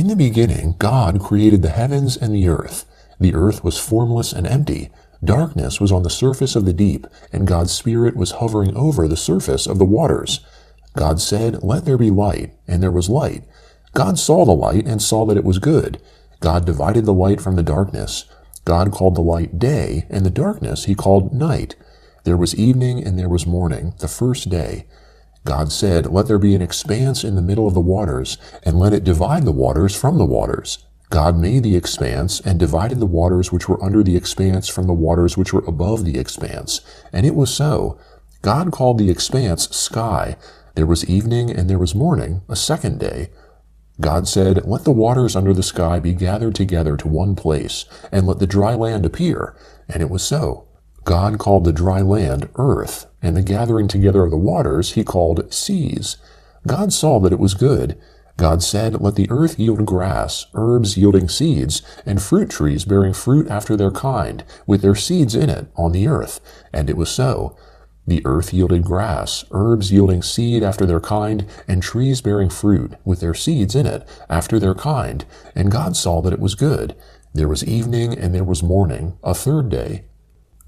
the beginning, God created the heavens and the earth. The earth was formless and empty. Darkness was on the surface of the deep, and God's Spirit was hovering over the surface of the waters. God said, "Let there be light," and there was light. God saw the light and saw that it was good. God divided the light from the darkness. God called the light day, and the darkness he called night. There was evening and there was morning, the first day. God said, "Let there be an expanse in the middle of the waters, and let it divide the waters from the waters." God made the expanse and divided the waters which were under the expanse from the waters which were above the expanse. And it was so. God called the expanse sky. There was evening and there was morning, a second day. God said, "Let the waters under the sky be gathered together to one place, and let the dry land appear." And it was so. God called the dry land earth, and the gathering together of the waters he called seas. God saw that it was good. God said, "Let the earth yield grass, herbs yielding seeds, and fruit trees bearing fruit after their kind, with their seeds in it, on the earth." And it was so. The earth yielded grass, herbs yielding seed after their kind, and trees bearing fruit, with their seeds in it, after their kind. And God saw that it was good. There was evening and there was morning, a third day.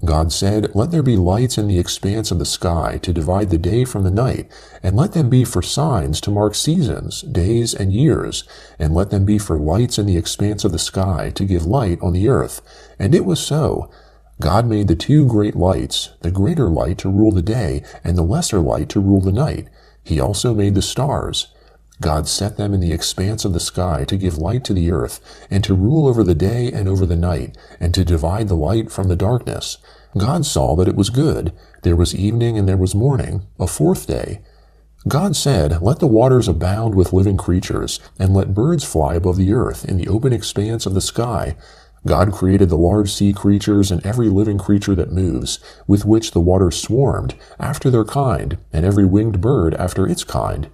God said, "Let there be lights in the expanse of the sky to divide the day from the night, and let them be for signs to mark seasons, days, and years, and let them be for lights in the expanse of the sky to give light on the earth." And it was so. God made the two great lights, the greater light to rule the day, and the lesser light to rule the night. He also made the stars. God set them in the expanse of the sky to give light to the earth, and to rule over the day and over the night, and to divide the light from the darkness. God saw that it was good. There was evening and there was morning, a fourth day. God said, "Let the waters abound with living creatures, and let birds fly above the earth in the open expanse of the sky." God created the large sea creatures and every living creature that moves, with which the waters swarmed, after their kind, and every winged bird after its kind.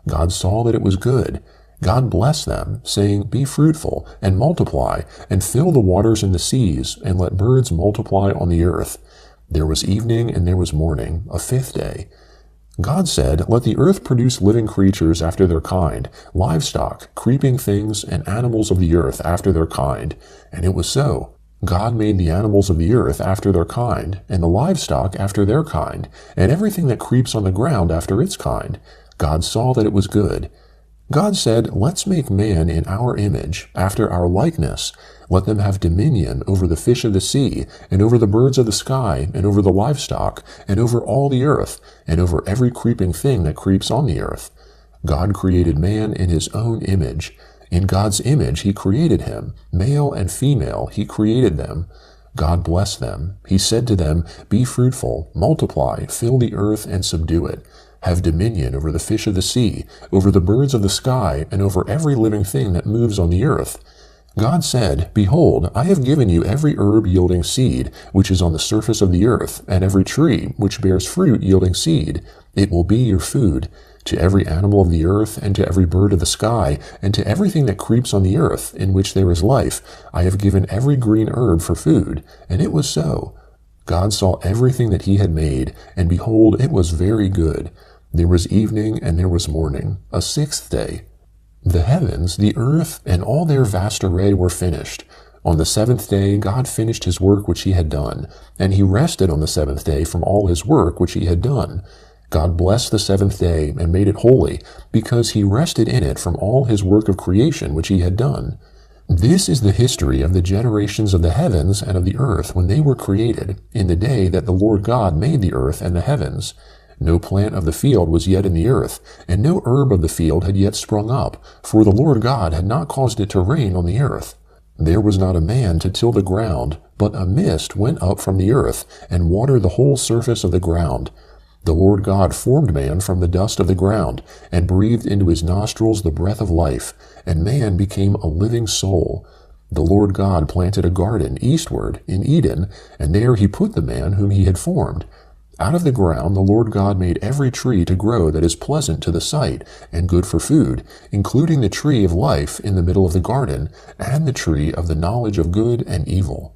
God saw that it was good. God blessed them, saying, "Be fruitful, and multiply, and fill the waters in the seas, and let birds multiply on the earth." There was evening and there was morning, a fifth day. God said, "Let the earth produce living creatures after their kind, livestock, creeping things, and animals of the earth after their kind." And it was so. God made the animals of the earth after their kind, and the livestock after their kind, and everything that creeps on the ground after its kind. God saw that it was good. God said, "Let's make man in our image, after our likeness. Let them have dominion over the fish of the sea, and over the birds of the sky, and over the livestock, and over all the earth, and over every creeping thing that creeps on the earth." God created man in his own image. In God's image he created him. Male and female he created them. God blessed them. He said to them, "Be fruitful, multiply, fill the earth, and subdue it. Have dominion over the fish of the sea, over the birds of the sky, and over every living thing that moves on the earth." God said, "Behold, I have given you every herb yielding seed, which is on the surface of the earth, and every tree which bears fruit yielding seed. It will be your food. To every animal of the earth, and to every bird of the sky, and to everything that creeps on the earth, in which there is life, I have given every green herb for food." And it was so. God saw everything that he had made, and behold, it was very good. There was evening and there was morning, a sixth day. The heavens, the earth, and all their vast array were finished. On the seventh day God finished his work which he had done, and he rested on the seventh day from all his work which he had done. God blessed the seventh day and made it holy, because he rested in it from all his work of creation which he had done. This is the history of the generations of the heavens and of the earth when they were created, in the day that the Lord God made the earth and the heavens. No plant of the field was yet in the earth, and no herb of the field had yet sprung up, for the Lord God had not caused it to rain on the earth. There was not a man to till the ground, but a mist went up from the earth, and watered the whole surface of the ground. The Lord God formed man from the dust of the ground, and breathed into his nostrils the breath of life, and man became a living soul. The Lord God planted a garden eastward in Eden, and there he put the man whom he had formed. Out of the ground the Lord God made every tree to grow that is pleasant to the sight and good for food, including the tree of life in the middle of the garden, and the tree of the knowledge of good and evil.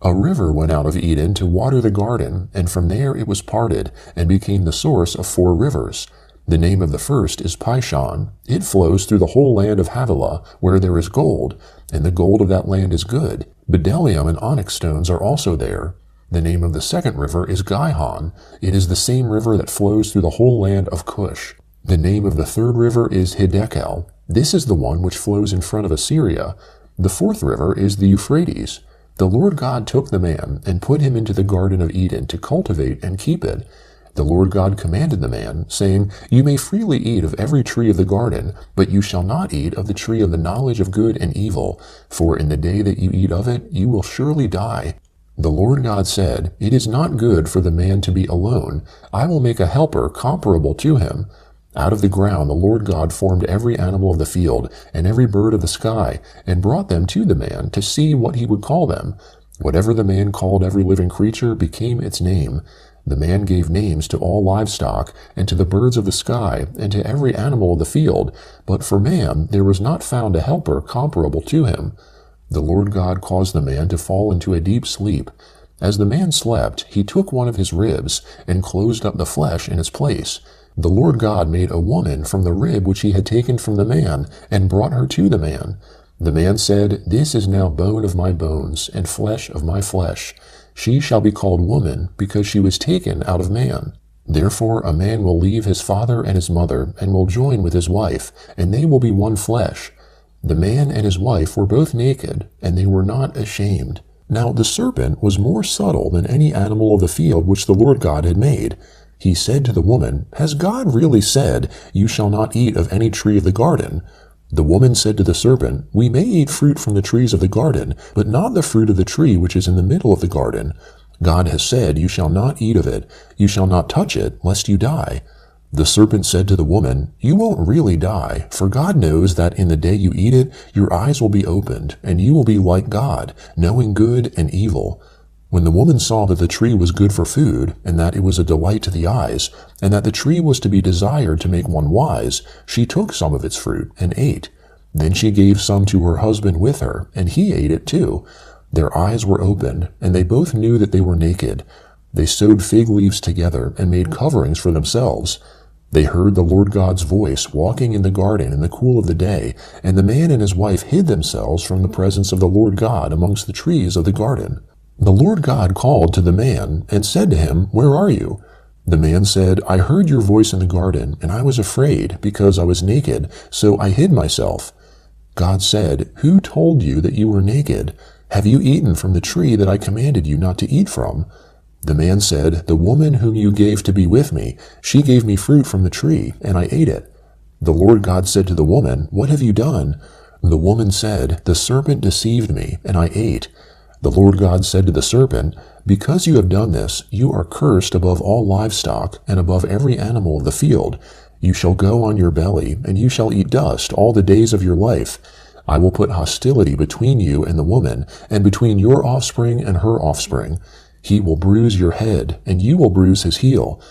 A river went out of Eden to water the garden, and from there it was parted, and became the source of 4 rivers. The name of the first is Pishon. It flows through the whole land of Havilah, where there is gold, and the gold of that land is good. Bdellium and onyx stones are also there. The name of the second river is Gihon. It is the same river that flows through the whole land of Cush. The name of the third river is Hiddekel. This is the one which flows in front of Assyria. The fourth river is the Euphrates. The Lord God took the man and put him into the Garden of Eden to cultivate and keep it. The Lord God commanded the man, saying, You may freely eat of every tree of the garden, but you shall not eat of the tree of the knowledge of good and evil, for in the day that you eat of it, you will surely die. The Lord God said, It is not good for the man to be alone. I will make a helper comparable to him. Out of the ground the Lord God formed every animal of the field and every bird of the sky, and brought them to the man to see what he would call them. Whatever the man called every living creature became its name. The man gave names to all livestock, and to the birds of the sky, and to every animal of the field. But for man there was not found a helper comparable to him. The Lord God caused the man to fall into a deep sleep. As the man slept, he took one of his ribs, and closed up the flesh in its place. The Lord God made a woman from the rib which he had taken from the man, and brought her to the man. The man said, This is now bone of my bones, and flesh of my flesh. She shall be called woman, because she was taken out of man. Therefore a man will leave his father and his mother, and will join with his wife, and they will be one flesh. The man and his wife were both naked, and they were not ashamed. Now the serpent was more subtle than any animal of the field which the Lord God had made. He said to the woman, Has God really said, You shall not eat of any tree of the garden? The woman said to the serpent, We may eat fruit from the trees of the garden, but not the fruit of the tree which is in the middle of the garden. God has said, You shall not eat of it, you shall not touch it, lest you die. The serpent said to the woman, You won't really die, for God knows that in the day you eat it, your eyes will be opened, and you will be like God, knowing good and evil. When the woman saw that the tree was good for food, and that it was a delight to the eyes, and that the tree was to be desired to make one wise, she took some of its fruit and ate. Then she gave some to her husband with her, and he ate it too. Their eyes were opened, and they both knew that they were naked. They sewed fig leaves together and made coverings for themselves. They heard the Lord God's voice walking in the garden in the cool of the day, and the man and his wife hid themselves from the presence of the Lord God amongst the trees of the garden. The Lord God called to the man and said to him, Where are you? The man said, I heard your voice in the garden, and I was afraid, because I was naked, so I hid myself. God said, Who told you that you were naked? Have you eaten from the tree that I commanded you not to eat from? The man said, The woman whom you gave to be with me, she gave me fruit from the tree, and I ate it. The Lord God said to the woman, What have you done? The woman said, The serpent deceived me, and I ate. The Lord God said to the serpent, Because you have done this, you are cursed above all livestock, and above every animal of the field. You shall go on your belly, and you shall eat dust all the days of your life. I will put hostility between you and the woman, and between your offspring and her offspring. He will bruise your head, and you will bruise his heel.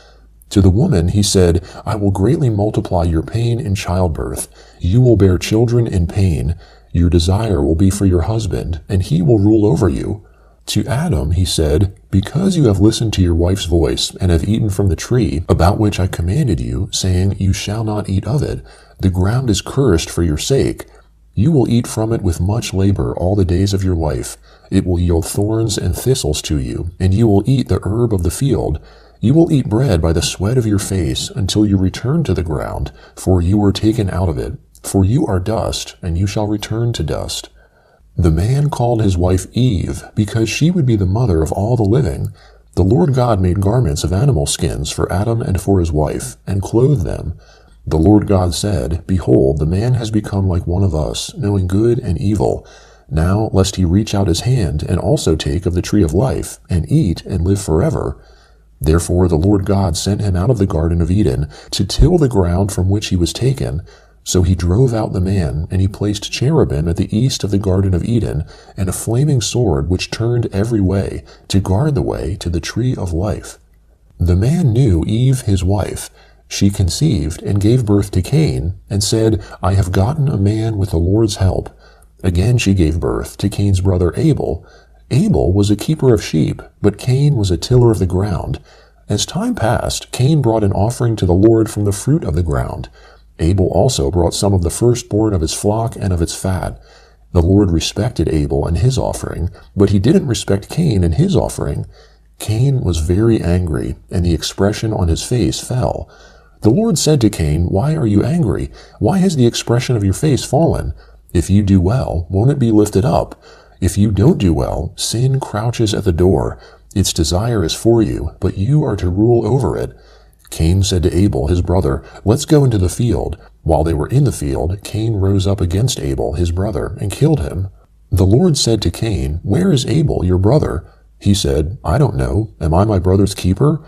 To the woman he said, I will greatly multiply your pain in childbirth. You will bear children in pain. Your desire will be for your husband, and he will rule over you. To Adam he said, Because you have listened to your wife's voice, and have eaten from the tree, about which I commanded you, saying, You shall not eat of it, the ground is cursed for your sake. You will eat from it with much labor all the days of your life. It will yield thorns and thistles to you, and you will eat the herb of the field. You will eat bread by the sweat of your face, until you return to the ground, for you were taken out of it. For you are dust, and you shall return to dust. The man called his wife Eve, because she would be the mother of all the living. The Lord God made garments of animal skins for Adam and for his wife, and clothed them. The Lord God said, Behold, the man has become like one of us, knowing good and evil. Now, lest he reach out his hand, and also take of the tree of life, and eat, and live forever. Therefore the Lord God sent him out of the Garden of Eden, to till the ground from which he was taken. So he drove out the man, and he placed cherubim at the east of the Garden of Eden, and a flaming sword which turned every way, to guard the way to the tree of life. The man knew Eve his wife. She conceived, and gave birth to Cain, and said, I have gotten a man with the Lord's help. Again she gave birth to Cain's brother Abel. Abel was a keeper of sheep, but Cain was a tiller of the ground. As time passed, Cain brought an offering to the Lord from the fruit of the ground. Abel also brought some of the firstborn of his flock and of its fat. The Lord respected Abel and his offering, but he didn't respect Cain and his offering. Cain was very angry, and the expression on his face fell. The Lord said to Cain, "Why are you angry? Why has the expression of your face fallen? If you do well, won't it be lifted up? If you don't do well, sin crouches at the door. Its desire is for you, but you are to rule over it." Cain said to Abel, his brother, "Let's go into the field." While they were in the field, Cain rose up against Abel, his brother, and killed him. The Lord said to Cain, "Where is Abel, your brother?" He said, "I don't know. Am I my brother's keeper?"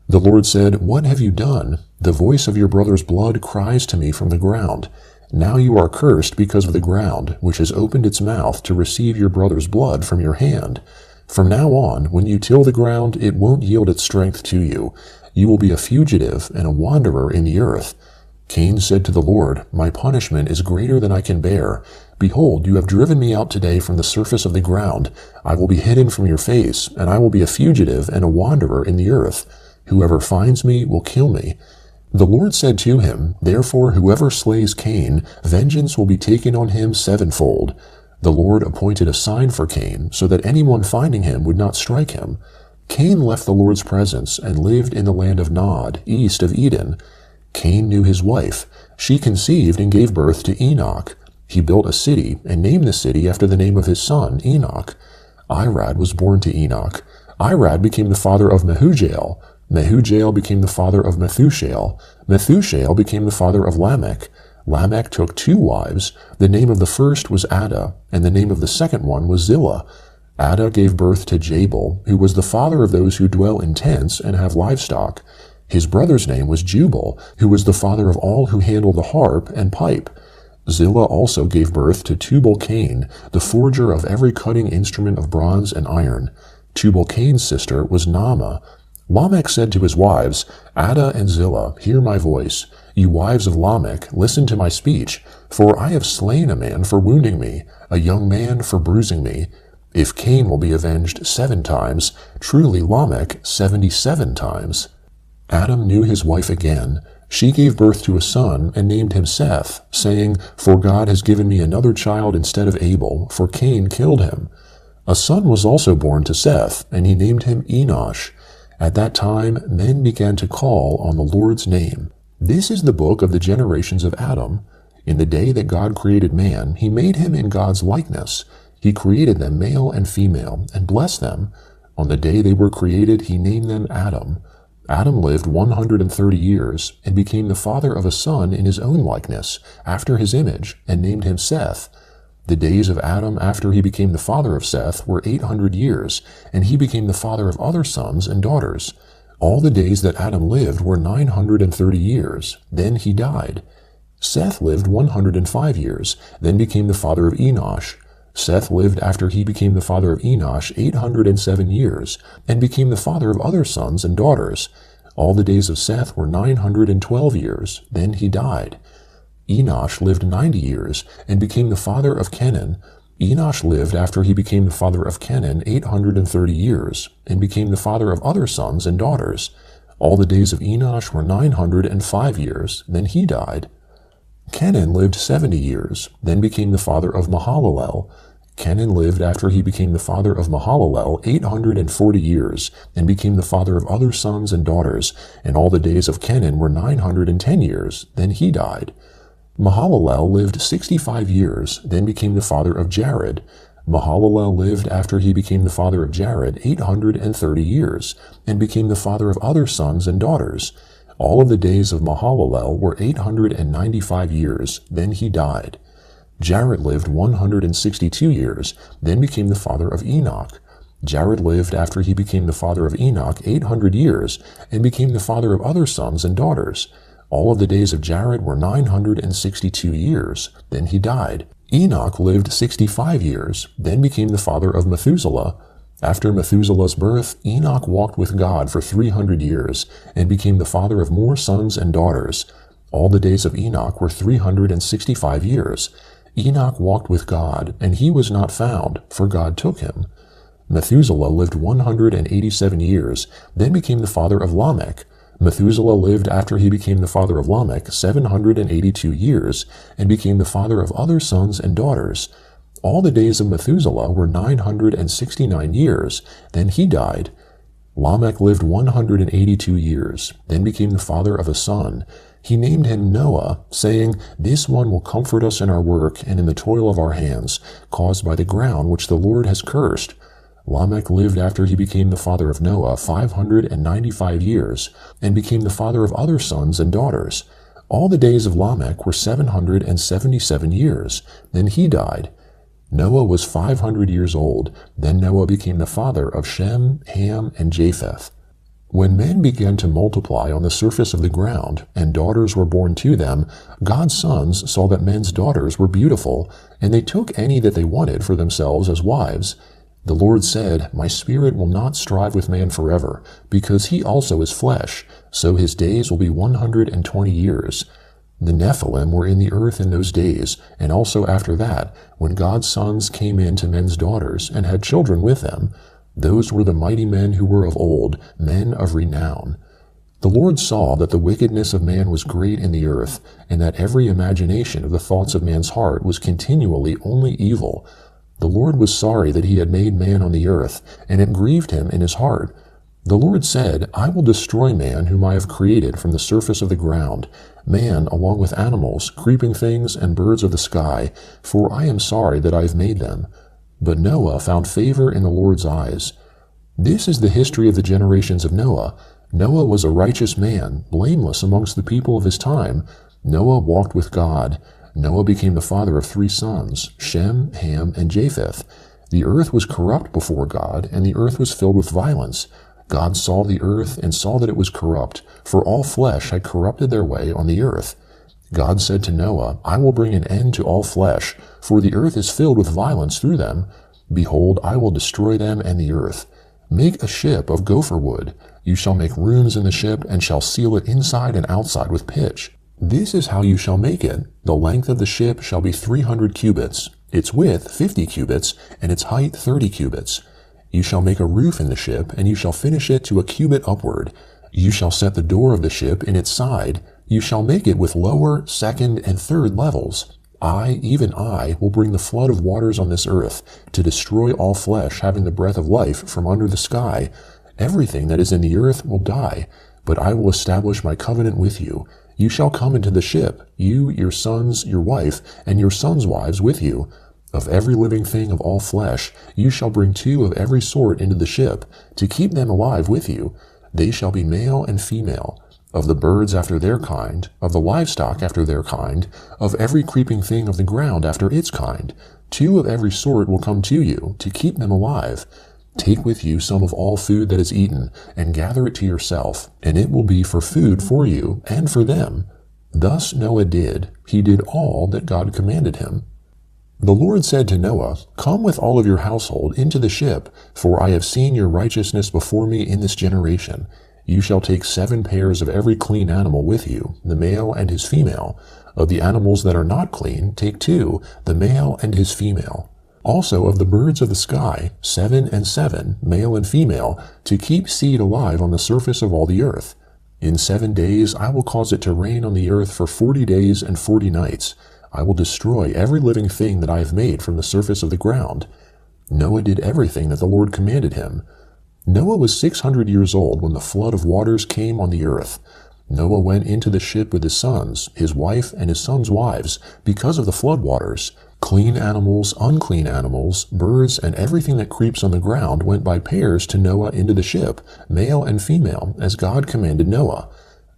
The Lord said, "What have you done? The voice of your brother's blood cries to me from the ground. Now you are cursed because of the ground, which has opened its mouth to receive your brother's blood from your hand. From now on, when you till the ground, it won't yield its strength to you. You will be a fugitive and a wanderer in the earth." Cain said to the Lord, "My punishment is greater than I can bear. Behold, you have driven me out today from the surface of the ground. I will be hidden from your face, and I will be a fugitive and a wanderer in the earth. Whoever finds me will kill me." The Lord said to him, "Therefore whoever slays Cain, vengeance will be taken on him sevenfold." The Lord appointed a sign for Cain, so that anyone finding him would not strike him. Cain left the Lord's presence and lived in the land of Nod, east of Eden. Cain knew his wife. She conceived and gave birth to Enoch. He built a city and named the city after the name of his son, Enoch. Irad was born to Enoch. Irad became the father of Mehujael. Mehujael became the father of Methushael. Methushael became the father of Lamech. Lamech took 2 wives. The name of the first was Ada, and the name of the second one was Zillah. Ada gave birth to Jabal, who was the father of those who dwell in tents and have livestock. His brother's name was Jubal, who was the father of all who handle the harp and pipe. Zillah also gave birth to Tubal-Cain, the forger of every cutting instrument of bronze and iron. Tubal-Cain's sister was Naamah. Lamech said to his wives, "Ada and Zillah, hear my voice. You wives of Lamech, listen to my speech, for I have slain a man for wounding me, a young man for bruising me. If Cain will be avenged 7 times, truly Lamech 77 times. Adam knew his wife again. She gave birth to a son and named him Seth, saying, "For God has given me another child instead of Abel, for Cain killed him." A son was also born to Seth, and he named him Enosh. At that time, men began to call on the Lord's name. This is the book of the generations of Adam. In the day that God created man, he made him in God's likeness. He created them male and female, and blessed them. On the day they were created, he named them Adam. Adam lived 130 years, and became the father of a son in his own likeness, after his image, and named him Seth. The days of Adam after he became the father of Seth were 800 years, and he became the father of other sons and daughters. All the days that Adam lived were 930 years. Then he died. Seth lived 105 years, then became the father of Enosh. Seth lived after he became the father of Enosh 807 years, and became the father of other sons and daughters. All the days of Seth were 912 years. Then he died. Enosh lived 90 years, and became the father of Kenan. Enosh lived after he became the father of Kenan 830 years, and became the father of other sons and daughters. All the days of Enosh were 905 years. Then he died. Kenan lived 70 years, then became the father of Mahalalel. Kenan lived after he became the father of Mahalalel 840 years, and became the father of other sons and daughters, and all the days of Kenan were 910 years. Then he died. Mahalalel lived 65 years, then became the father of Jared. Mahalalel lived after he became the father of Jared 830 years, and became the father of other sons and daughters. All of the days of Mahalalel were 895 years. Then he died. Jared lived 162 years, then became the father of Enoch. Jared lived after he became the father of Enoch 800 years, and became the father of other sons and daughters. All of the days of Jared were 962 years. Then he died. Enoch lived 65 years, then became the father of Methuselah. After Methuselah's birth, Enoch walked with God for 300 years, and became the father of more sons and daughters. All the days of Enoch were 365 years. Enoch walked with God, and he was not found, for God took him. Methuselah lived 187 years, then became the father of Lamech. Methuselah lived after he became the father of Lamech 782 years, and became the father of other sons and daughters. All the days of Methuselah were 969 years, then he died. Lamech lived 182 years, then became the father of a son. He named him Noah, saying, "This one will comfort us in our work and in the toil of our hands, caused by the ground which the Lord has cursed." Lamech lived after he became the father of Noah 595 years, and became the father of other sons and daughters. All the days of Lamech were 777 years, then he died. Noah was 500 years old, then Noah became the father of Shem, Ham, and Japheth. When men began to multiply on the surface of the ground, and daughters were born to them, God's sons saw that men's daughters were beautiful, and they took any that they wanted for themselves as wives. The Lord said, "My spirit will not strive with man forever, because he also is flesh, so his days will be 120 years. The Nephilim were in the earth in those days, and also after that, when God's sons came in to men's daughters, and had children with them. Those were the mighty men who were of old, men of renown. The Lord saw that the wickedness of man was great in the earth, and that every imagination of the thoughts of man's heart was continually only evil. The Lord was sorry that he had made man on the earth, and it grieved him in his heart. The Lord said, "I will destroy man whom I have created from the surface of the ground, man along with animals, creeping things, and birds of the sky, for I am sorry that I have made them." But Noah found favor in the Lord's eyes. This is the history of the generations of Noah. Noah was a righteous man, blameless amongst the people of his time. Noah walked with God. Noah became the father of 3 sons, Shem, Ham, and Japheth. The earth was corrupt before God, and the earth was filled with violence. God saw the earth and saw that it was corrupt, for all flesh had corrupted their way on the earth. God said to Noah, "I will bring an end to all flesh, for the earth is filled with violence through them. Behold, I will destroy them and the earth. Make a ship of gopher wood. You shall make rooms in the ship, and shall seal it inside and outside with pitch. This is how you shall make it. The length of the ship shall be 300 cubits, its width 50 cubits, and its height 30 cubits. You shall make a roof in the ship, and you shall finish it to a cubit upward. You shall set the door of the ship in its side. You shall make it with lower, second, and third levels. I, even I, will bring the flood of waters on this earth, to destroy all flesh having the breath of life from under the sky. Everything that is in the earth will die, but I will establish my covenant with you. You shall come into the ship, you, your sons, your wife, and your sons' wives with you. Of every living thing of all flesh, you shall bring 2 of every sort into the ship, to keep them alive with you. They shall be male and female. Of the birds after their kind, of the livestock after their kind, of every creeping thing of the ground after its kind. 2 of every sort will come to you, to keep them alive. Take with you some of all food that is eaten, and gather it to yourself, and it will be for food for you and for them." Thus Noah did. He did all that God commanded him. The Lord said to Noah, "Come with all of your household into the ship, for I have seen your righteousness before me in this generation. You shall take 7 pairs of every clean animal with you, the male and his female. Of the animals that are not clean, take 2, the male and his female. Also of the birds of the sky, 7 and 7, male and female, to keep seed alive on the surface of all the earth. In 7 days I will cause it to rain on the earth for 40 days and 40 nights. I will destroy every living thing that I have made from the surface of the ground." Noah did everything that the Lord commanded him. Noah was 600 years old when the flood of waters came on the earth. Noah went into the ship with his sons, his wife, and his sons' wives, because of the flood waters. Clean animals, unclean animals, birds, and everything that creeps on the ground went by pairs to Noah into the ship, male and female, as God commanded Noah.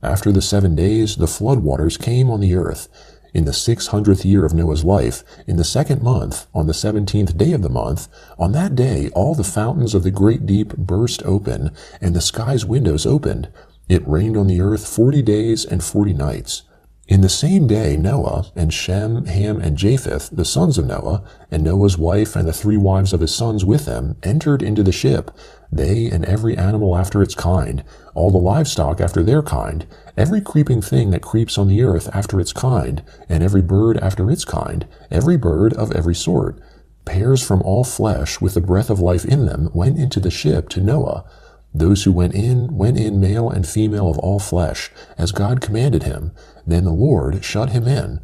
After the 7 days, the flood waters came on the earth. In the 600th year of Noah's life, in the 2nd month, on the 17th day of the month, on that day all the fountains of the great deep burst open, and the sky's windows opened. It rained on the earth 40 days and 40 nights. In the same day Noah, and Shem, Ham, and Japheth, the sons of Noah, and Noah's wife and the 3 wives of his sons with them, entered into the ship, they and every animal after its kind, all the livestock after their kind, every creeping thing that creeps on the earth after its kind, and every bird after its kind, every bird of every sort. Pairs from all flesh with the breath of life in them went into the ship to Noah. Those who went in male and female of all flesh, as God commanded him. Then the Lord shut him in.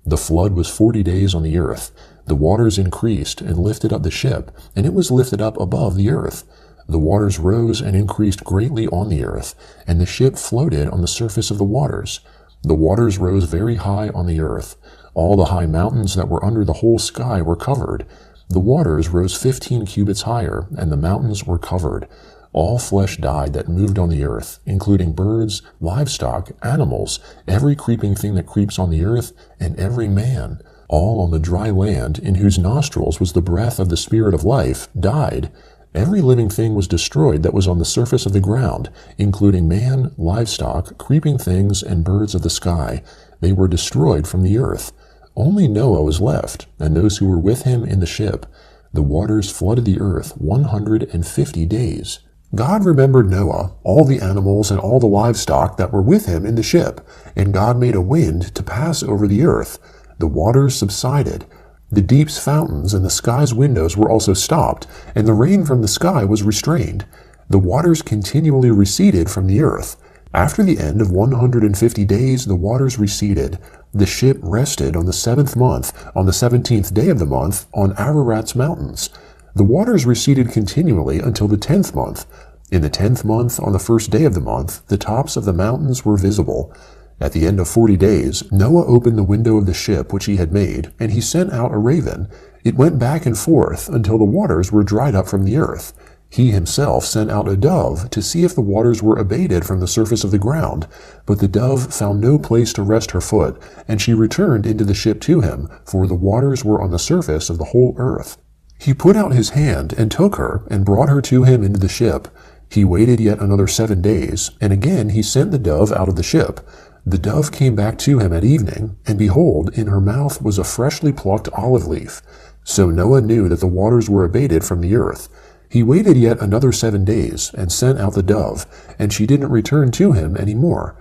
The flood was 40 days on the earth. The waters increased and lifted up the ship, and it was lifted up above the earth. The waters rose and increased greatly on the earth, and the ship floated on the surface of the waters. The waters rose very high on the earth. All the high mountains that were under the whole sky were covered. The waters rose 15 cubits higher, and the mountains were covered. All flesh died that moved on the earth, including birds, livestock, animals, every creeping thing that creeps on the earth, and every man. All on the dry land, in whose nostrils was the breath of the Spirit of life, died. Every living thing was destroyed that was on the surface of the ground, including man, livestock, creeping things, and birds of the sky. They were destroyed from the earth. Only Noah was left, and those who were with him in the ship. The waters flooded the earth 150 days. God remembered Noah, all the animals and all the livestock that were with him in the ship, and God made a wind to pass over the earth. The waters subsided. The deep's fountains and the sky's windows were also stopped, and the rain from the sky was restrained. The waters continually receded from the earth. After the end of 150 days, the waters receded. The ship rested on the 7th month, on the 17th day of the month, on Ararat's mountains. The waters receded continually until the 10th month. In the 10th month, on the 1st day of the month, the tops of the mountains were visible. At the end of 40 days, Noah opened the window of the ship which he had made, and he sent out a raven. It went back and forth until the waters were dried up from the earth. He himself sent out a dove to see if the waters were abated from the surface of the ground. But the dove found no place to rest her foot, and she returned into the ship to him, for the waters were on the surface of the whole earth. He put out his hand and took her, and brought her to him into the ship. He waited yet another 7 days, and again he sent the dove out of the ship. The dove came back to him at evening, and behold, in her mouth was a freshly plucked olive leaf. So Noah knew that the waters were abated from the earth. He waited yet another 7 days, and sent out the dove, and she didn't return to him any more.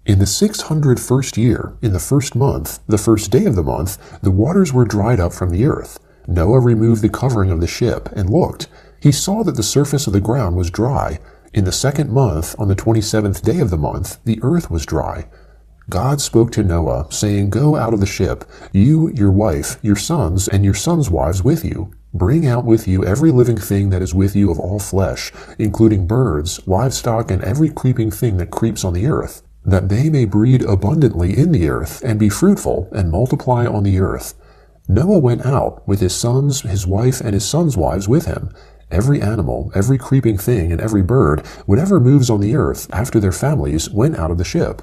In the 601st year, in the 1st month, the 1st day of the month, the waters were dried up from the earth. Noah removed the covering of the ship, and looked. He saw that the surface of the ground was dry. In the 2nd month, on the 27th day of the month, the earth was dry. God spoke to Noah, saying, Go out of the ship, you, your wife, your sons, and your sons' wives with you. Bring out with you every living thing that is with you of all flesh, including birds, livestock, and every creeping thing that creeps on the earth, that they may breed abundantly in the earth, and be fruitful, and multiply on the earth. Noah went out, with his sons, his wife, and his sons' wives with him. Every animal, every creeping thing, and every bird, whatever moves on the earth, after their families, went out of the ship.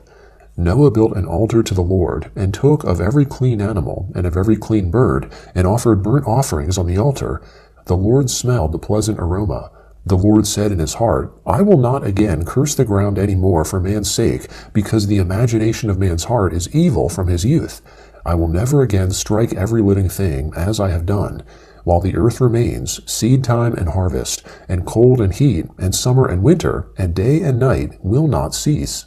Noah built an altar to the Lord, and took of every clean animal, and of every clean bird, and offered burnt offerings on the altar. The Lord smelled the pleasant aroma. The Lord said in his heart, I will not again curse the ground any more for man's sake, because the imagination of man's heart is evil from his youth. I will never again strike every living thing, as I have done. While the earth remains, seed time and harvest, and cold and heat, and summer and winter, and day and night will not cease.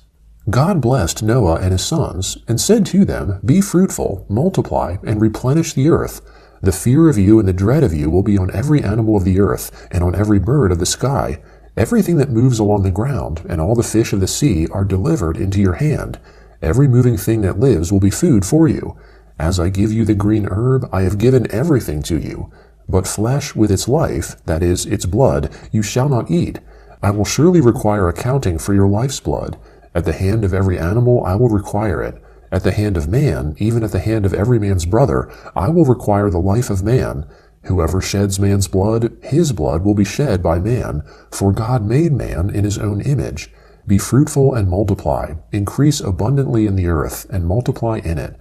God blessed Noah and his sons, and said to them, Be fruitful, multiply, and replenish the earth. The fear of you and the dread of you will be on every animal of the earth, and on every bird of the sky. Everything that moves along the ground, and all the fish of the sea are delivered into your hand. Every moving thing that lives will be food for you. As I give you the green herb, I have given everything to you. But flesh with its life, that is, its blood, you shall not eat. I will surely require accounting for your life's blood. At the hand of every animal I will require it. At the hand of man, even at the hand of every man's brother, I will require the life of man. Whoever sheds man's blood, his blood will be shed by man, for God made man in his own image. Be fruitful and multiply, increase abundantly in the earth, and multiply in it.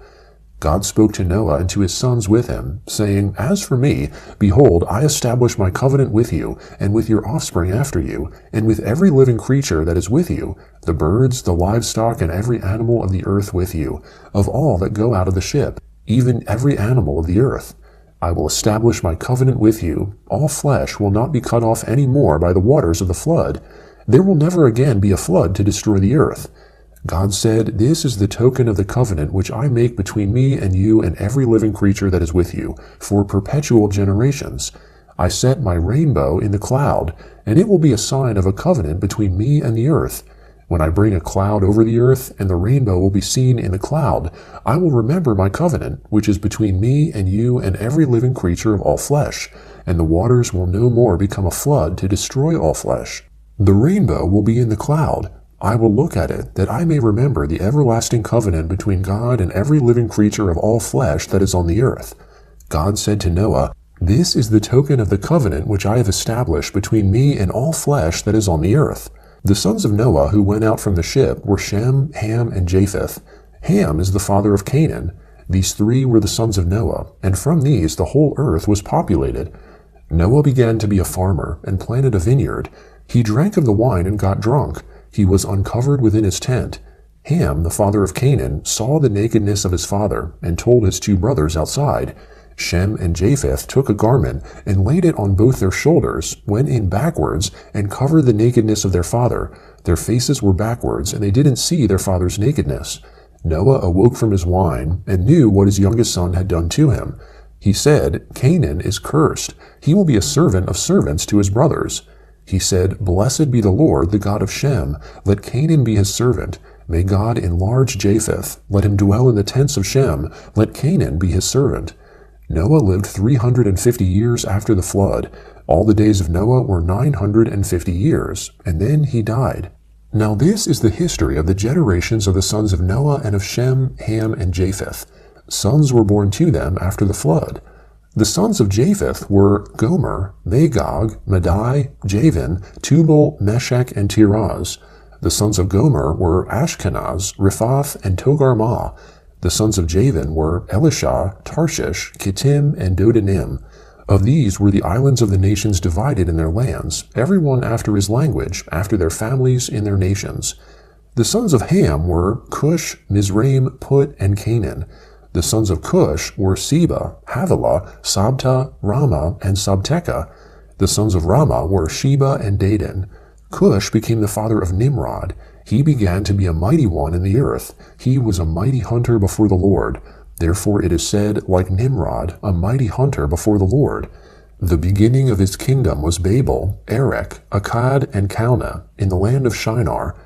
God spoke to Noah and to his sons with him, saying, As for me, behold, I establish my covenant with you, and with your offspring after you, and with every living creature that is with you, the birds, the livestock, and every animal of the earth with you, of all that go out of the ship, even every animal of the earth. I will establish my covenant with you. All flesh will not be cut off any more by the waters of the flood. There will never again be a flood to destroy the earth. God said, "This is the token of the covenant which I make between me and you and every living creature that is with you, for perpetual generations. I set my rainbow in the cloud, and it will be a sign of a covenant between me and the earth. When I bring a cloud over the earth, and the rainbow will be seen in the cloud, I will remember my covenant, which is between me and you and every living creature of all flesh, and the waters will no more become a flood to destroy all flesh. The rainbow will be in the cloud. I will look at it, that I may remember the everlasting covenant between God and every living creature of all flesh that is on the earth." God said to Noah, "This is the token of the covenant which I have established between me and all flesh that is on the earth." The sons of Noah who went out from the ship were Shem, Ham, and Japheth. Ham is the father of Canaan. These three were the sons of Noah, and from these the whole earth was populated. Noah began to be a farmer and planted a vineyard. He drank of the wine and got drunk. He was uncovered within his tent. Ham, the father of Canaan, saw the nakedness of his father and told his two brothers outside. Shem and Japheth took a garment and laid it on both their shoulders, went in backwards, and covered the nakedness of their father. Their faces were backwards, and they didn't see their father's nakedness. Noah awoke from his wine and knew what his youngest son had done to him. He said, "Canaan is cursed. He will be a servant of servants to his brothers." He said, "Blessed be the Lord, the God of Shem. Let Canaan be his servant. May God enlarge Japheth. Let him dwell in the tents of Shem. Let Canaan be his servant." Noah lived 350 years after the flood. All the days of Noah were 950 years, and then he died. Now this is the history of the generations of the sons of Noah and of Shem, Ham, and Japheth. Sons were born to them after the flood. The sons of Japheth were Gomer, Magog, Madai, Javan, Tubal, Meshech, and Tiraz. The sons of Gomer were Ashkenaz, Riphath, and Togarmah. The sons of Javan were Elisha, Tarshish, Kittim, and Dodanim. Of these were the islands of the nations divided in their lands, every one after his language, after their families in their nations. The sons of Ham were Cush, Mizraim, Put, and Canaan. The sons of Cush were Seba, Havilah, Sabta, Rama, and Sabteka. The sons of Rama were Sheba and Dedan. Cush became the father of Nimrod. He began to be a mighty one in the earth. He was a mighty hunter before the Lord. Therefore it is said, like Nimrod, a mighty hunter before the Lord. The beginning of his kingdom was Babel, Erech, Akkad, and Calneh, in the land of Shinar.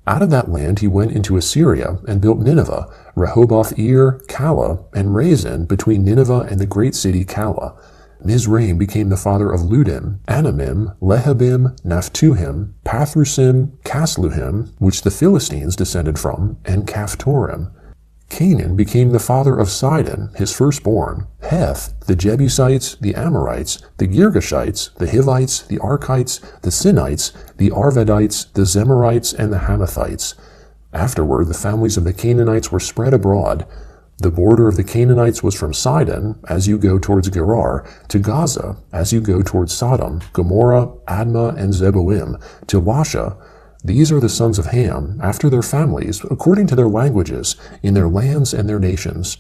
Out of that land he went into Assyria and built Nineveh, Rehoboth-ir, Calah, and Resen between Nineveh and the great city Calah. Mizraim became the father of Ludim, Anamim, Lehabim, Naphtuhim, Pathrusim, Casluhim, which the Philistines descended from, and Caphtorim. Canaan became the father of Sidon, his firstborn, Heth, the Jebusites, the Amorites, the Girgashites, the Hivites, the Archites, the Sinites, the Arvadites, the Zemarites, and the Hamathites. Afterward, the families of the Canaanites were spread abroad. The border of the Canaanites was from Sidon, as you go towards Gerar, to Gaza, as you go towards Sodom, Gomorrah, Admah, and Zeboim, to Lasha. These are the sons of Ham, after their families, according to their languages, in their lands and their nations.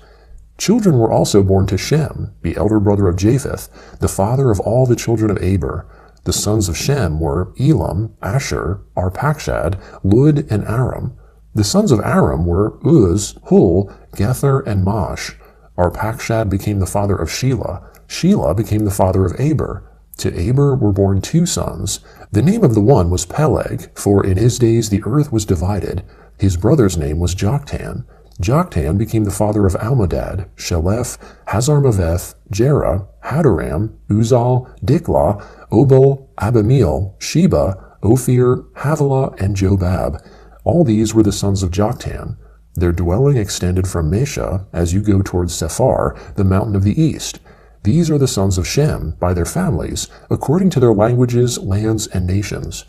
Children were also born to Shem, the elder brother of Japheth, the father of all the children of Eber. The sons of Shem were Elam, Asher, Arpachshad, Lud, and Aram. The sons of Aram were Uz, Hul, Gether, and Mash. Arpachshad became the father of Shelah. Shelah became the father of Eber. To Eber were born two sons. The name of the one was Peleg, for in his days the earth was divided. His brother's name was Joktan. Joktan became the father of Almodad, Sheleph, Hazarmaveth, Jerah, Hadoram, Uzal, Diklah, Obal, Abimeel, Sheba, Ophir, Havilah, and Jobab. All these were the sons of Joktan. Their dwelling extended from Mesha, as you go towards Sephar, the mountain of the east. These are the sons of Shem, by their families, according to their languages, lands, and nations.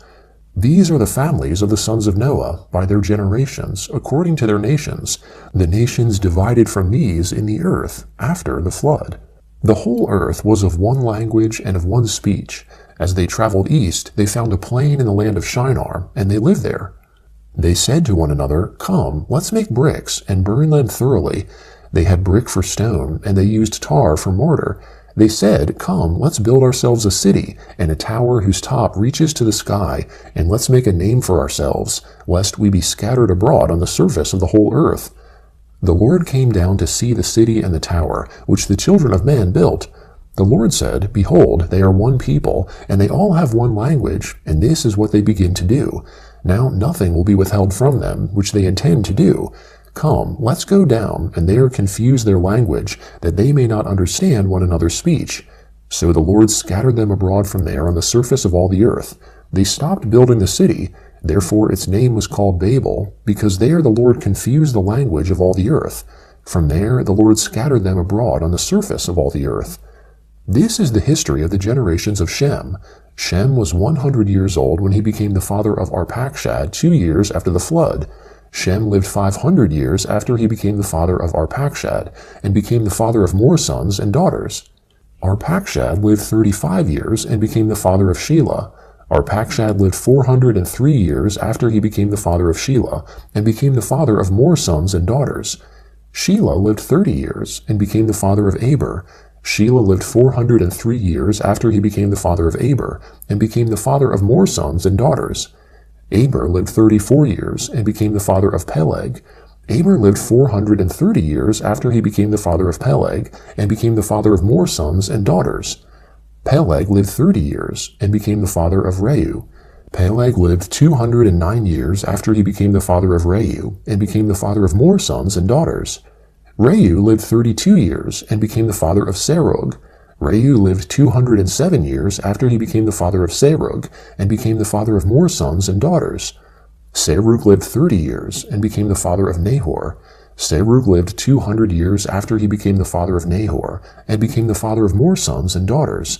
These are the families of the sons of Noah, by their generations, according to their nations, the nations divided from these in the earth, after the flood. The whole earth was of one language and of one speech. As they traveled east, they found a plain in the land of Shinar, and they lived there. They said to one another, "Come, let's make bricks, and burn them thoroughly." They had brick for stone, and they used tar for mortar. They said, "Come, let's build ourselves a city, and a tower whose top reaches to the sky, and let's make a name for ourselves, lest we be scattered abroad on the surface of the whole earth." The Lord came down to see the city and the tower, which the children of men built. The Lord said, "Behold, they are one people, and they all have one language, and this is what they begin to do. Now nothing will be withheld from them, which they intend to do. Come, let's go down, and there confuse their language, that they may not understand one another's speech." So the Lord scattered them abroad from there on the surface of all the earth. They stopped building the city, therefore its name was called Babel, because there the Lord confused the language of all the earth. From there the Lord scattered them abroad on the surface of all the earth. This is the history of the generations of Shem. Shem was 100 years old when he became the father of Arpachshad 2 years after the flood. Shem lived 500 years after he became the father of Arpachshad, and became the father of more sons and daughters. Arpachshad lived 35 years and became the father of Shelah. Arpachshad lived 403 years after he became the father of Shelah, and became the father of more sons and daughters. Shelah lived 30 years and became the father of Eber. Shelah lived 403 years after he became the father of Eber, and became the father of more sons and daughters. Eber lived 34 years and became the father of Peleg. Eber lived 430 years after he became the father of Peleg, and became the father of more sons and daughters. Peleg lived 30 years and became the father of Reu. Peleg lived 209 years after he became the father of Reu, and became the father of more sons and daughters. Reu lived 32 years and became the father of Serug. Reu lived 207 years after he became the father of Serug, and became the father of more sons and daughters. Serug lived 30 years and became the father of Nahor. Serug lived 200 years after he became the father of Nahor, and became the father of more sons and daughters.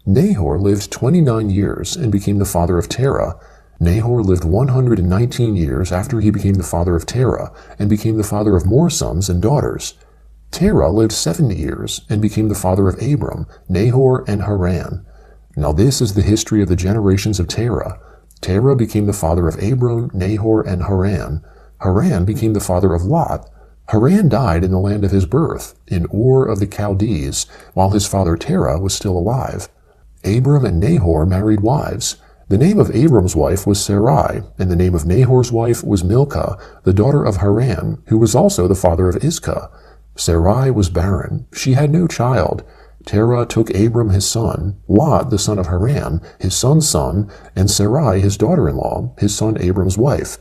Nahor lived 29 years and became the father of Terah. Nahor lived 119 years after he became the father of Terah, and became the father of more sons and daughters. Terah lived 70 years and became the father of Abram, Nahor, and Haran. Now this is the history of the generations of Terah. Terah became the father of Abram, Nahor, and Haran. Haran became the father of Lot. Haran died in the land of his birth, in Ur of the Chaldees, while his father Terah was still alive. Abram and Nahor married wives. The name of Abram's wife was Sarai, and the name of Nahor's wife was Milcah, the daughter of Haran, who was also the father of Iscah. Sarai was barren. She had no child. Terah took Abram his son, Lot the son of Haran, his son's son, and Sarai his daughter-in-law, his son Abram's wife.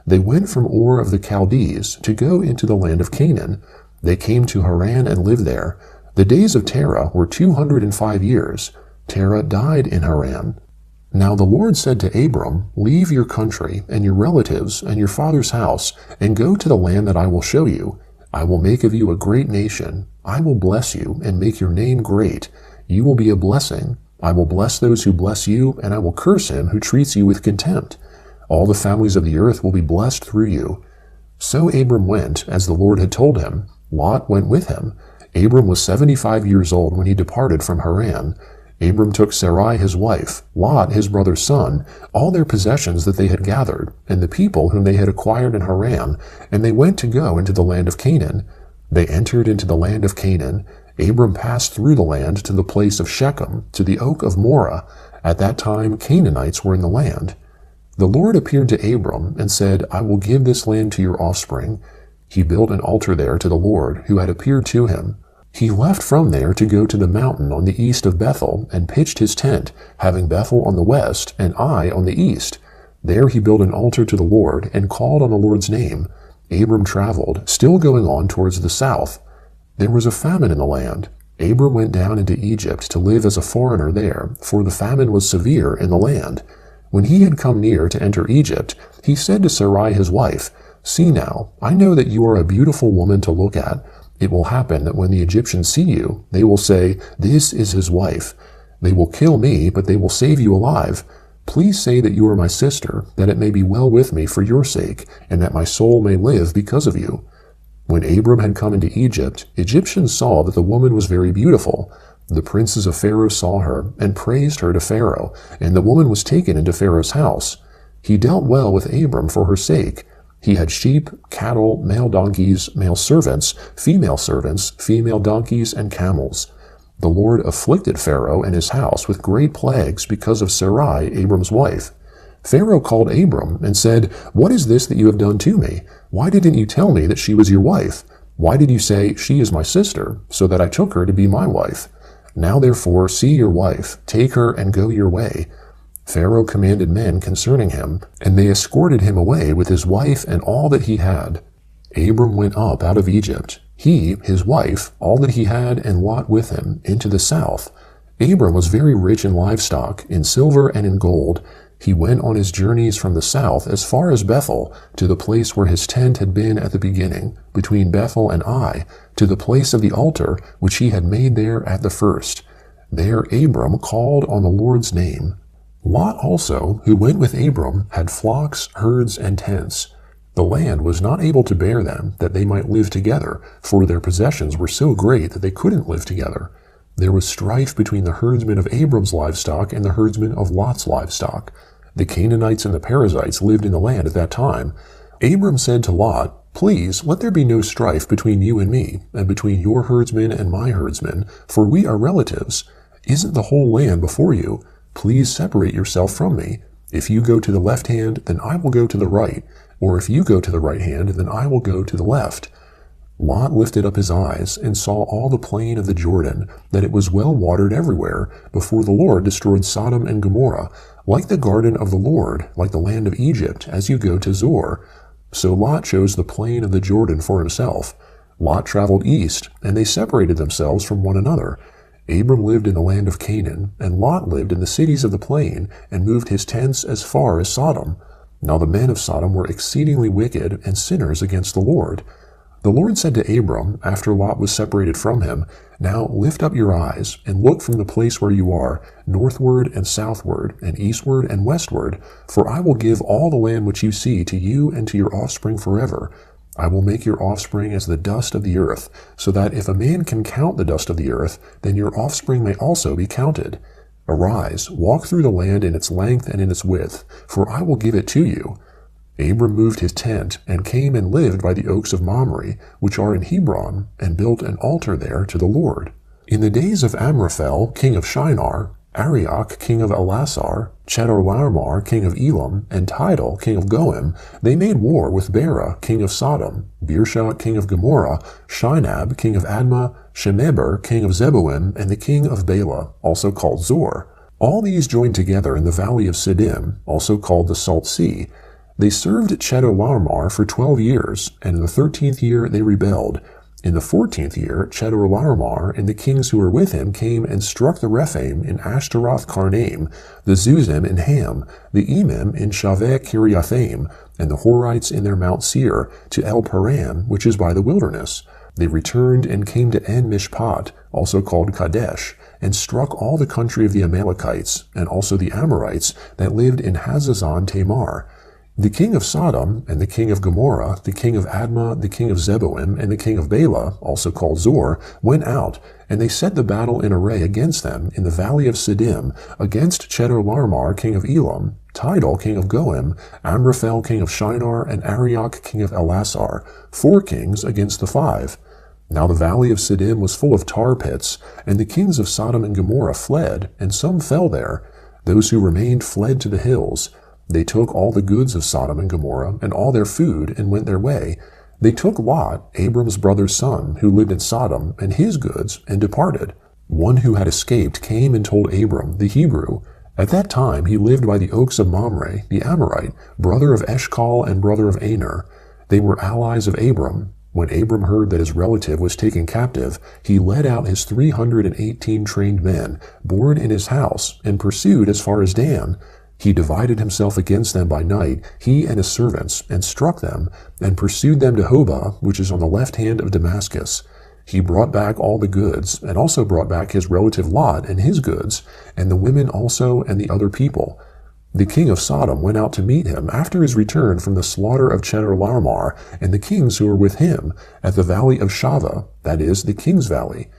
They went from Ur of the Chaldees to go into the land of Canaan. They came to Haran and lived there. The days of Terah were 205 years. Terah died in Haran. Now the Lord said to Abram, "Leave your country and your relatives and your father's house, and go to the land that I will show you. I will make of you a great nation. I will bless you and make your name great. You will be a blessing. I will bless those who bless you, and I will curse him who treats you with contempt. All the families of the earth will be blessed through you." So Abram went, as the Lord had told him. Lot went with him. Abram was 75 years old when he departed from Haran. Abram took Sarai his wife, Lot his brother's son, all their possessions that they had gathered, and the people whom they had acquired in Haran, and they went to go into the land of Canaan. They entered into the land of Canaan. Abram passed through the land to the place of Shechem, to the oak of Moreh. At that time Canaanites were in the land. The Lord appeared to Abram and said, "I will give this land to your offspring." He built an altar there to the Lord, who had appeared to him. He left from there to go to the mountain on the east of Bethel, and pitched his tent, having Bethel on the west, and Ai on the east. There he built an altar to the Lord, and called on the Lord's name. Abram traveled, still going on towards the south. There was a famine in the land. Abram went down into Egypt to live as a foreigner there, for the famine was severe in the land. When he had come near to enter Egypt, he said to Sarai his wife, "See now, I know that you are a beautiful woman to look at. It will happen that when the Egyptians see you, they will say, 'This is his wife.' They will kill me, but they will save you alive. Please say that you are my sister, that it may be well with me for your sake, and that my soul may live because of you." When Abram had come into Egypt, Egyptians saw that the woman was very beautiful. The princes of Pharaoh saw her, and praised her to Pharaoh, and the woman was taken into Pharaoh's house. He dealt well with Abram for her sake. He had sheep, cattle, male donkeys, male servants, female donkeys, and camels. The Lord afflicted Pharaoh and his house with great plagues because of Sarai, Abram's wife. Pharaoh called Abram and said, "What is this that you have done to me? Why didn't you tell me that she was your wife? Why did you say, 'She is my sister,' so that I took her to be my wife? Now therefore see your wife, take her and go your way." Pharaoh commanded men concerning him, and they escorted him away with his wife and all that he had. Abram went up out of Egypt, he, his wife, all that he had, and Lot with him, into the south. Abram was very rich in livestock, in silver and in gold. He went on his journeys from the south as far as Bethel, to the place where his tent had been at the beginning, between Bethel and Ai, to the place of the altar which he had made there at the first. There Abram called on the Lord's name. Lot also, who went with Abram, had flocks, herds, and tents. The land was not able to bear them, that they might live together, for their possessions were so great that they couldn't live together. There was strife between the herdsmen of Abram's livestock and the herdsmen of Lot's livestock. The Canaanites and the Perizzites lived in the land at that time. Abram said to Lot, "Please, let there be no strife between you and me, and between your herdsmen and my herdsmen, for we are relatives. Isn't the whole land before you? Please separate yourself from me. If you go to the left hand, then I will go to the right, or if you go to the right hand, then I will go to the left." Lot lifted up his eyes and saw all the plain of the Jordan, that it was well watered everywhere, before the Lord destroyed Sodom and Gomorrah, like the garden of the Lord, like the land of Egypt, as you go to Zoar. So Lot chose the plain of the Jordan for himself. Lot traveled east, and they separated themselves from one another. Abram lived in the land of Canaan, and Lot lived in the cities of the plain, and moved his tents as far as Sodom. Now the men of Sodom were exceedingly wicked and sinners against the Lord. The Lord said to Abram, after Lot was separated from him, "Now lift up your eyes, and look from the place where you are, northward and southward, and eastward and westward, for I will give all the land which you see to you and to your offspring forever. I will make your offspring as the dust of the earth, so that if a man can count the dust of the earth, then your offspring may also be counted. Arise, walk through the land in its length and in its width, for I will give it to you." Abram moved his tent, and came and lived by the oaks of Mamre, which are in Hebron, and built an altar there to the Lord. In the days of Amraphel, king of Shinar, Arioch, king of Elasar, Chedorlaomer, king of Elam, and Tidal, king of Goim, they made war with Bera, king of Sodom, Beershot, king of Gomorrah, Shinab, king of Admah, Shemeber, king of Zeboim, and the king of Bela, also called Zor. All these joined together in the valley of Siddim, also called the Salt Sea. They served Chedorlaomer for 12 years, and in the 13th year they rebelled. In the 14th year, Chedorlaomer and the kings who were with him came and struck the Rephaim in Ashtaroth Karnaim, the Zuzim in Ham, the Emim in Shaveh Kiriathaim, and the Horites in their Mount Seir, to El Paran, which is by the wilderness. They returned and came to En Mishpat, also called Kadesh, and struck all the country of the Amalekites, and also the Amorites that lived in Hazazon Tamar. The king of Sodom, and the king of Gomorrah, the king of Admah, the king of Zeboim, and the king of Bela, also called Zor, went out, and they set the battle in array against them in the valley of Siddim, against Chedorlaomer, king of Elam, Tidal, king of Goim, Amraphel, king of Shinar, and Arioch, king of Elasar, 4 kings against the 5. Now the valley of Siddim was full of tar pits, and the kings of Sodom and Gomorrah fled, and some fell there. Those who remained fled to the hills. They took all the goods of Sodom and Gomorrah, and all their food, and went their way. They took Lot, Abram's brother's son, who lived in Sodom, and his goods, and departed. One who had escaped came and told Abram, the Hebrew. At that time he lived by the oaks of Mamre, the Amorite, brother of Eshcol and brother of Aner. They were allies of Abram. When Abram heard that his relative was taken captive, he led out his 318 trained men, born in his house, and pursued as far as Dan. He divided himself against them by night, he and his servants, and struck them, and pursued them to Hobah, which is on the left hand of Damascus. He brought back all the goods, and also brought back his relative Lot and his goods, and the women also and the other people. The king of Sodom went out to meet him after his return from the slaughter of Chedorlaomer, and the kings who were with him, at the valley of Shaveh, that is, the king's valley.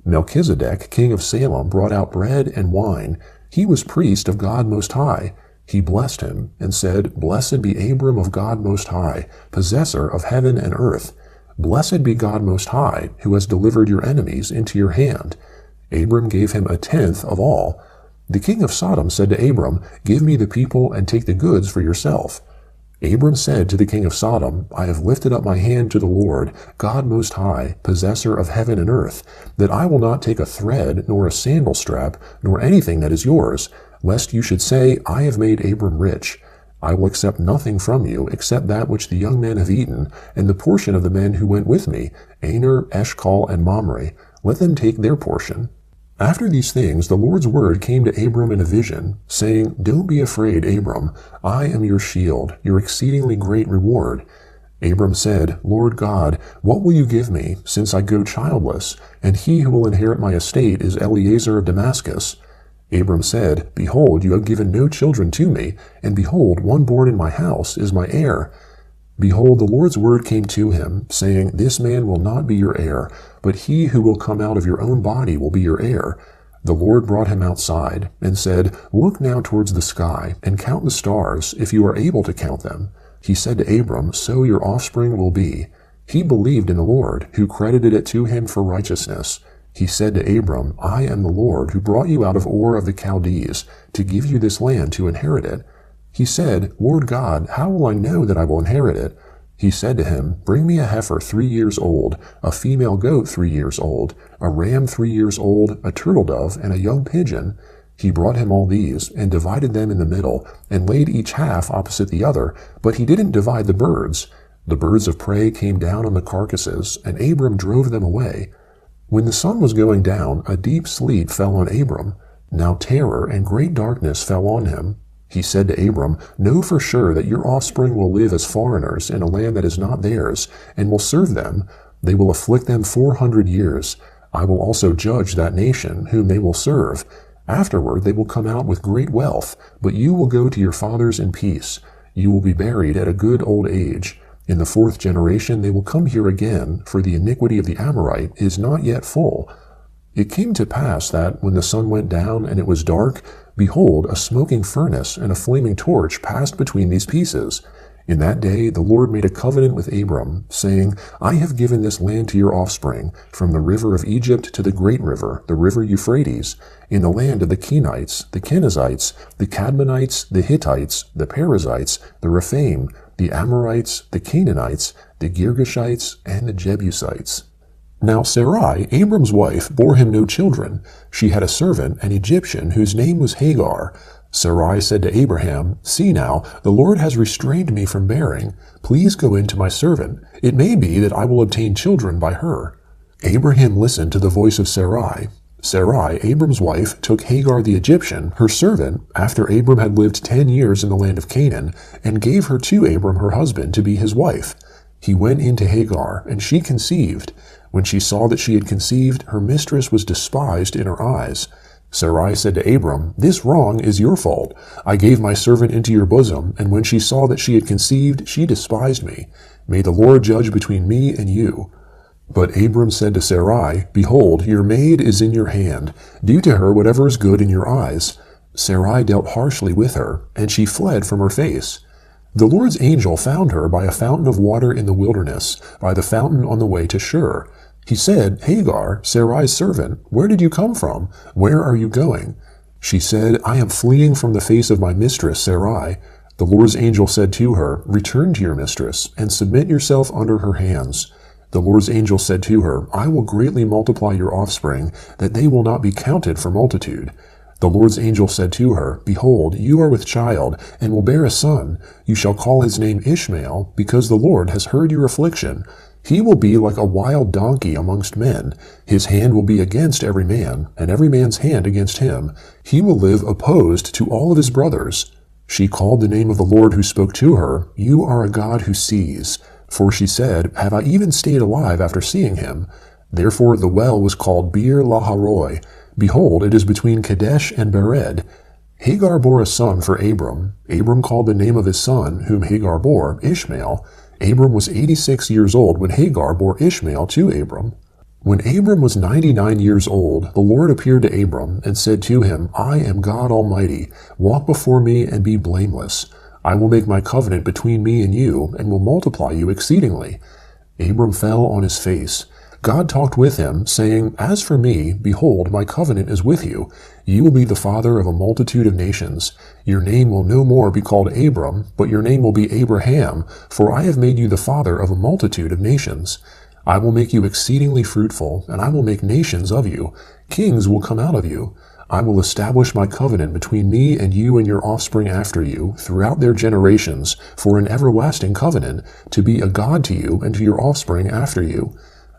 Melchizedek, king of Salem, brought out bread and wine. He was priest of God Most High. He blessed him, and said, "Blessed be Abram of God Most High, possessor of heaven and earth. Blessed be God Most High, who has delivered your enemies into your hand." Abram gave him a tenth of all. The king of Sodom said to Abram, "Give me the people and take the goods for yourself." Abram said to the king of Sodom, "I have lifted up my hand to the Lord, God Most High, possessor of heaven and earth, that I will not take a thread, nor a sandal strap, nor anything that is yours, lest you should say, I have made Abram rich. I will accept nothing from you, except that which the young men have eaten, and the portion of the men who went with me, Aner, Eshcol, and Mamre. Let them take their portion." After these things, the Lord's word came to Abram in a vision, saying, "Don't be afraid, Abram. I am your shield, your exceedingly great reward." Abram said, "Lord God, what will you give me, since I go childless, and he who will inherit my estate is Eliezer of Damascus?" Abram said, "Behold, you have given no children to me, and behold, one born in my house is my heir." Behold, the Lord's word came to him, saying, "This man will not be your heir, but he who will come out of your own body will be your heir." The Lord brought him outside, and said, "Look now towards the sky, and count the stars, if you are able to count them." He said to Abram, "So your offspring will be." He believed in the Lord, who credited it to him for righteousness. He said to Abram, "I am the Lord, who brought you out of Ur of the Chaldees, to give you this land to inherit it." He said, "Lord God, how will I know that I will inherit it?" He said to him, "Bring me a heifer 3 years old, a female goat 3 years old, a ram 3 years old, a turtle dove, and a young pigeon." He brought him all these, and divided them in the middle, and laid each half opposite the other, but he didn't divide the birds. The birds of prey came down on the carcasses, and Abram drove them away. When the sun was going down, a deep sleep fell on Abram. Now terror and great darkness fell on him. He said to Abram, "Know for sure that your offspring will live as foreigners in a land that is not theirs, and will serve them. They will afflict them 400 years. I will also judge that nation whom they will serve. Afterward they will come out with great wealth, but you will go to your fathers in peace. You will be buried at a good old age. In the 4th generation they will come here again, for the iniquity of the Amorite is not yet full." It came to pass that, when the sun went down and it was dark, behold, a smoking furnace and a flaming torch passed between these pieces. In that day the Lord made a covenant with Abram, saying, "I have given this land to your offspring, from the river of Egypt to the great river, the river Euphrates, in the land of the Kenites, the Kenizzites, the Cadmonites, the Hittites, the Perizzites, the Rephaim, the Amorites, the Canaanites, the Girgashites, and the Jebusites." Now Sarai, Abram's wife, bore him no children. She had a servant, an Egyptian, whose name was Hagar. Sarai said to Abraham, "See now, the Lord has restrained me from bearing. Please go in to my servant. It may be that I will obtain children by her." Abraham listened to the voice of Sarai. Sarai, Abram's wife, took Hagar the Egyptian, her servant, after Abram had lived 10 years in the land of Canaan, and gave her to Abram her husband to be his wife. He went in to Hagar, and she conceived. When she saw that she had conceived, her mistress was despised in her eyes. Sarai said to Abram, "This wrong is your fault. I gave my servant into your bosom, and when she saw that she had conceived, she despised me. May the Lord judge between me and you." But Abram said to Sarai, "Behold, your maid is in your hand. Do to her whatever is good in your eyes." Sarai dealt harshly with her, and she fled from her face. The Lord's angel found her by a fountain of water in the wilderness, by the fountain on the way to Shur. He said, "Hagar, Sarai's servant, where did you come from? Where are you going?" She said, "I am fleeing from the face of my mistress Sarai." The Lord's angel said to her, "Return to your mistress, and submit yourself under her hands." The Lord's angel said to her, "I will greatly multiply your offspring, that they will not be counted for multitude." The Lord's angel said to her, "Behold, you are with child, and will bear a son. You shall call his name Ishmael, because the Lord has heard your affliction. He will be like a wild donkey amongst men. His hand will be against every man, and every man's hand against him. He will live opposed to all of his brothers." She called the name of the Lord who spoke to her, "You are a God who sees." For she said, "Have I even stayed alive after seeing him?" Therefore the well was called Beer Laharoi. Behold, it is between Kadesh and Bered. Hagar bore a son for Abram. Abram called the name of his son, whom Hagar bore, Ishmael. Abram was 86 years old when Hagar bore Ishmael to Abram. When Abram was 99 years old, the Lord appeared to Abram and said to him, "I am God Almighty. Walk before me and be blameless. I will make my covenant between me and you, and will multiply you exceedingly." Abram fell on his face. God talked with him, saying, As for me, behold, my covenant is with you. You will be the father of a multitude of nations. Your name will no more be called Abram, but your name will be Abraham, for I have made you the father of a multitude of nations. I will make you exceedingly fruitful, and I will make nations of you. Kings will come out of you. I will establish my covenant between me and you and your offspring after you throughout their generations for an everlasting covenant, to be a God to you and to your offspring after you.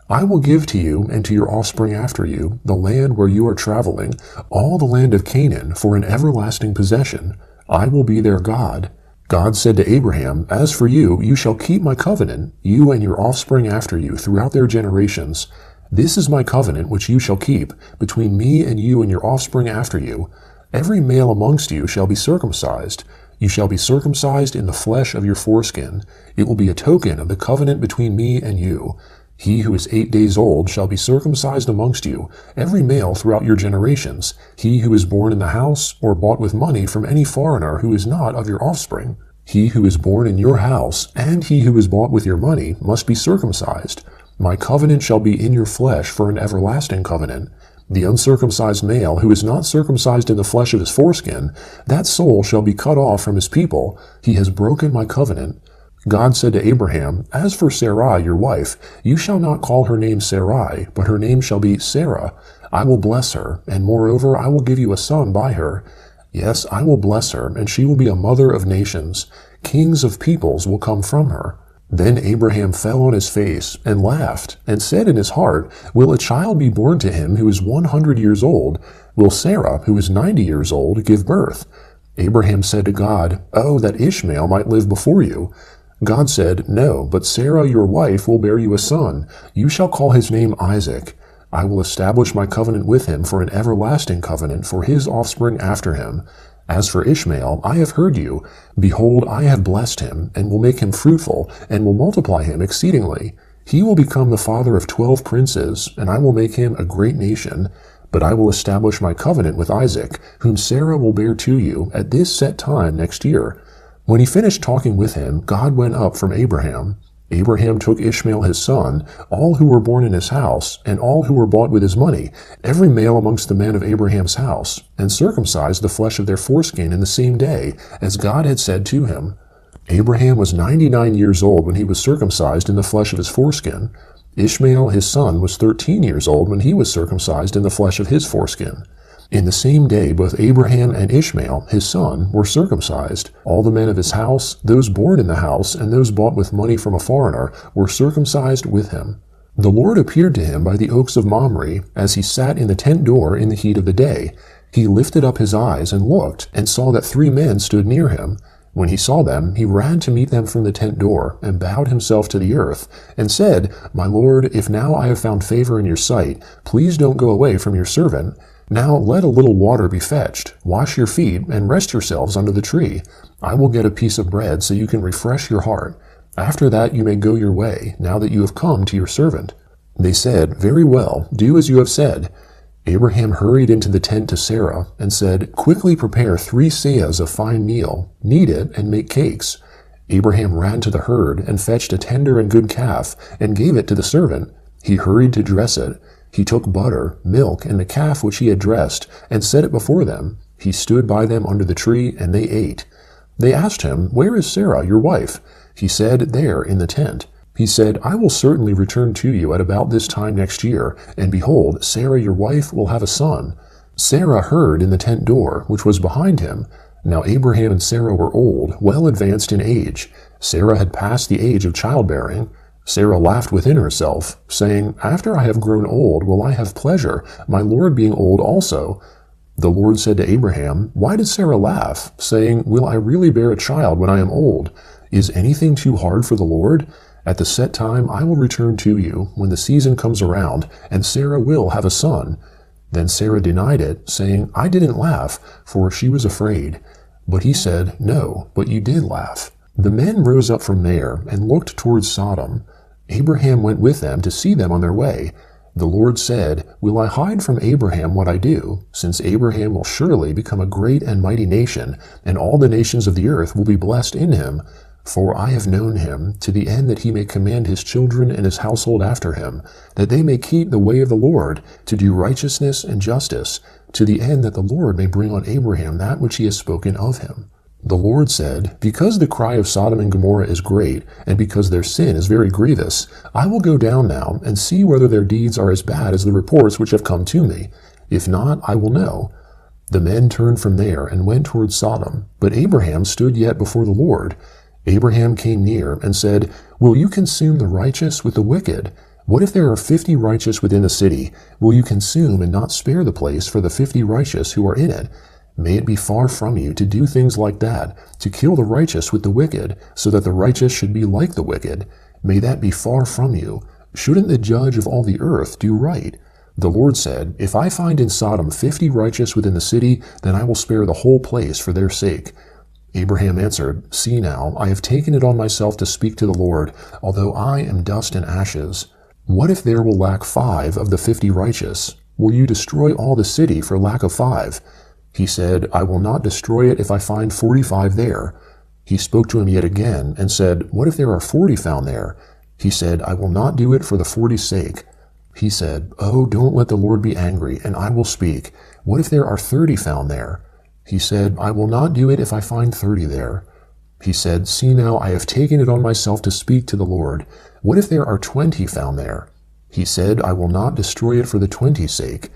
I will give to you and to your offspring after you the land where you are traveling, all the land of Canaan, for an everlasting possession. I will be their God. God said to Abraham, As for you, you shall keep my covenant, you and your offspring after you throughout their generations. This is my covenant which you shall keep between me and you and your offspring after you. Every male amongst you shall be circumcised. You shall be circumcised in the flesh of your foreskin. It will be a token of the covenant between me and you. He who is 8 days old shall be circumcised amongst you, every male throughout your generations, he who is born in the house or bought with money from any foreigner who is not of your offspring. He who is born in your house and he who is bought with your money must be circumcised. My covenant shall be in your flesh for an everlasting covenant. The uncircumcised male who is not circumcised in the flesh of his foreskin, that soul shall be cut off from his people. He has broken my covenant. God said to Abraham, As for Sarai, your wife, you shall not call her name Sarai, but her name shall be Sarah. I will bless her, and moreover I will give you a son by her. Yes, I will bless her, and she will be a mother of nations. Kings of peoples will come from her. Then Abraham fell on his face and laughed, and said in his heart, Will a child be born to him who is 100 years old? Will Sarah, who is 90 years old, give birth? Abraham said to God, Oh, that Ishmael might live before you. God said, No, but Sarah your wife will bear you a son. You shall call his name Isaac. I will establish my covenant with him for an everlasting covenant for his offspring after him. As for Ishmael, I have heard you. Behold, I have blessed him, and will make him fruitful, and will multiply him exceedingly. He will become the father of 12 princes, and I will make him a great nation. But I will establish my covenant with Isaac, whom Sarah will bear to you at this set time next year. When he finished talking with him, God went up from Abraham. Abraham took Ishmael his son, all who were born in his house, and all who were bought with his money, every male amongst the men of Abraham's house, and circumcised the flesh of their foreskin in the same day, as God had said to him. Abraham was 99 years old when he was circumcised in the flesh of his foreskin. Ishmael his son was 13 years old when he was circumcised in the flesh of his foreskin. In the same day both Abraham and Ishmael, his son, were circumcised. All the men of his house, those born in the house, and those bought with money from a foreigner, were circumcised with him. The Lord appeared to him by the oaks of Mamre, as he sat in the tent door in the heat of the day. He lifted up his eyes and looked, and saw that 3 men stood near him. When he saw them, he ran to meet them from the tent door, and bowed himself to the earth, and said, My Lord, if now I have found favor in your sight, please don't go away from your servant. Now let a little water be fetched, wash your feet, and rest yourselves under the tree. I will get a piece of bread so you can refresh your heart. After that you may go your way, now that you have come to your servant. They said, Very well, do as you have said. Abraham hurried into the tent to Sarah, and said, Quickly prepare 3 seahs of fine meal, knead it, and make cakes. Abraham ran to the herd, and fetched a tender and good calf, and gave it to the servant. He hurried to dress it. He took butter, milk, and the calf which he had dressed, and set it before them. He stood by them under the tree, and they ate. They asked him, Where is Sarah, your wife? He said, There, in the tent. He said, I will certainly return to you at about this time next year, and behold, Sarah your wife will have a son. Sarah heard in the tent door, which was behind him. Now Abraham and Sarah were old, well advanced in age. Sarah had passed the age of childbearing. Sarah laughed within herself, saying, After I have grown old will I have pleasure, my Lord being old also. The Lord said to Abraham, Why did Sarah laugh, saying, Will I really bear a child when I am old? Is anything too hard for the Lord? At the set time I will return to you, when the season comes around, and Sarah will have a son. Then Sarah denied it, saying, I didn't laugh, for she was afraid. But he said, No, but you did laugh. The men rose up from there, and looked towards Sodom. Abraham went with them to see them on their way. The Lord said, Will I hide from Abraham what I do, since Abraham will surely become a great and mighty nation, and all the nations of the earth will be blessed in him? For I have known him, to the end that he may command his children and his household after him, that they may keep the way of the Lord, to do righteousness and justice, to the end that the Lord may bring on Abraham that which he has spoken of him. The Lord said, Because the cry of Sodom and Gomorrah is great, and because their sin is very grievous, I will go down now and see whether their deeds are as bad as the reports which have come to me. If not, I will know. The men turned from there and went toward Sodom, but Abraham stood yet before the Lord. Abraham came near and said, Will you consume the righteous with the wicked? What if there are 50 righteous within the city? Will you consume and not spare the place for the 50 righteous who are in it? May it be far from you to do things like that, to kill the righteous with the wicked, so that the righteous should be like the wicked. May that be far from you. Shouldn't the judge of all the earth do right? The Lord said, If I find in Sodom 50 righteous within the city, then I will spare the whole place for their sake. Abraham answered, See now, I have taken it on myself to speak to the Lord, although I am dust and ashes. What if there will lack 5 of the 50 righteous? Will you destroy all the city for lack of 5? He said, I will not destroy it if I find 45 there. He spoke to him yet again, and said, What if there are 40 found there? He said, I will not do it for the 40's sake. He said, Oh, don't let the Lord be angry, and I will speak. What if there are 30 found there? He said, I will not do it if I find 30 there. He said, See now, I have taken it on myself to speak to the Lord. What if there are 20 found there? He said, I will not destroy it for the 20's sake.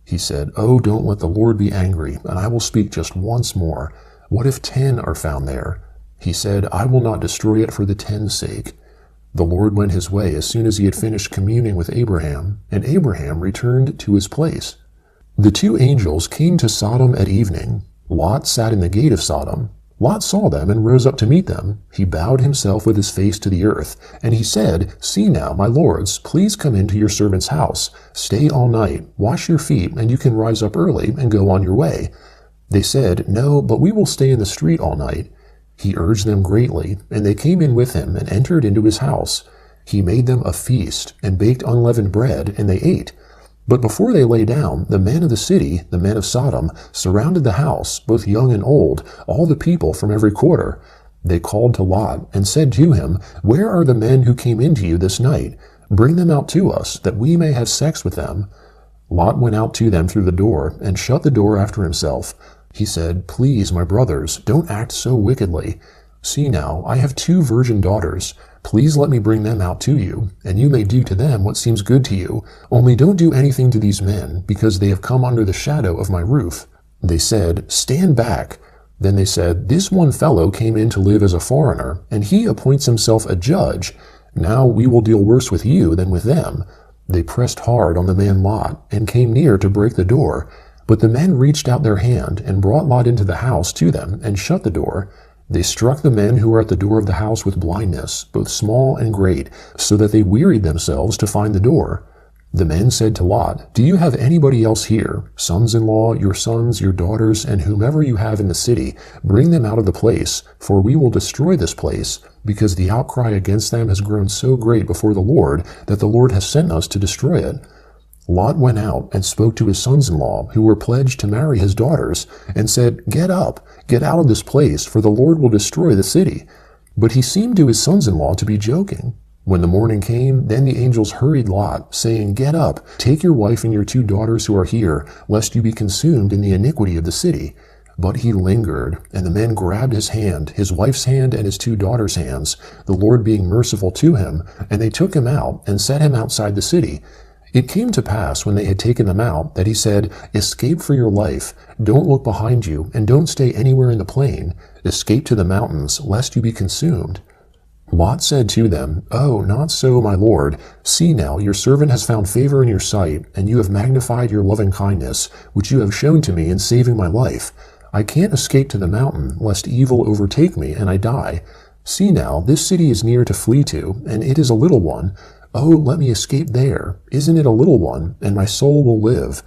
He said, Oh, don't let the Lord be angry, and I will speak just once more. What if 10 are found there? He said, I will not destroy it for the 10's sake. The Lord went his way as soon as he had finished communing with Abraham, and Abraham returned to his place. The 2 angels came to Sodom at evening. Lot sat in the gate of Sodom. Lot saw them and rose up to meet them. He bowed himself with his face to the earth, and he said, See now, my lords, please come into your servant's house. Stay all night, wash your feet, and you can rise up early and go on your way. They said, No, but we will stay in the street all night. He urged them greatly, and they came in with him and entered into his house. He made them a feast, and baked unleavened bread, and they ate. But before they lay down, the men of the city, the men of Sodom, surrounded the house, both young and old, all the people from every quarter. They called to Lot, and said to him, Where are the men who came into you this night? Bring them out to us, that we may have sex with them. Lot went out to them through the door, and shut the door after himself. He said, Please, my brothers, don't act so wickedly. See now, I have 2 virgin daughters. Please let me bring them out to you, and you may do to them what seems good to you. Only don't do anything to these men, because they have come under the shadow of my roof. They said, Stand back. Then they said, This one fellow came in to live as a foreigner, and he appoints himself a judge. Now we will deal worse with you than with them. They pressed hard on the man Lot, and came near to break the door. But the men reached out their hand, and brought Lot into the house to them, and shut the door. They struck the men who were at the door of the house with blindness, both small and great, so that they wearied themselves to find the door. The men said to Lot, Do you have anybody else here, sons-in-law, your sons, your daughters, and whomever you have in the city? Bring them out of the place, for we will destroy this place, because the outcry against them has grown so great before the Lord, that the Lord has sent us to destroy it. Lot went out and spoke to his sons-in-law, who were pledged to marry his daughters, and said, Get up, get out of this place, for the Lord will destroy the city. But he seemed to his sons-in-law to be joking. When the morning came, then the angels hurried Lot, saying, Get up, take your wife and your 2 daughters who are here, lest you be consumed in the iniquity of the city. But he lingered, and the men grabbed his hand, his wife's hand, and his 2 daughters' hands, the Lord being merciful to him, and they took him out and set him outside the city. It came to pass, when they had taken them out, that he said, Escape for your life. Don't look behind you, and don't stay anywhere in the plain. Escape to the mountains, lest you be consumed. Lot said to them, Oh, not so, my lord. See now, your servant has found favor in your sight, and you have magnified your loving kindness, which you have shown to me in saving my life. I can't escape to the mountain, lest evil overtake me, and I die. See now, this city is near to flee to, and it is a little one. Oh, let me escape there. Isn't it a little one, and my soul will live?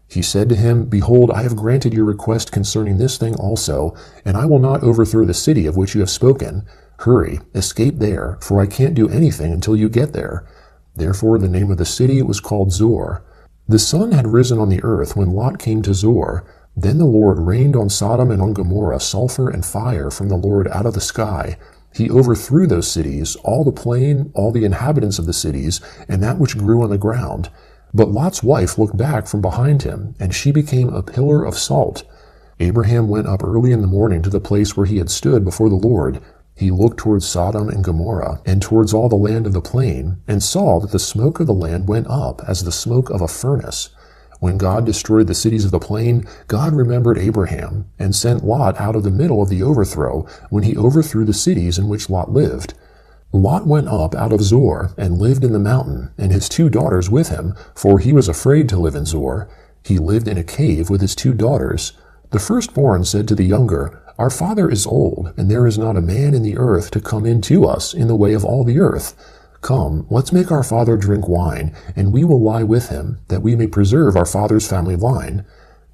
He said to him, Behold, I have granted your request concerning this thing also, and I will not overthrow the city of which you have spoken. Hurry, escape there, for I can't do anything until you get there. Therefore the name of the city was called Zor. The sun had risen on the earth when Lot came to Zor. Then the Lord rained on Sodom and on Gomorrah sulfur and fire from the Lord out of the sky. He overthrew those cities, all the plain, all the inhabitants of the cities, and that which grew on the ground. But Lot's wife looked back from behind him, and she became a pillar of salt. Abraham went up early in the morning to the place where he had stood before the Lord. He looked towards Sodom and Gomorrah, and towards all the land of the plain, and saw that the smoke of the land went up as the smoke of a furnace. When God destroyed the cities of the plain, God remembered Abraham, and sent Lot out of the middle of the overthrow, when he overthrew the cities in which Lot lived. Lot went up out of Zoar, and lived in the mountain, and his 2 daughters with him, for he was afraid to live in Zoar. He lived in a cave with his 2 daughters. The firstborn said to the younger, Our father is old, and there is not a man in the earth to come in to us in the way of all the earth. Come, let's make our father drink wine, and we will lie with him, that we may preserve our father's family line.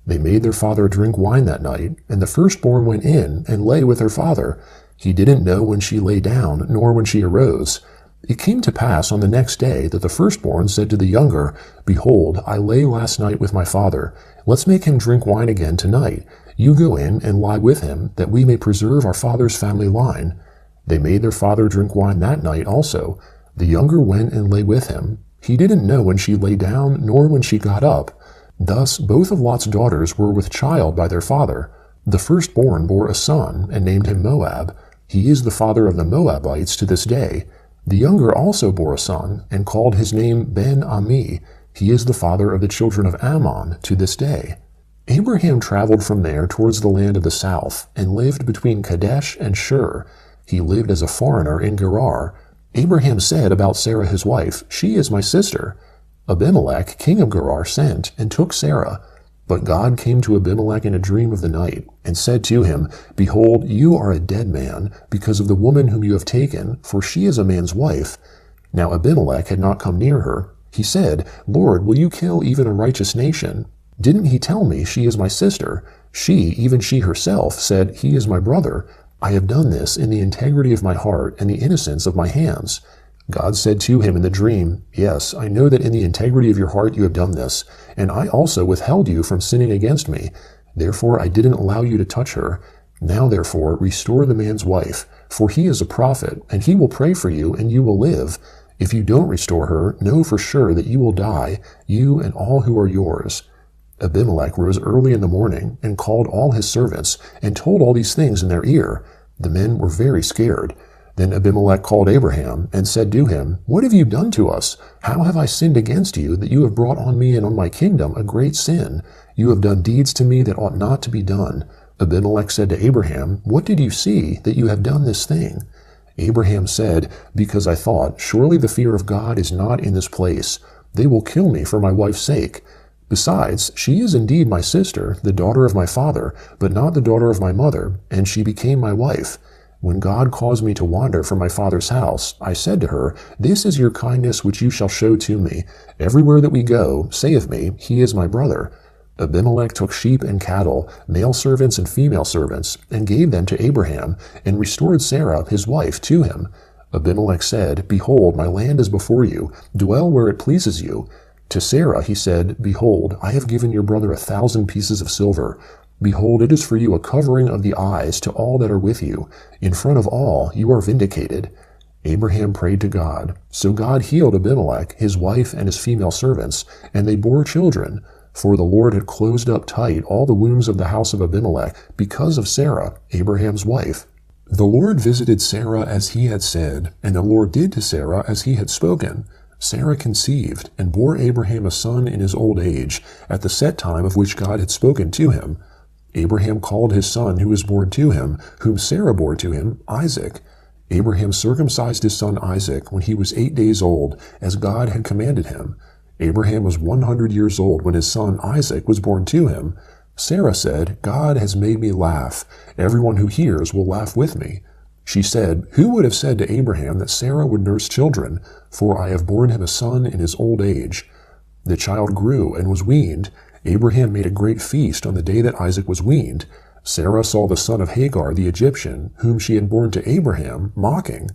They made their father drink wine that night, and the firstborn went in and lay with her father. He didn't know when she lay down, nor when she arose. It came to pass on the next day that the firstborn said to the younger, Behold, I lay last night with my father. Let's make him drink wine again tonight. You go in and lie with him, that we may preserve our father's family line. They made their father drink wine that night also. The younger went and lay with him. He didn't know when she lay down, nor when she got up. Thus both of Lot's daughters were with child by their father. The firstborn bore a son, and named him Moab. He is the father of the Moabites to this day. The younger also bore a son, and called his name Ben-Ami. He is the father of the children of Ammon to this day. Abraham traveled from there towards the land of the south, and lived between Kadesh and Shur. He lived as a foreigner in Gerar. Abraham said about Sarah his wife, She is my sister. Abimelech, king of Gerar, sent and took Sarah. But God came to Abimelech in a dream of the night, and said to him, Behold, you are a dead man, because of the woman whom you have taken, for she is a man's wife. Now Abimelech had not come near her. He said, Lord, will you kill even a righteous nation? Didn't he tell me she is my sister? She, even she herself, said, He is my brother. I have done this in the integrity of my heart and the innocence of my hands. God said to him in the dream, Yes, I know that in the integrity of your heart you have done this, and I also withheld you from sinning against me. Therefore I didn't allow you to touch her. Now therefore restore the man's wife, for he is a prophet, and he will pray for you, and you will live. If you don't restore her, know for sure that you will die, you and all who are yours. Abimelech rose early in the morning, and called all his servants, and told all these things in their ear. The men were very scared. Then Abimelech called Abraham, and said to him, What have you done to us? How have I sinned against you, that you have brought on me and on my kingdom a great sin? You have done deeds to me that ought not to be done. Abimelech said to Abraham, What did you see, that you have done this thing? Abraham said, Because I thought, Surely the fear of God is not in this place. They will kill me for my wife's sake. Besides, she is indeed my sister, the daughter of my father, but not the daughter of my mother, and she became my wife. When God caused me to wander from my father's house, I said to her, This is your kindness which you shall show to me. Everywhere that we go, say of me, He is my brother. Abimelech took sheep and cattle, male servants and female servants, and gave them to Abraham, and restored Sarah, his wife, to him. Abimelech said, Behold, my land is before you. Dwell where it pleases you. To Sarah he said, Behold, I have given your brother 1,000 pieces of silver. Behold, it is for you a covering of the eyes to all that are with you. In front of all you are vindicated. Abraham prayed to God. So God healed Abimelech, his wife, and his female servants, and they bore children. For the Lord had closed up tight all the wombs of the house of Abimelech because of Sarah, Abraham's wife. The Lord visited Sarah as he had said, and the Lord did to Sarah as he had spoken. Sarah conceived, and bore Abraham a son in his old age, at the set time of which God had spoken to him. Abraham called his son who was born to him, whom Sarah bore to him, Isaac. Abraham circumcised his son Isaac when he was 8 days old, as God had commanded him. Abraham was 100 years old when his son Isaac was born to him. Sarah said, God has made me laugh. Everyone who hears will laugh with me. She said, Who would have said to Abraham that Sarah would nurse children? For I have borne him a son in his old age. The child grew and was weaned. Abraham made a great feast on the day that Isaac was weaned. Sarah saw the son of Hagar the Egyptian, whom she had borne to Abraham, mocking.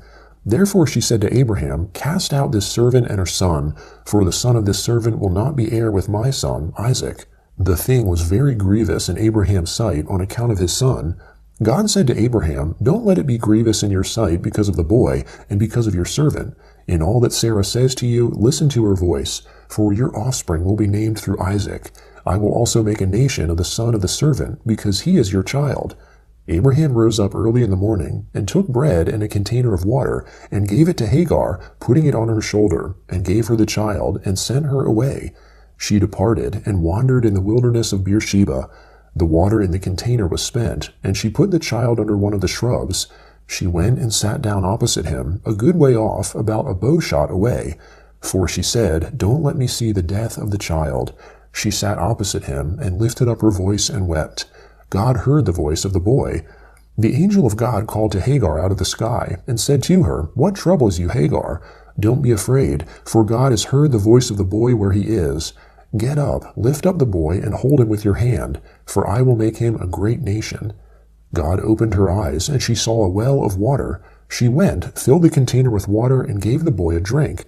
Therefore she said to Abraham, Cast out this servant and her son, for the son of this servant will not be heir with my son Isaac. The thing was very grievous in Abraham's sight on account of his son. God said to Abraham, "Don't let it be grievous in your sight because of the boy and because of your servant. In all that Sarah says to you, listen to her voice, for your offspring will be named through Isaac. I will also make a nation of the son of the servant, because he is your child." Abraham rose up early in the morning, and took bread and a container of water, and gave it to Hagar, putting it on her shoulder, and gave her the child, and sent her away. She departed, and wandered in the wilderness of Beersheba. The water in the container was spent, and she put the child under one of the shrubs. She went and sat down opposite him, a good way off, about a bow shot away. For she said, "Don't let me see the death of the child." She sat opposite him, and lifted up her voice and wept. God heard the voice of the boy. The angel of God called to Hagar out of the sky, and said to her, "What troubles you, Hagar? Don't be afraid, for God has heard the voice of the boy where he is. Get up, lift up the boy, and hold him with your hand, for I will make him a great nation." God opened her eyes, and she saw a well of water. She went, filled the container with water, and gave the boy a drink.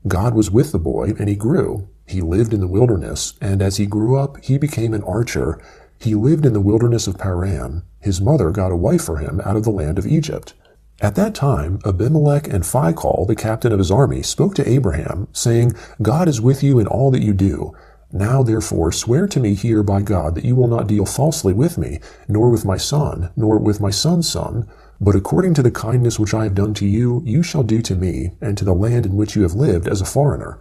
God was with the boy, and he grew. He lived in the wilderness, and as he grew up, he became an archer. He lived in the wilderness of Paran. His mother got a wife for him out of the land of Egypt. At that time, Abimelech and Phicol, the captain of his army, spoke to Abraham, saying, "God is with you in all that you do. Now therefore swear to me here by God that you will not deal falsely with me, nor with my son, nor with my son's son, but according to the kindness which I have done to you, you shall do to me, and to the land in which you have lived as a foreigner."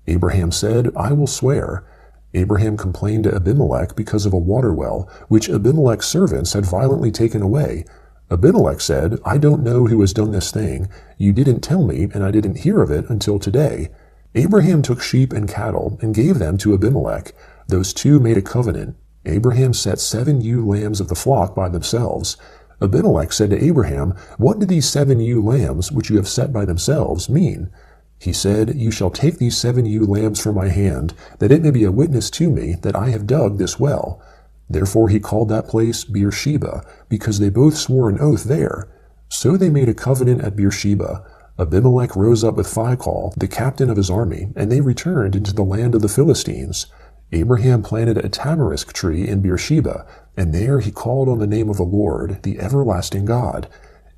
Abraham said, "I will swear." Abraham complained to Abimelech because of a water well, which Abimelech's servants had violently taken away. Abimelech said, "I don't know who has done this thing. You didn't tell me, and I didn't hear of it until today." Abraham took sheep and cattle and gave them to Abimelech. Those two made a covenant. Abraham set 7 ewe lambs of the flock by themselves. Abimelech said to Abraham, "What do these 7 ewe lambs, which you have set by themselves, mean?" He said, "You shall take these 7 ewe lambs from my hand, that it may be a witness to me that I have dug this well." Therefore he called that place Beersheba, because they both swore an oath there. So they made a covenant at Beersheba. Abimelech rose up with Phicol, the captain of his army, and they returned into the land of the Philistines. Abraham planted a tamarisk tree in Beersheba, and there he called on the name of the Lord, the everlasting God.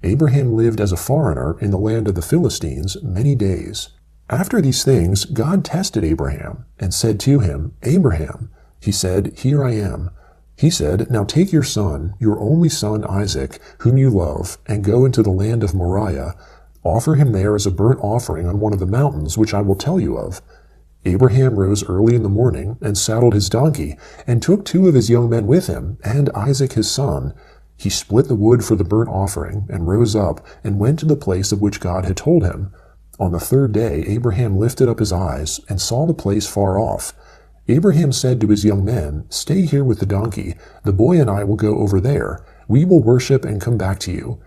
Abraham lived as a foreigner in the land of the Philistines many days. After these things, God tested Abraham, and said to him, "Abraham." He said, "Here I am." He said, "Now take your son, your only son Isaac, whom you love, and go into the land of Moriah. Offer him there as a burnt offering on one of the mountains which I will tell you of." Abraham rose early in the morning, and saddled his donkey, and took 2 of his young men with him, and Isaac his son. He split the wood for the burnt offering, and rose up, and went to the place of which God had told him. On the 3rd day Abraham lifted up his eyes, and saw the place far off. Abraham said to his young men, "Stay here with the donkey. The boy and I will go over there. We will worship and come back to you."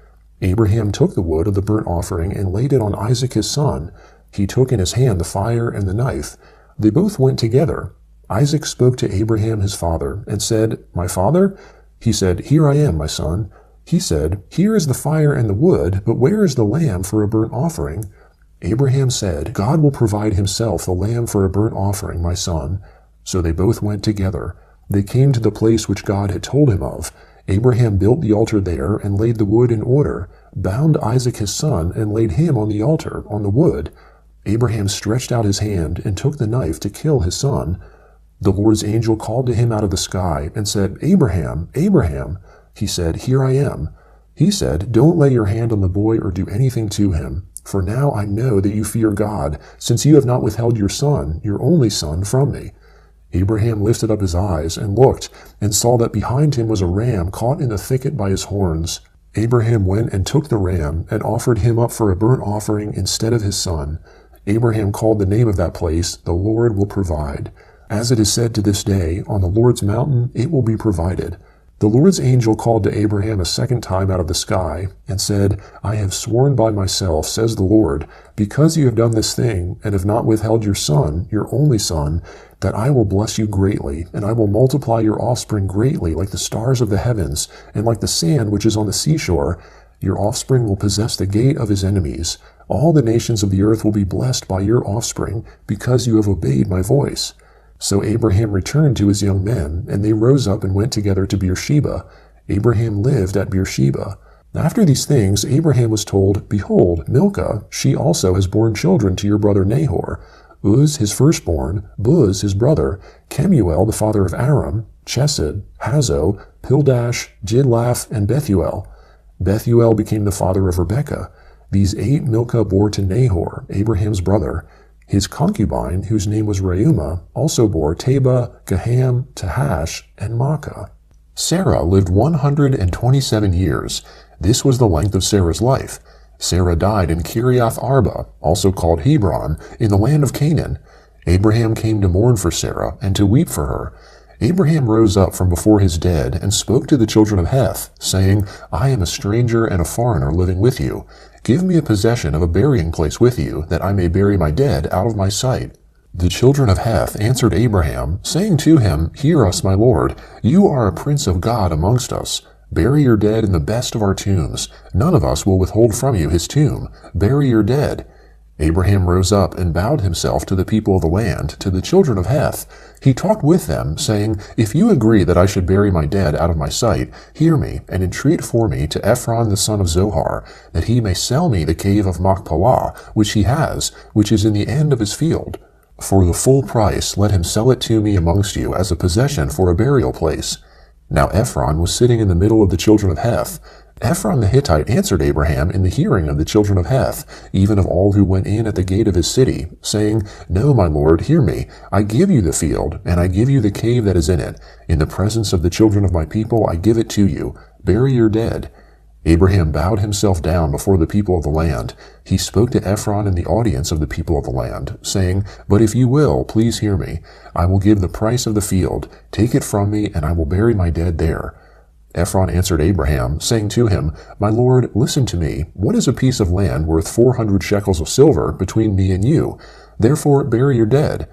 Abraham took the wood of the burnt offering, and laid it on Isaac his son. He took in his hand the fire and the knife. They both went together. Isaac spoke to Abraham his father, and said, "My father?" He said, "Here I am, my son." He said, "Here is the fire and the wood, but where is the lamb for a burnt offering?" Abraham said, "God will provide himself the lamb for a burnt offering, my son." So they both went together. They came to the place which God had told him of. Abraham built the altar there, and laid the wood in order, bound Isaac his son, and laid him on the altar, on the wood. Abraham stretched out his hand, and took the knife to kill his son. The Lord's angel called to him out of the sky, and said, "Abraham, Abraham." He said, "Here I am." He said, "Don't lay your hand on the boy or do anything to him. For now I know that you fear God, since you have not withheld your son, your only son, from me." Abraham lifted up his eyes, and looked, and saw that behind him was a ram caught in the thicket by his horns. Abraham went and took the ram, and offered him up for a burnt offering instead of his son. Abraham called the name of that place, "The Lord will provide." As it is said to this day, "On the Lord's mountain it will be provided." The Lord's angel called to Abraham a second time out of the sky, and said, "I have sworn by myself, says the Lord, because you have done this thing, and have not withheld your son, your only son, that I will bless you greatly, and I will multiply your offspring greatly like the stars of the heavens, and like the sand which is on the seashore. Your offspring will possess the gate of his enemies. All the nations of the earth will be blessed by your offspring, because you have obeyed my voice." So Abraham returned to his young men, and they rose up and went together to Beersheba. Abraham lived at Beersheba. After these things, Abraham was told, Behold, Milcah, she also has borne children to your brother Nahor, Uz his firstborn, Buz his brother, Kemuel the father of Aram, Chesed, Hazo, Pildash, Jidlaph, and Bethuel. Bethuel became the father of Rebekah. These 8 Milcah bore to Nahor, Abraham's brother. His concubine, whose name was Reumah, also bore Teba, Gaham, Tahash, and Maacah. Sarah lived 127 years. This was the length of Sarah's life. Sarah died in Kiriath Arba, also called Hebron, in the land of Canaan. Abraham came to mourn for Sarah and to weep for her. Abraham rose up from before his dead and spoke to the children of Heth, saying, I am a stranger and a foreigner living with you. Give me a possession of a burying place with you, that I may bury my dead out of my sight. The children of Heth answered Abraham, saying to him, Hear us, my lord. You are a prince of God amongst us. Bury your dead in the best of our tombs. None of us will withhold from you his tomb. Bury your dead. Abraham rose up and bowed himself to the people of the land, to the children of Heth. He talked with them, saying, If you agree that I should bury my dead out of my sight, hear me, and entreat for me to Ephron the son of Zohar, that he may sell me the cave of Machpelah, which he has, which is in the end of his field. For the full price let him sell it to me amongst you as a possession for a burial place. Now Ephron was sitting in the middle of the children of Heth. Ephron the Hittite answered Abraham in the hearing of the children of Heth, even of all who went in at the gate of his city, saying, No, my lord, hear me. I give you the field, and I give you the cave that is in it. In the presence of the children of my people I give it to you. Bury your dead. Abraham bowed himself down before the people of the land. He spoke to Ephron in the audience of the people of the land, saying, But if you will, please hear me. I will give the price of the field. Take it from me, and I will bury my dead there. Ephron answered Abraham, saying to him, My lord, listen to me. What is a piece of land worth 400 shekels of silver between me and you? Therefore bury your dead.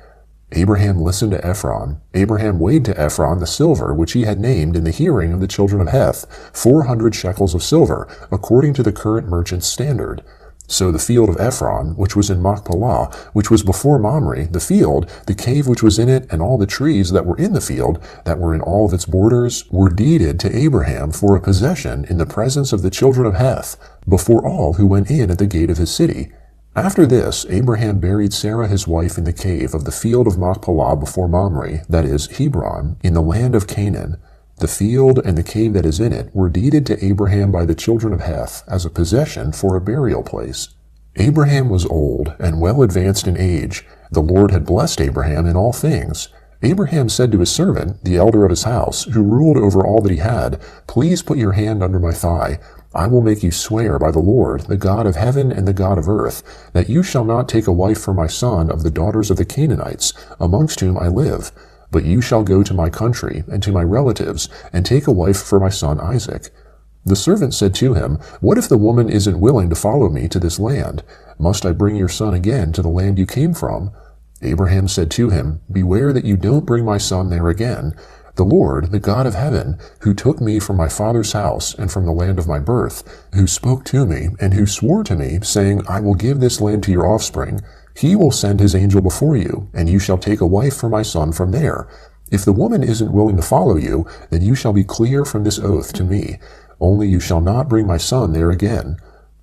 Abraham listened to Ephron. Abraham weighed to Ephron the silver which he had named in the hearing of the children of Heth, 400 shekels of silver, according to the current merchant's standard. So the field of Ephron, which was in Machpelah, which was before Mamre, the field, the cave which was in it, and all the trees that were in the field, that were in all of its borders, were deeded to Abraham for a possession in the presence of the children of Heth, before all who went in at the gate of his city. After this, Abraham buried Sarah his wife in the cave of the field of Machpelah before Mamre, that is, Hebron, in the land of Canaan. The field and the cave that is in it were deeded to Abraham by the children of Heth as a possession for a burial place. Abraham was old and well advanced in age. The Lord had blessed Abraham in all things. Abraham said to his servant, the elder of his house, who ruled over all that he had, Please put your hand under my thigh. I will make you swear by the Lord, the God of heaven and the God of earth, that you shall not take a wife for my son of the daughters of the Canaanites, amongst whom I live. But you shall go to my country and to my relatives, and take a wife for my son Isaac. The servant said to him, What if the woman isn't willing to follow me to this land? Must I bring your son again to the land you came from? Abraham said to him, Beware that you don't bring my son there again. The Lord, the God of heaven, who took me from my father's house and from the land of my birth, who spoke to me and who swore to me, saying, I will give this land to your offspring, he will send his angel before you, and you shall take a wife for my son from there. If the woman isn't willing to follow you, then you shall be clear from this oath to me. Only you shall not bring my son there again.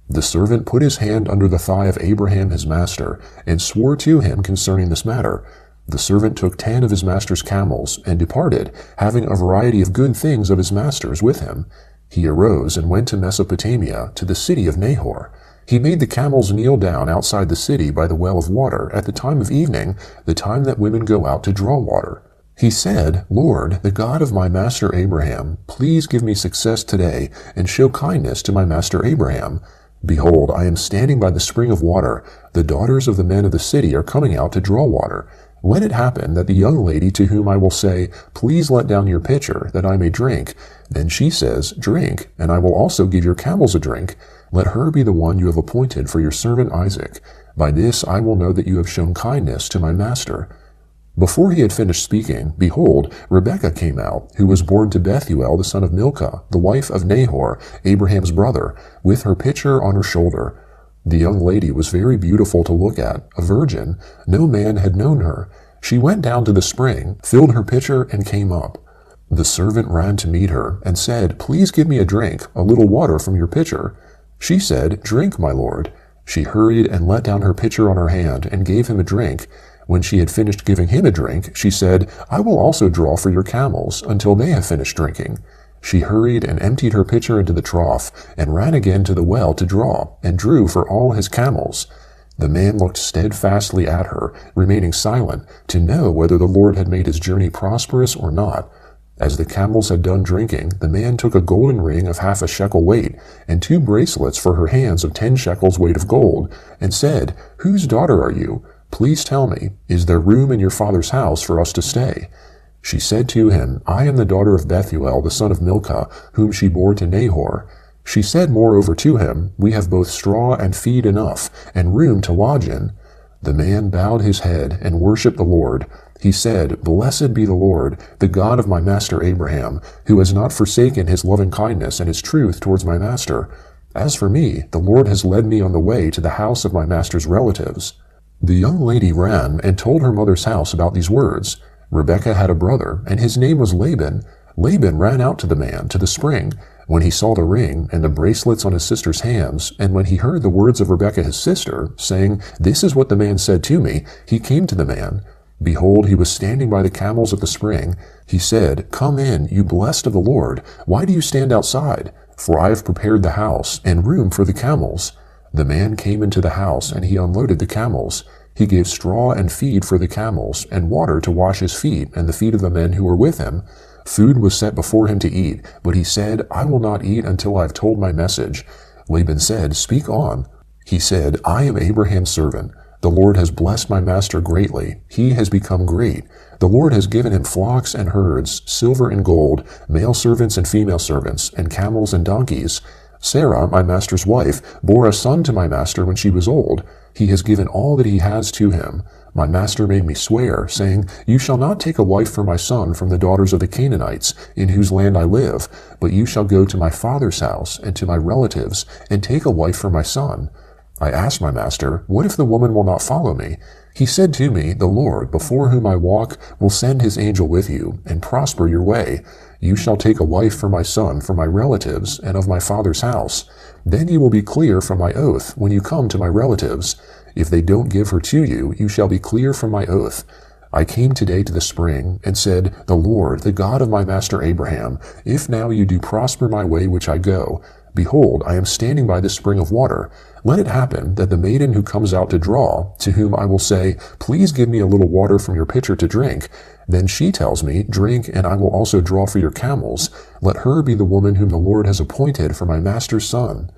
The servant put his hand under the thigh of Abraham his master, and swore to him concerning this matter. The servant took 10 of his master's camels, and departed, having a variety of good things of his master's with him. He arose and went to Mesopotamia, to the city of Nahor. He made the camels kneel down outside the city by the well of water at the time of evening, the time that women go out to draw water. He said, Lord, the God of my master Abraham, please give me success today, and show kindness to my master Abraham. Behold, I am standing by the spring of water. The daughters of the men of the city are coming out to draw water. Let it happen that the young lady to whom I will say, Please let down your pitcher, that I may drink. Then she says, Drink, and I will also give your camels a drink. Let her be the one you have appointed for your servant Isaac. By this I will know that you have shown kindness to my master. Before he had finished speaking, behold, Rebekah came out, who was born to Bethuel the son of Milcah, the wife of Nahor, Abraham's brother, with her pitcher on her shoulder. The young lady was very beautiful to look at, a virgin. No man had known her. She went down to the spring, filled her pitcher, and came up. The servant ran to meet her and said, "Please give me a drink, a little water from your pitcher." She said, "Drink, my lord." She hurried and let down her pitcher on her hand and gave him a drink. When she had finished giving him a drink, she said, "I will also draw for your camels until they have finished drinking." She hurried and emptied her pitcher into the trough and ran again to the well to draw and drew for all his camels. The man looked steadfastly at her, remaining silent, to know whether the Lord had made his journey prosperous or not. As the camels had done drinking, the man took a golden ring of 1/2 shekel weight and 2 bracelets for her hands of 10 shekels weight of gold, and said, "Whose daughter are you? Please tell me, is there room in your father's house for us to stay?" She said to him, "I am the daughter of Bethuel, the son of Milcah, whom she bore to Nahor." She said moreover to him, "We have both straw and feed enough, and room to lodge in." The man bowed his head and worshipped the Lord. He said, "Blessed be the Lord, the God of my master Abraham, who has not forsaken his loving kindness and his truth towards my master. As for me, the Lord has led me on the way to the house of my master's relatives." The young lady ran and told her mother's house about these words. Rebekah had a brother, and his name was Laban. Laban ran out to the man, to the spring, when he saw the ring and the bracelets on his sister's hands, and when he heard the words of Rebekah his sister, saying, "This is what the man said to me," he came to the man. Behold, he was standing by the camels at the spring. He said, "Come in, you blessed of the Lord. Why do you stand outside? For I have prepared the house, and room for the camels." The man came into the house, and he unloaded the camels. He gave straw and feed for the camels, and water to wash his feet and the feet of the men who were with him. Food was set before him to eat, but he said, "I will not eat until I have told my message." Laban said, "Speak on." He said, "I am Abraham's servant. The Lord has blessed my master greatly. He has become great. The Lord has given him flocks and herds, silver and gold, male servants and female servants, and camels and donkeys. Sarah, my master's wife, bore a son to my master when she was old. He has given all that he has to him. My master made me swear, saying, 'You shall not take a wife for my son from the daughters of the Canaanites, in whose land I live, but you shall go to my father's house and to my relatives, and take a wife for my son.' I asked my master, 'What if the woman will not follow me?' He said to me, 'The Lord, before whom I walk, will send his angel with you, and prosper your way. You shall take a wife for my son from my relatives and of my father's house. Then you will be clear from my oath when you come to my relatives. If they don't give her to you, you shall be clear from my oath.' I came today to the spring, and said, 'The Lord, the God of my master Abraham, if now you do prosper my way which I go, behold, I am standing by this spring of water. Let it happen that the maiden who comes out to draw, to whom I will say, "Please give me a little water from your pitcher to drink," then she tells me, "Drink, and I will also draw for your camels." Let her be the woman whom the Lord has appointed for my master's son."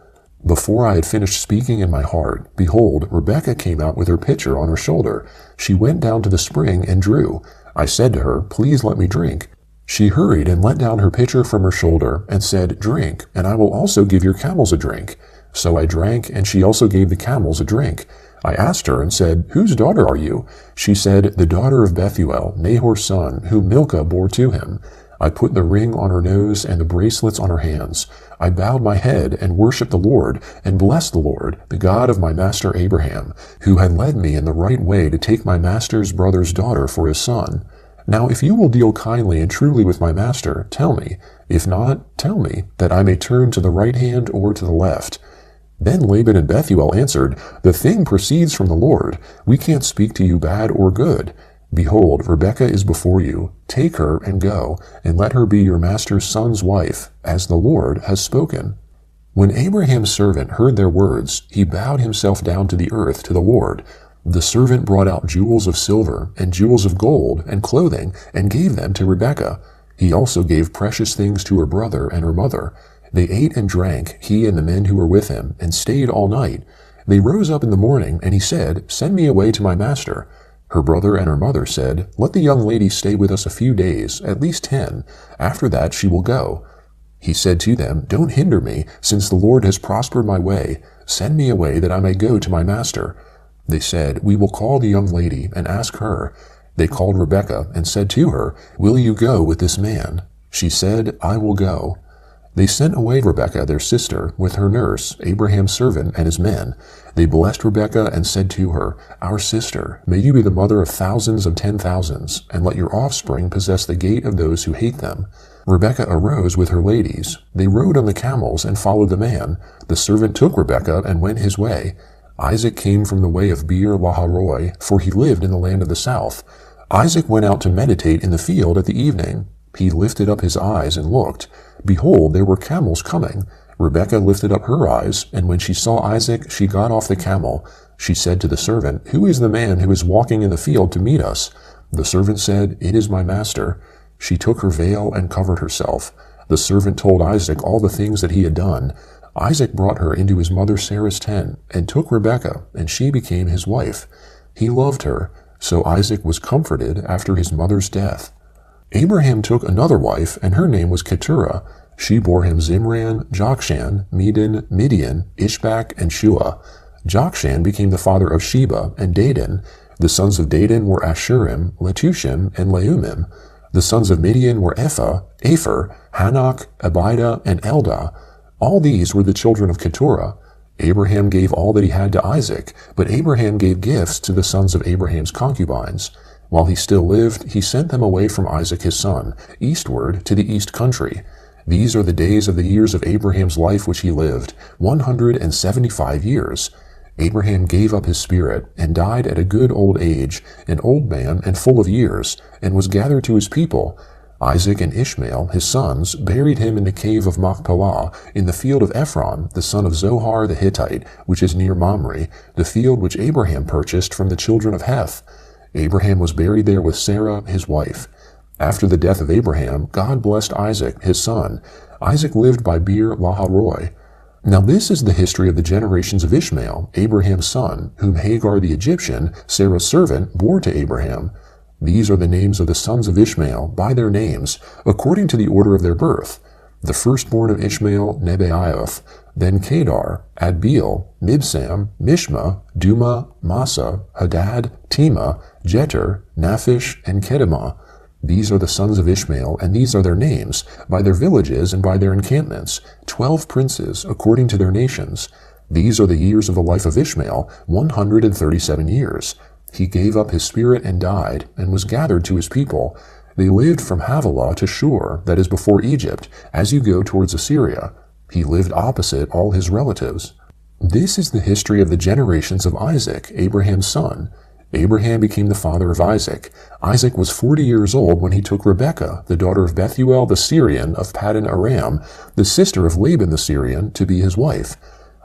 Before I had finished speaking in my heart, behold, Rebekah came out with her pitcher on her shoulder. She went down to the spring and drew. I said to her, "Please let me drink." She hurried and let down her pitcher from her shoulder and said, "Drink, and I will also give your camels a drink." So I drank, and she also gave the camels a drink. I asked her and said, "Whose daughter are you?" She said, "The daughter of Bethuel, Nahor's son, whom Milcah bore to him." I put the ring on her nose and the bracelets on her hands. I bowed my head and worshipped the Lord, and blessed the Lord, the God of my master Abraham, who had led me in the right way to take my master's brother's daughter for his son. Now if you will deal kindly and truly with my master, tell me. If not, tell me, that I may turn to the right hand or to the left." Then Laban and Bethuel answered, "The thing proceeds from the Lord. We can't speak to you bad or good. Behold, Rebekah is before you. Take her and go, and let her be your master's son's wife, as the Lord has spoken." When Abraham's servant heard their words, he bowed himself down to the earth to the Lord. The servant brought out jewels of silver and jewels of gold and clothing, and gave them to Rebekah. He also gave precious things to her brother and her mother. They ate and drank, he and the men who were with him, and stayed all night. They rose up in the morning, and he said, "Send me away to my master." Her brother and her mother said, "Let the young lady stay with us a few days, at least 10. After that she will go." He said to them, "Don't hinder me, since the Lord has prospered my way. Send me away that I may go to my master." They said, "We will call the young lady and ask her." They called Rebekah and said to her, "Will you go with this man?" She said, "I will go." They sent away Rebekah their sister with her nurse, Abraham's servant, and his men. They blessed Rebekah and said to her, Our sister, may you be the mother of thousands of 10,000s, and let your offspring possess the gate of those who hate them. Rebekah arose with her ladies. They rode on the camels and followed the man. The servant took Rebekah and went his way. Isaac came from the way of Beer Laharoi, for he lived in the land of the south. Isaac went out to meditate in the field at the evening. He lifted up his eyes and looked. Behold, there were camels coming. Rebekah lifted up her eyes, and when she saw Isaac, she got off the camel. She said to the servant, Who is the man who is walking in the field to meet us? The servant said, It is my master. She took her veil and covered herself. The servant told Isaac all the things that he had done. Isaac brought her into his mother Sarah's tent, and took Rebekah, and she became his wife. He loved her, so Isaac was comforted after his mother's death. Abraham took another wife, and her name was Keturah. She bore him Zimran, Jokshan, Medan, Midian, Ishbak, and Shua. Jokshan became the father of Sheba and Dedan. The sons of Dedan were Ashurim, Letushim, and Leumim. The sons of Midian were Ephah, Aphir, Hanok, Abida, and Eldah. All these were the children of Keturah. Abraham gave all that he had to Isaac, but Abraham gave gifts to the sons of Abraham's concubines. While he still lived, he sent them away from Isaac his son, eastward to the east country. These are the days of the years of Abraham's life which he lived, 175 years. Abraham gave up his spirit, and died at a good old age, an old man and full of years, and was gathered to his people. Isaac and Ishmael, his sons, buried him in the cave of Machpelah, in the field of Ephron, the son of Zohar the Hittite, which is near Mamre, the field which Abraham purchased from the children of Heth. Abraham was buried there with Sarah, his wife. After the death of Abraham, God blessed Isaac, his son. Isaac lived by Beer Laharoi. Now this is the history of the generations of Ishmael, Abraham's son, whom Hagar the Egyptian, Sarah's servant, bore to Abraham. These are the names of the sons of Ishmael, by their names, according to the order of their birth. The firstborn of Ishmael, Nebaioth, then Kedar, Adbeel, Mibsam, Mishma, Duma, Massa, Hadad, Tema, Jeter, Naphish, and Kedemah. These are the sons of Ishmael, and these are their names, by their villages and by their encampments, 12 princes, according to their nations. These are the years of the life of Ishmael, 137 years. He gave up his spirit and died, and was gathered to his people. They lived from Havilah to Shur, that is before Egypt, as you go towards Assyria. He lived opposite all his relatives. This is the history of the generations of Isaac, Abraham's son. Abraham became the father of Isaac. Isaac was 40 years old when he took Rebekah, the daughter of Bethuel the Syrian of Paddan Aram, the sister of Laban the Syrian, to be his wife.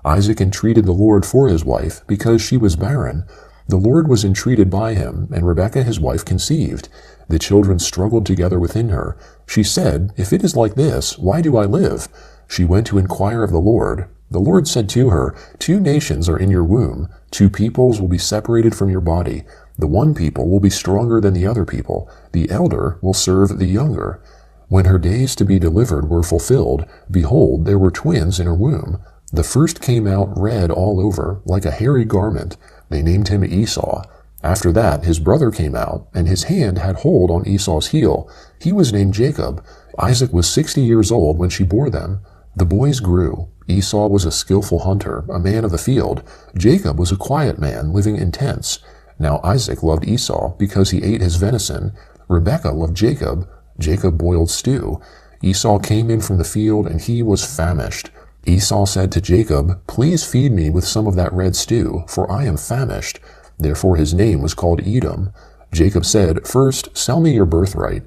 Isaac entreated the Lord for his wife, because she was barren. The Lord was entreated by him, and Rebekah his wife conceived. The children struggled together within her. She said, If it is like this, why do I live? She went to inquire of the Lord. The Lord said to her, 2 nations are in your womb. 2 peoples will be separated from your body. The one people will be stronger than the other people. The elder will serve the younger. When her days to be delivered were fulfilled, behold, there were twins in her womb. The first came out red all over, like a hairy garment. They named him Esau. After that, his brother came out, and his hand had hold on Esau's heel. He was named Jacob. Isaac was 60 years old when she bore them. The boys grew. Esau was a skillful hunter, a man of the field. Jacob was a quiet man, living in tents. Now Isaac loved Esau, because he ate his venison. Rebekah loved Jacob. Jacob boiled stew. Esau came in from the field, and he was famished. Esau said to Jacob, Please feed me with some of that red stew, for I am famished. Therefore his name was called Edom. Jacob said, First, sell me your birthright.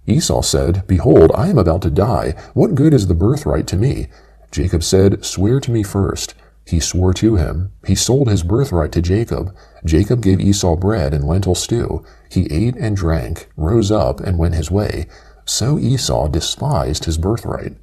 Esau said, Behold, I am about to die. What good is the birthright to me? Jacob said, Swear to me first. He swore to him. He sold his birthright to Jacob. Jacob gave Esau bread and lentil stew. He ate and drank, rose up, and went his way. So Esau despised his birthright.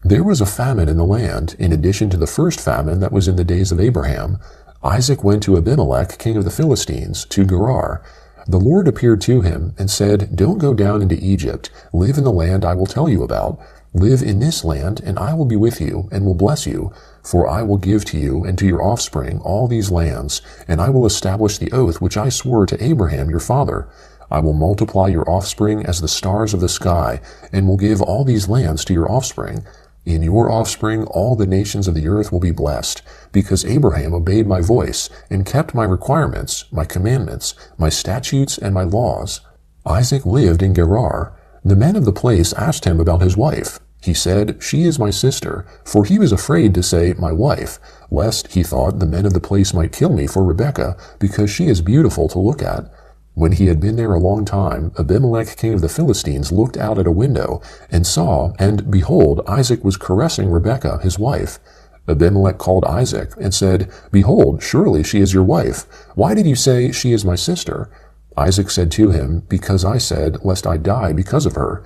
There was a famine in the land, in addition to the first famine that was in the days of Abraham. Isaac went to Abimelech, king of the Philistines, to Gerar. The Lord appeared to him and said, Don't go down into Egypt. Live in the land I will tell you about. Live in this land, and I will be with you, and will bless you. For I will give to you and to your offspring all these lands, and I will establish the oath which I swore to Abraham your father. I will multiply your offspring as the stars of the sky, and will give all these lands to your offspring. In your offspring all the nations of the earth will be blessed, because Abraham obeyed my voice and kept my requirements, my commandments, my statutes, and my laws. Isaac lived in Gerar. The men of the place asked him about his wife. He said, "She is my sister," for he was afraid to say, "my wife," lest, he thought, the men of the place might kill me for Rebekah, because she is beautiful to look at. When he had been there a long time, Abimelech king of the Philistines looked out at a window, and saw, and behold, Isaac was caressing Rebekah, his wife. Abimelech called Isaac, and said, "Behold, surely she is your wife. Why did you say, 'She is my sister'?" Isaac said to him, "Because I said, lest I die because of her."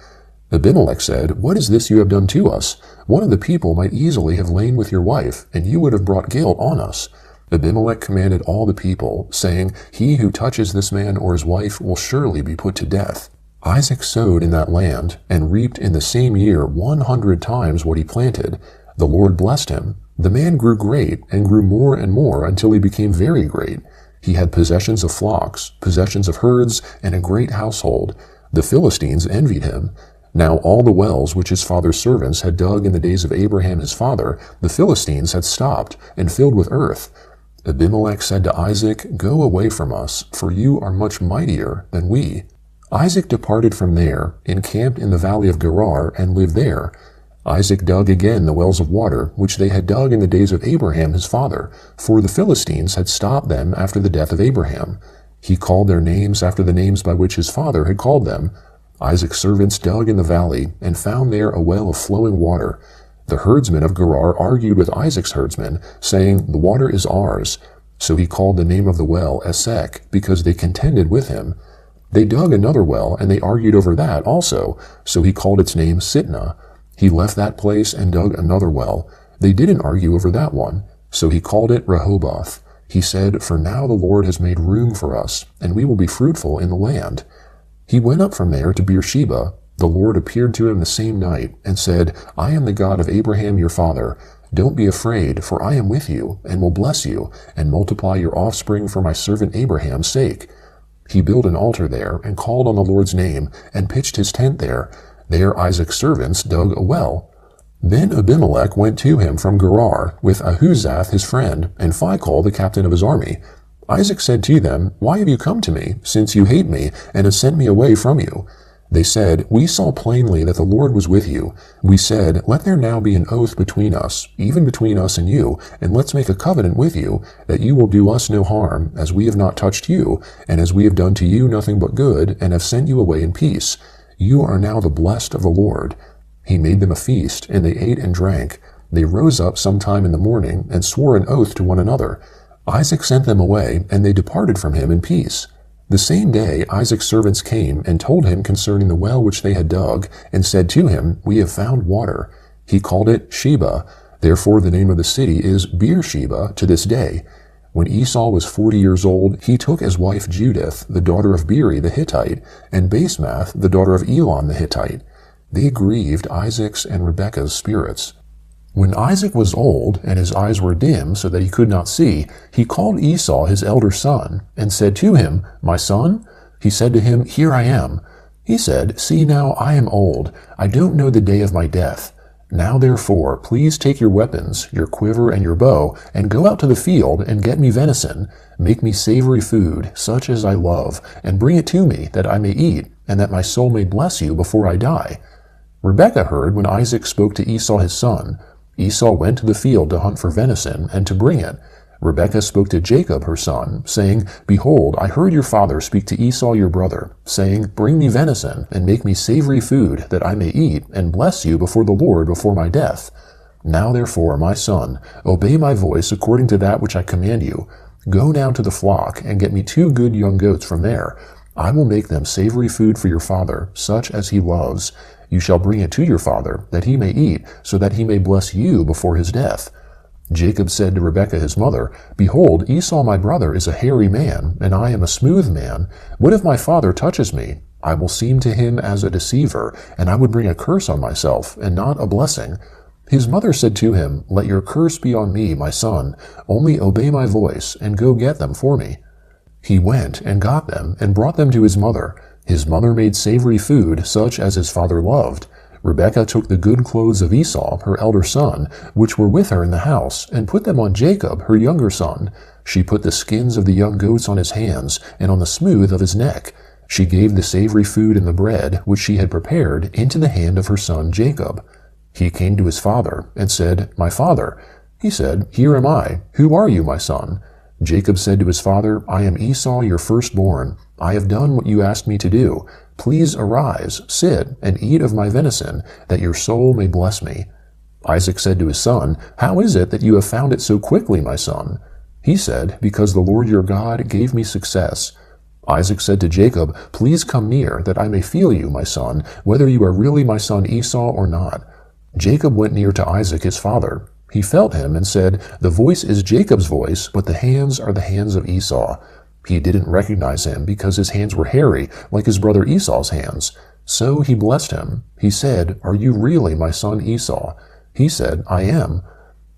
Abimelech said, "What is this you have done to us? One of the people might easily have lain with your wife, and you would have brought guilt on us." Abimelech commanded all the people, saying, "He who touches this man or his wife will surely be put to death." Isaac sowed in that land, and reaped in the same year 100 times what he planted. The Lord blessed him. The man grew great, and grew more and more, until he became very great. He had possessions of flocks, possessions of herds, and a great household. The Philistines envied him. Now all the wells which his father's servants had dug in the days of Abraham his father, the Philistines had stopped, and filled with earth. Abimelech said to Isaac, "Go away from us, for you are much mightier than we." Isaac departed from there, encamped in the valley of Gerar, and lived there. Isaac dug again the wells of water, which they had dug in the days of Abraham his father, for the Philistines had stopped them after the death of Abraham. He called their names after the names by which his father had called them. Isaac's servants dug in the valley, and found there a well of flowing water. The herdsmen of Gerar argued with Isaac's herdsmen, saying, "The water is ours." So he called the name of the well Esek, because they contended with him. They dug another well, and they argued over that also, so he called its name Sitnah. He left that place and dug another well. They didn't argue over that one, so he called it Rehoboth. He said, "For now the Lord has made room for us, and we will be fruitful in the land." He went up from there to Beersheba. The Lord appeared to him the same night, and said, "I am the God of Abraham your father. Don't be afraid, for I am with you, and will bless you, and multiply your offspring for my servant Abraham's sake." He built an altar there, and called on the Lord's name, and pitched his tent there. There Isaac's servants dug a well. Then Abimelech went to him from Gerar, with Ahuzath his friend, and Phicol the captain of his army. Isaac said to them, "Why have you come to me, since you hate me, and have sent me away from you?" They said, "We saw plainly that the Lord was with you. We said, 'Let there now be an oath between us, even between us and you, and let's make a covenant with you, that you will do us no harm, as we have not touched you, and as we have done to you nothing but good, and have sent you away in peace. You are now the blessed of the Lord.'" He made them a feast, and they ate and drank. They rose up sometime in the morning, and swore an oath to one another. Isaac sent them away, and they departed from him in peace. The same day Isaac's servants came and told him concerning the well which they had dug, and said to him, "We have found water." He called it Sheba. Therefore the name of the city is Beersheba to this day. When Esau was 40 years old, he took as wife Judith, the daughter of Beeri the Hittite, and Basemath, the daughter of Elon the Hittite. They grieved Isaac's and Rebekah's spirits. When Isaac was old, and his eyes were dim so that he could not see, he called Esau his elder son, and said to him, "My son?" He said to him, "Here I am." He said, "See now, I am old. I don't know the day of my death. Now therefore, please take your weapons, your quiver and your bow, and go out to the field, and get me venison. Make me savory food, such as I love, and bring it to me, that I may eat, and that my soul may bless you before I die." Rebekah heard when Isaac spoke to Esau his son. Esau went to the field to hunt for venison, and to bring it. Rebekah spoke to Jacob her son, saying, "Behold, I heard your father speak to Esau your brother, saying, 'Bring me venison, and make me savory food, that I may eat, and bless you before the Lord before my death.' Now therefore, my son, obey my voice according to that which I command you. Go now to the flock, and get me 2 good young goats from there. I will make them savory food for your father, such as he loves. You shall bring it to your father, that he may eat, so that he may bless you before his death." Jacob said to Rebekah his mother, "Behold, Esau my brother is a hairy man, and I am a smooth man. What if my father touches me? I will seem to him as a deceiver, and I would bring a curse on myself, and not a blessing." His mother said to him, "Let your curse be on me, my son. Only obey my voice, and go get them for me." He went and got them, and brought them to his mother. His mother made savory food, such as his father loved. Rebekah took the good clothes of Esau, her elder son, which were with her in the house, and put them on Jacob, her younger son. She put the skins of the young goats on his hands, and on the smooth of his neck. She gave the savory food and the bread, which she had prepared, into the hand of her son Jacob. He came to his father, and said, "My father." He said, "Here am I. Who are you, my son?" Jacob said to his father, "I am Esau, your firstborn. I have done what you asked me to do. Please arise, sit, and eat of my venison, that your soul may bless me." Isaac said to his son, "How is it that you have found it so quickly, my son?" He said, "Because the Lord your God gave me success." Isaac said to Jacob, "Please come near, that I may feel you, my son, whether you are really my son Esau or not." Jacob went near to Isaac his father. He felt him and said, "The voice is Jacob's voice, but the hands are the hands of Esau." He didn't recognize him because his hands were hairy, like his brother Esau's hands. So he blessed him. He said, "Are you really my son Esau?" He said, "I am."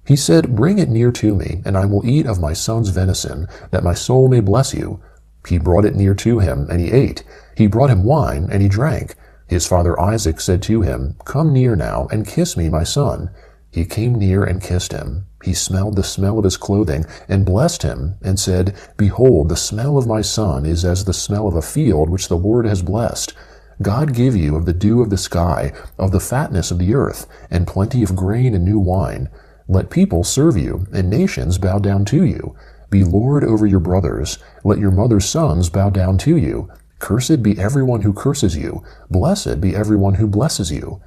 He said, "Bring it near to me, and I will eat of my son's venison, that my soul may bless you." He brought it near to him, and he ate. He brought him wine, and he drank. His father Isaac said to him, "Come near now, and kiss me, my son." He came near and kissed him. He smelled the smell of his clothing, and blessed him, and said, "Behold, the smell of my son is as the smell of a field which the Lord has blessed. God give you of the dew of the sky, of the fatness of the earth, and plenty of grain and new wine. Let people serve you, and nations bow down to you. Be Lord over your brothers. Let your mother's sons bow down to you. Cursed be everyone who curses you. Blessed be everyone who blesses you."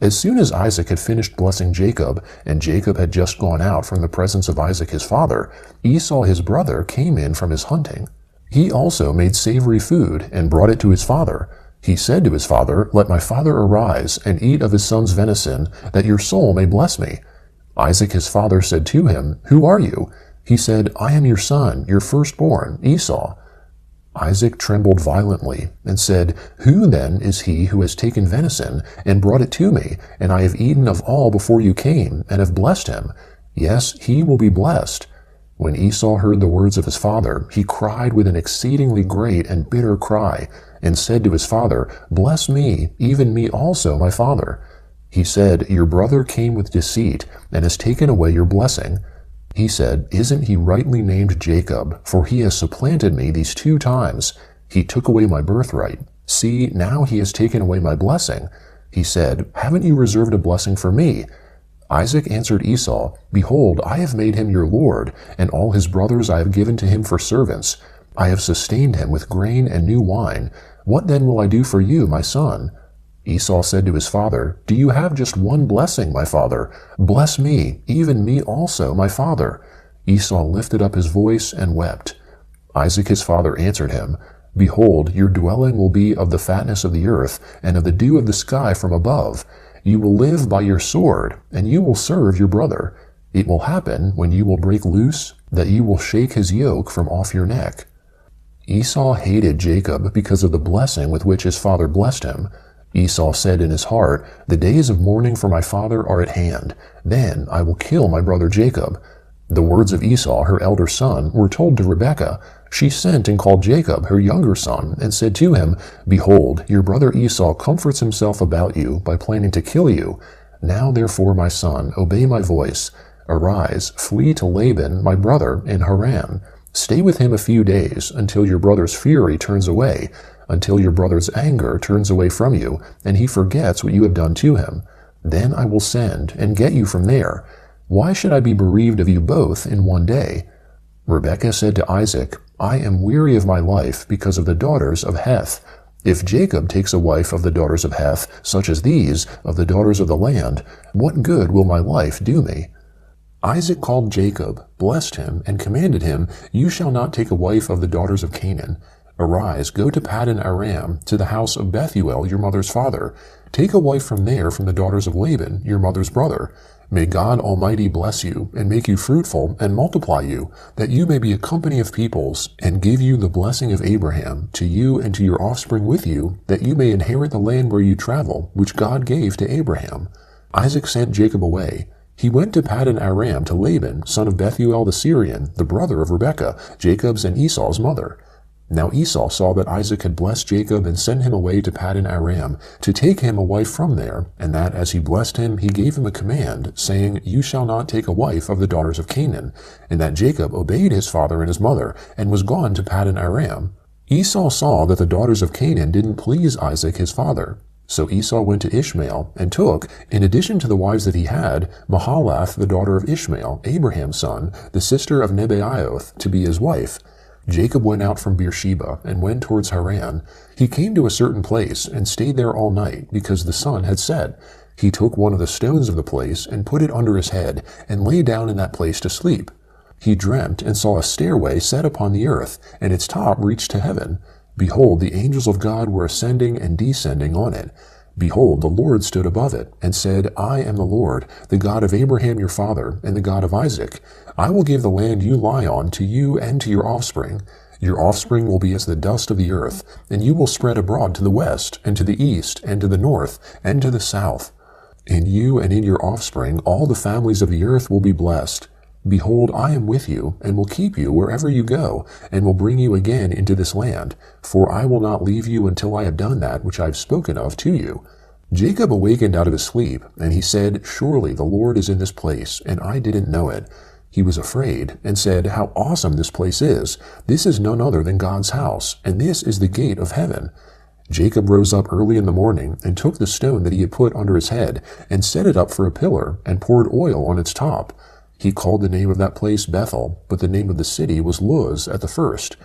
As soon as Isaac had finished blessing Jacob, and Jacob had just gone out from the presence of Isaac his father, Esau his brother came in from his hunting. He also made savory food, and brought it to his father. He said to his father, "Let my father arise, and eat of his son's venison, that your soul may bless me." Isaac his father said to him, "Who are you?" He said, "I am your son, your firstborn, Esau." Isaac trembled violently, and said, "Who then is he who has taken venison, and brought it to me, and I have eaten of all before you came, and have blessed him? Yes, he will be blessed." When Esau heard the words of his father, he cried with an exceedingly great and bitter cry, and said to his father, "Bless me, even me also, my father." He said, "Your brother came with deceit, and has taken away your blessing." He said, "Isn't he rightly named Jacob? For he has supplanted me these 2 times. He took away my birthright. See, now he has taken away my blessing." He said, "Haven't you reserved a blessing for me?" Isaac answered Esau, "Behold, I have made him your lord, and all his brothers I have given to him for servants. I have sustained him with grain and new wine. What then will I do for you, my son?" Esau said to his father, "Do you have just one blessing, my father? Bless me, even me also, my father." Esau lifted up his voice and wept. Isaac his father answered him, "Behold, your dwelling will be of the fatness of the earth, and of the dew of the sky from above. You will live by your sword, and you will serve your brother. It will happen, when you will break loose, that you will shake his yoke from off your neck." Esau hated Jacob because of the blessing with which his father blessed him. Esau said in his heart, "The days of mourning for my father are at hand. Then I will kill my brother Jacob." The words of Esau, her elder son, were told to Rebekah. She sent and called Jacob, her younger son, and said to him, "Behold, your brother Esau comforts himself about you by planning to kill you. Now therefore, my son, obey my voice. Arise, flee to Laban, my brother, in Haran. Stay with him a few days, until your brother's fury turns away, until your brother's anger turns away from you, and he forgets what you have done to him. Then I will send, and get you from there. Why should I be bereaved of you both in one day?" Rebekah said to Isaac, "I am weary of my life because of the daughters of Heth. If Jacob takes a wife of the daughters of Heth, such as these, of the daughters of the land, what good will my life do me?" Isaac called Jacob, blessed him, and commanded him, "You shall not take a wife of the daughters of Canaan. Arise, go to Paddan Aram, to the house of Bethuel, your mother's father. Take a wife from there from the daughters of Laban, your mother's brother. May God Almighty bless you, and make you fruitful, and multiply you, that you may be a company of peoples, and give you the blessing of Abraham, to you and to your offspring with you, that you may inherit the land where you travel, which God gave to Abraham." Isaac sent Jacob away. He went to Paddan Aram to Laban, son of Bethuel the Syrian, the brother of Rebekah, Jacob's and Esau's mother. Now Esau saw that Isaac had blessed Jacob and sent him away to Paddan Aram to take him a wife from there, and that as he blessed him, he gave him a command, saying, You shall not take a wife of the daughters of Canaan. And that Jacob obeyed his father and his mother, and was gone to Paddan Aram. Esau saw that the daughters of Canaan didn't please Isaac his father. So Esau went to Ishmael, and took, in addition to the wives that he had, Mahalath the daughter of Ishmael, Abraham's son, the sister of Nebaioth, to be his wife. Jacob went out from Beersheba, and went towards Haran. He came to a certain place, and stayed there all night, because the sun had set. He took one of the stones of the place, and put it under his head, and lay down in that place to sleep. He dreamt, and saw a stairway set upon the earth, and its top reached to heaven. Behold, the angels of God were ascending and descending on it. Behold, the Lord stood above it, and said, I am the Lord, the God of Abraham your father, and the God of Isaac. I will give the land you lie on to you and to your offspring. Your offspring will be as the dust of the earth, and you will spread abroad to the west, and to the east, and to the north, and to the south. In you and in your offspring all the families of the earth will be blessed. Behold, I am with you, and will keep you wherever you go, and will bring you again into this land. For I will not leave you until I have done that which I have spoken of to you. Jacob awakened out of his sleep, and he said, Surely the Lord is in this place, and I didn't know it. He was afraid, and said, How awesome this place is! This is none other than God's house, and this is the gate of heaven. Jacob rose up early in the morning, and took the stone that he had put under his head, and set it up for a pillar, and poured oil on its top. He called the name of that place Bethel, but the name of the city was Luz at the first.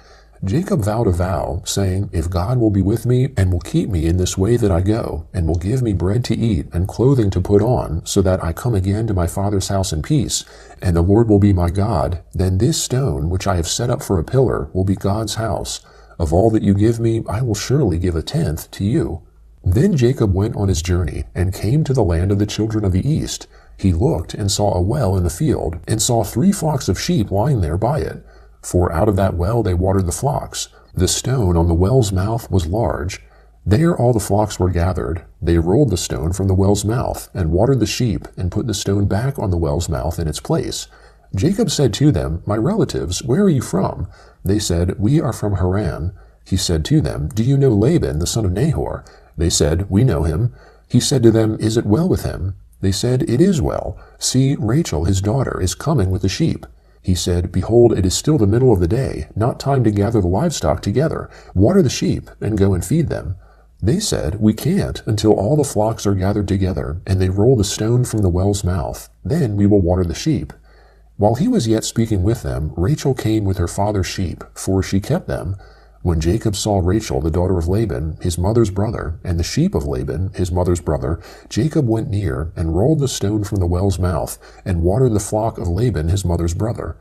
Jacob vowed a vow, saying, If God will be with me, and will keep me in this way that I go, and will give me bread to eat, and clothing to put on, so that I come again to my father's house in peace, and the Lord will be my God, then this stone, which I have set up for a pillar, will be God's house. Of all that you give me, I will surely give a tenth to you. Then Jacob went on his journey, and came to the land of the children of the east. He looked, and saw a well in the field, and saw 3 flocks of sheep lying there by it. For out of that well they watered the flocks. The stone on the well's mouth was large. There all the flocks were gathered. They rolled the stone from the well's mouth, and watered the sheep, and put the stone back on the well's mouth in its place. Jacob said to them, My relatives, where are you from? They said, We are from Haran. He said to them, Do you know Laban, the son of Nahor? They said, We know him. He said to them, Is it well with him? They said, It is well. See, Rachel, his daughter, is coming with the sheep. He said, Behold, it is still the middle of the day, not time to gather the livestock together. Water the sheep, and go and feed them. They said, We can't, until all the flocks are gathered together, and they roll the stone from the well's mouth. Then we will water the sheep. While he was yet speaking with them, Rachel came with her father's sheep, for she kept them. When Jacob saw Rachel, the daughter of Laban, his mother's brother, and the sheep of Laban, his mother's brother, Jacob went near, and rolled the stone from the well's mouth, and watered the flock of Laban, his mother's brother.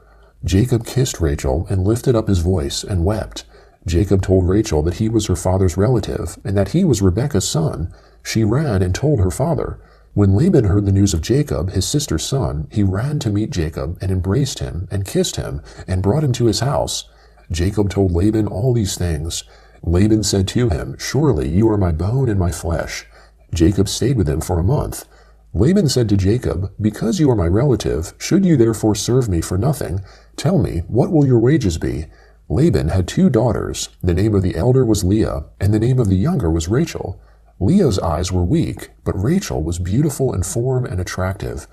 Jacob kissed Rachel, and lifted up his voice, and wept. Jacob told Rachel that he was her father's relative, and that he was Rebekah's son. She ran and told her father. When Laban heard the news of Jacob, his sister's son, he ran to meet Jacob, and embraced him, and kissed him, and brought him to his house. Jacob told Laban all these things. Laban said to him, Surely you are my bone and my flesh. Jacob stayed with him for a month. Laban said to Jacob, Because you are my relative, should you therefore serve me for nothing? Tell me, what will your wages be? Laban had 2 daughters. The name of the elder was Leah, and the name of the younger was Rachel. Leah's eyes were weak, but Rachel was beautiful in form and attractive.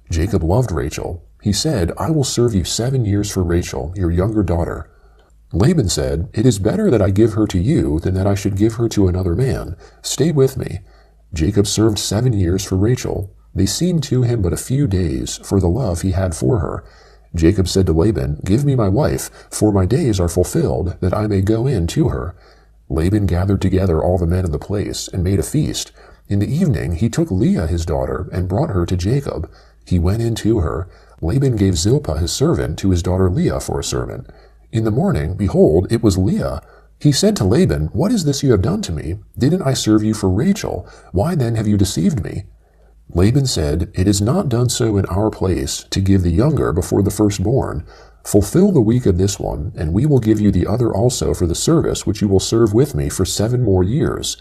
Jacob loved Rachel. He said, I will serve you 7 years for Rachel, your younger daughter. Laban said, It is better that I give her to you than that I should give her to another man. Stay with me. Jacob served 7 years for Rachel. They seemed to him but a few days, for the love he had for her. Jacob said to Laban, Give me my wife, for my days are fulfilled, that I may go in to her. Laban gathered together all the men of the place, and made a feast. In the evening he took Leah his daughter, and brought her to Jacob. He went in to her. Laban gave Zilpah his servant to his daughter Leah for a servant. In the morning, behold, it was Leah. He said to Laban, What is this you have done to me? Didn't I serve you for Rachel? Why then have you deceived me? Laban said, It is not done so in our place, to give the younger before the firstborn. Fulfill the week of this one, and we will give you the other also for the service which you will serve with me for 7 more years.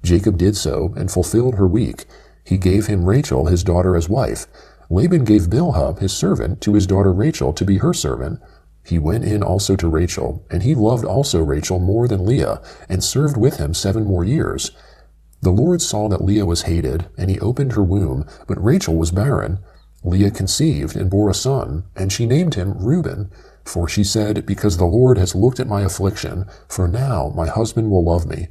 Jacob did so, and fulfilled her week. He gave him Rachel his daughter as wife. Laban gave Bilhah his servant to his daughter Rachel to be her servant. He went in also to Rachel, and he loved also Rachel more than Leah, and served with him 7 more years. The Lord saw that Leah was hated, and he opened her womb, but Rachel was barren. Leah conceived and bore a son, and she named him Reuben. For she said, Because the Lord has looked at my affliction, for now my husband will love me.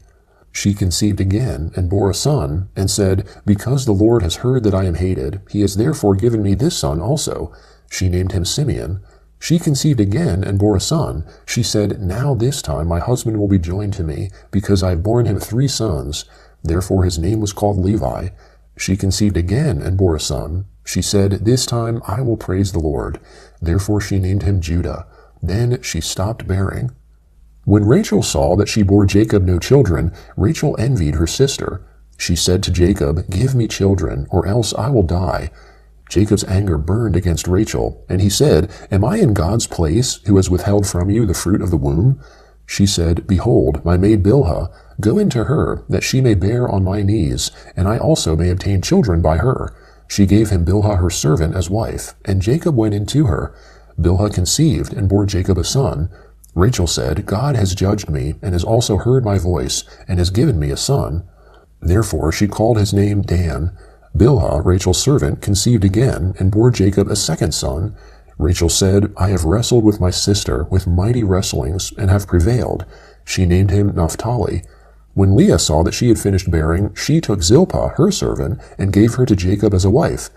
She conceived again and bore a son, and said, Because the Lord has heard that I am hated, he has therefore given me this son also. She named him Simeon. She conceived again and bore a son. She said, Now this time my husband will be joined to me, because I have borne him 3 sons. Therefore his name was called Levi. She conceived again and bore a son. She said, This time I will praise the Lord. Therefore she named him Judah. Then she stopped bearing. When Rachel saw that she bore Jacob no children, Rachel envied her sister. She said to Jacob, Give me children, or else I will die. Jacob's anger burned against Rachel, and he said, Am I in God's place, who has withheld from you the fruit of the womb? She said, Behold, my maid Bilhah, go into her, that she may bear on my knees, and I also may obtain children by her. She gave him Bilhah her servant as wife, and Jacob went in to her. Bilhah conceived and bore Jacob a son. Rachel said, God has judged me, and has also heard my voice, and has given me a son. Therefore she called his name Dan. Bilhah, Rachel's servant, conceived again, and bore Jacob a second son. Rachel said, I have wrestled with my sister with mighty wrestlings, and have prevailed. She named him Naphtali. When Leah saw that she had finished bearing, she took Zilpah, her servant, and gave her to Jacob as a wife.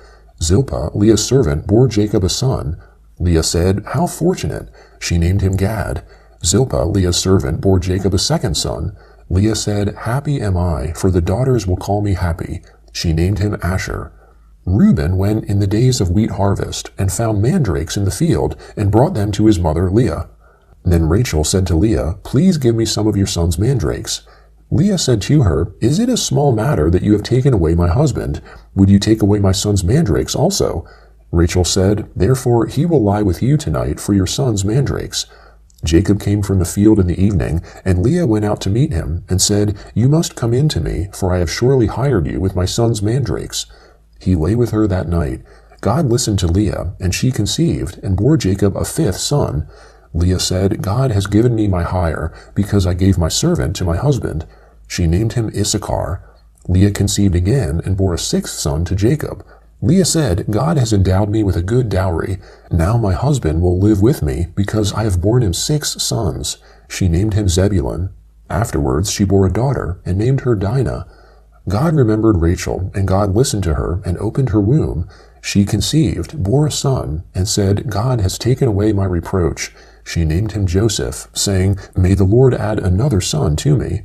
Zilpah, Leah's servant, bore Jacob a son. Leah said, How fortunate! She named him Gad. Zilpah, Leah's servant, bore Jacob a second son. Leah said, Happy am I, for the daughters will call me happy. She named him Asher. Reuben went in the days of wheat harvest, and found mandrakes in the field, and brought them to his mother Leah. Then Rachel said to Leah, Please give me some of your son's mandrakes. Leah said to her, Is it a small matter that you have taken away my husband? Would you take away my son's mandrakes also? Rachel said, Therefore he will lie with you tonight for your son's mandrakes. Jacob came from the field in the evening, and Leah went out to meet him, and said, You must come in to me, for I have surely hired you with my son's mandrakes. He lay with her that night. God listened to Leah, and she conceived, and bore Jacob a 5th son. Leah said, God has given me my hire, because I gave my servant to my husband. She named him Issachar. Leah conceived again, and bore a 6th son to Jacob. Leah said, God has endowed me with a good dowry. Now my husband will live with me, because I have borne him 6 sons. She named him Zebulun. Afterwards she bore a daughter, and named her Dinah. God remembered Rachel, and God listened to her, and opened her womb. She conceived, bore a son, and said, God has taken away my reproach. She named him Joseph, saying, May the Lord add another son to me.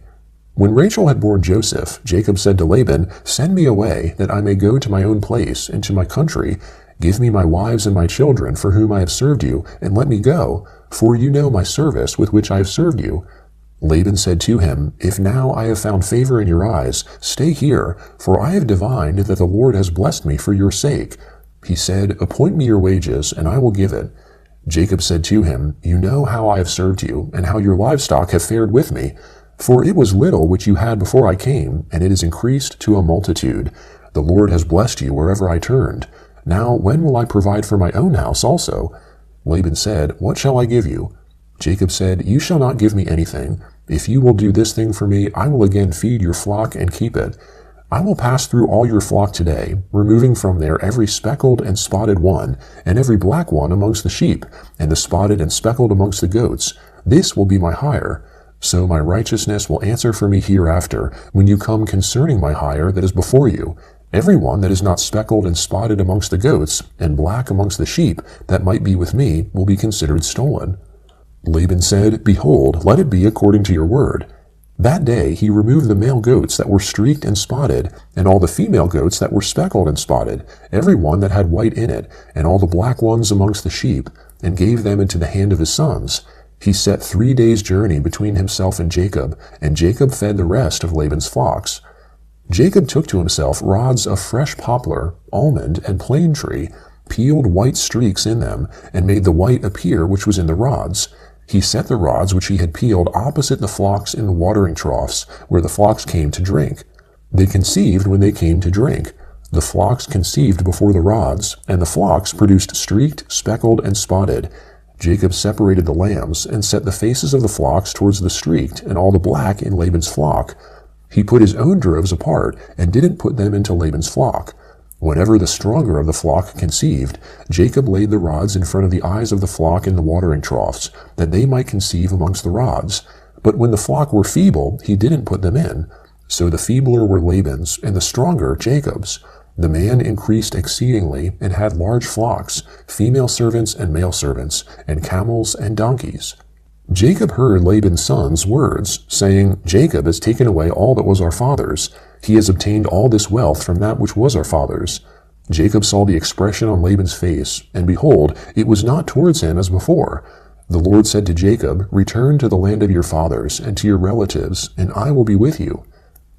When Rachel had borne Joseph, Jacob said to Laban, Send me away, that I may go to my own place, and to my country. Give me my wives and my children, for whom I have served you, and let me go, for you know my service with which I have served you. Laban said to him, If now I have found favor in your eyes, stay here, for I have divined that the Lord has blessed me for your sake. He said, Appoint me your wages, and I will give it. Jacob said to him, You know how I have served you, and how your livestock have fared with me. For it was little which you had before I came, and it is increased to a multitude. The Lord has blessed you wherever I turned. Now when will I provide for my own house also? Laban said, What shall I give you? Jacob said, You shall not give me anything. If you will do this thing for me, I will again feed your flock and keep it. I will pass through all your flock today, removing from there every speckled and spotted one, and every black one amongst the sheep, and the spotted and speckled amongst the goats. This will be my hire. So my righteousness will answer for me hereafter, when you come concerning my hire that is before you. Every one that is not speckled and spotted amongst the goats, and black amongst the sheep, that might be with me, will be considered stolen. Laban said, Behold, let it be according to your word. That day he removed the male goats that were streaked and spotted, and all the female goats that were speckled and spotted, every one that had white in it, and all the black ones amongst the sheep, and gave them into the hand of his sons. He set 3 days' journey between himself and Jacob fed the rest of Laban's flocks. Jacob took to himself rods of fresh poplar, almond, and plane tree, peeled white streaks in them, and made the white appear which was in the rods. He set the rods which he had peeled opposite the flocks in the watering troughs, where the flocks came to drink. They conceived when they came to drink. The flocks conceived before the rods, and the flocks produced streaked, speckled, and spotted. Jacob separated the lambs and set the faces of the flocks towards the streaked and all the black in Laban's flock. He put his own droves apart and didn't put them into Laban's flock. Whenever the stronger of the flock conceived, Jacob laid the rods in front of the eyes of the flock in the watering troughs, that they might conceive amongst the rods. But when the flock were feeble, he didn't put them in. So the feebler were Laban's, and the stronger Jacob's. The man increased exceedingly, and had large flocks, female servants and male servants, and camels and donkeys. Jacob heard Laban's sons' words, saying, Jacob has taken away all that was our father's. He has obtained all this wealth from that which was our father's. Jacob saw the expression on Laban's face, and behold, it was not towards him as before. The Lord said to Jacob, Return to the land of your fathers, and to your relatives, and I will be with you.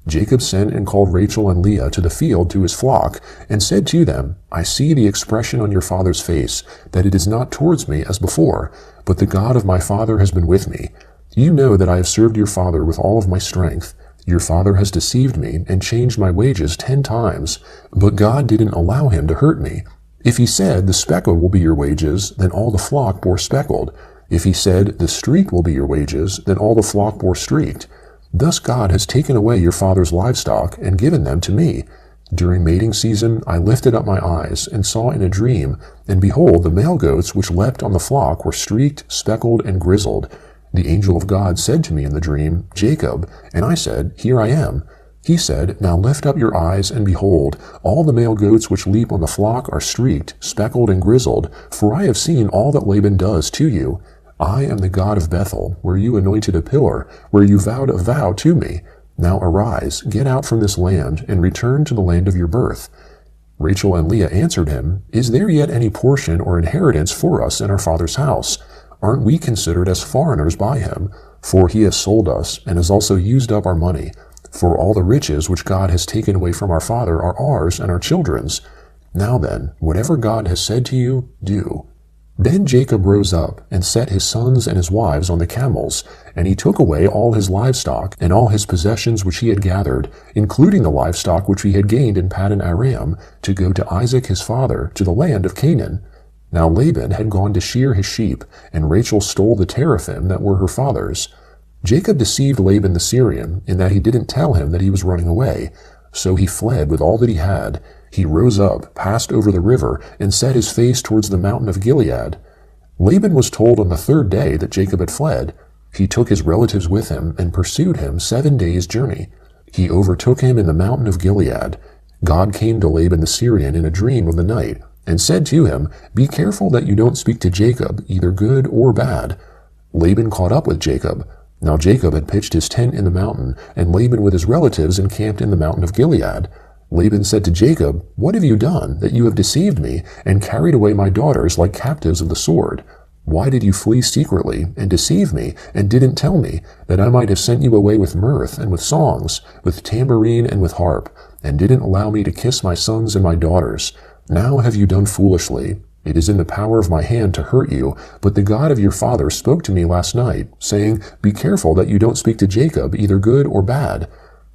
Jacob sent and called Rachel and Leah to the field to his flock, and said to them, I see the expression on your father's face, that it is not towards me as before, but the God of my father has been with me. You know that I have served your father with all of my strength. Your father has deceived me and changed my wages 10 times, but God didn't allow him to hurt me. If he said, The speckled will be your wages, then all the flock bore speckled. If he said, The streaked will be your wages, then all the flock bore streaked. Thus God has taken away your father's livestock and given them to me. During mating season I lifted up my eyes and saw in a dream, and behold, the male goats which leapt on the flock were streaked, speckled, and grizzled. The angel of God said to me in the dream, Jacob, and I said, Here I am. He said, Now lift up your eyes, and behold, all the male goats which leap on the flock are streaked, speckled, and grizzled, for I have seen all that Laban does to you. I am the God of Bethel, where you anointed a pillar, where you vowed a vow to me. Now arise, get out from this land, and return to the land of your birth. Rachel and Leah answered him, Is there yet any portion or inheritance for us in our father's house? Aren't we considered as foreigners by him? For he has sold us, and has also used up our money. For all the riches which God has taken away from our father are ours and our children's. Now then, whatever God has said to you, do. Then Jacob rose up, and set his sons and his wives on the camels, and he took away all his livestock, and all his possessions which he had gathered, including the livestock which he had gained in Paddan Aram, to go to Isaac his father, to the land of Canaan. Now Laban had gone to shear his sheep, and Rachel stole the teraphim that were her father's. Jacob deceived Laban the Syrian, in that he didn't tell him that he was running away. So he fled with all that he had. He rose up, passed over the river, and set his face towards the mountain of Gilead. Laban was told on the 3rd day that Jacob had fled. He took his relatives with him and pursued him 7 days' journey. He overtook him in the mountain of Gilead. God came to Laban the Syrian in a dream of the night, and said to him, Be careful that you don't speak to Jacob, either good or bad. Laban caught up with Jacob. Now Jacob had pitched his tent in the mountain, and Laban with his relatives encamped in the mountain of Gilead. Laban said to Jacob, What have you done, that you have deceived me, and carried away my daughters like captives of the sword? Why did you flee secretly, and deceive me, and didn't tell me, that I might have sent you away with mirth, and with songs, with tambourine and with harp, and didn't allow me to kiss my sons and my daughters? Now have you done foolishly. It is in the power of my hand to hurt you, but the God of your father spoke to me last night, saying, Be careful that you don't speak to Jacob, either good or bad.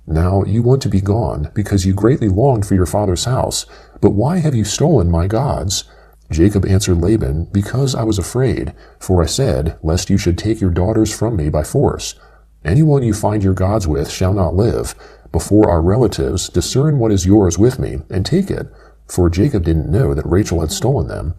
Now you want to be gone, because you greatly longed for your father's house. But why have you stolen my gods? Jacob answered Laban, Because I was afraid, for I said, Lest you should take your daughters from me by force. Anyone you find your gods with shall not live. Before our relatives, discern what is yours with me, and take it. For Jacob didn't know that Rachel had stolen them.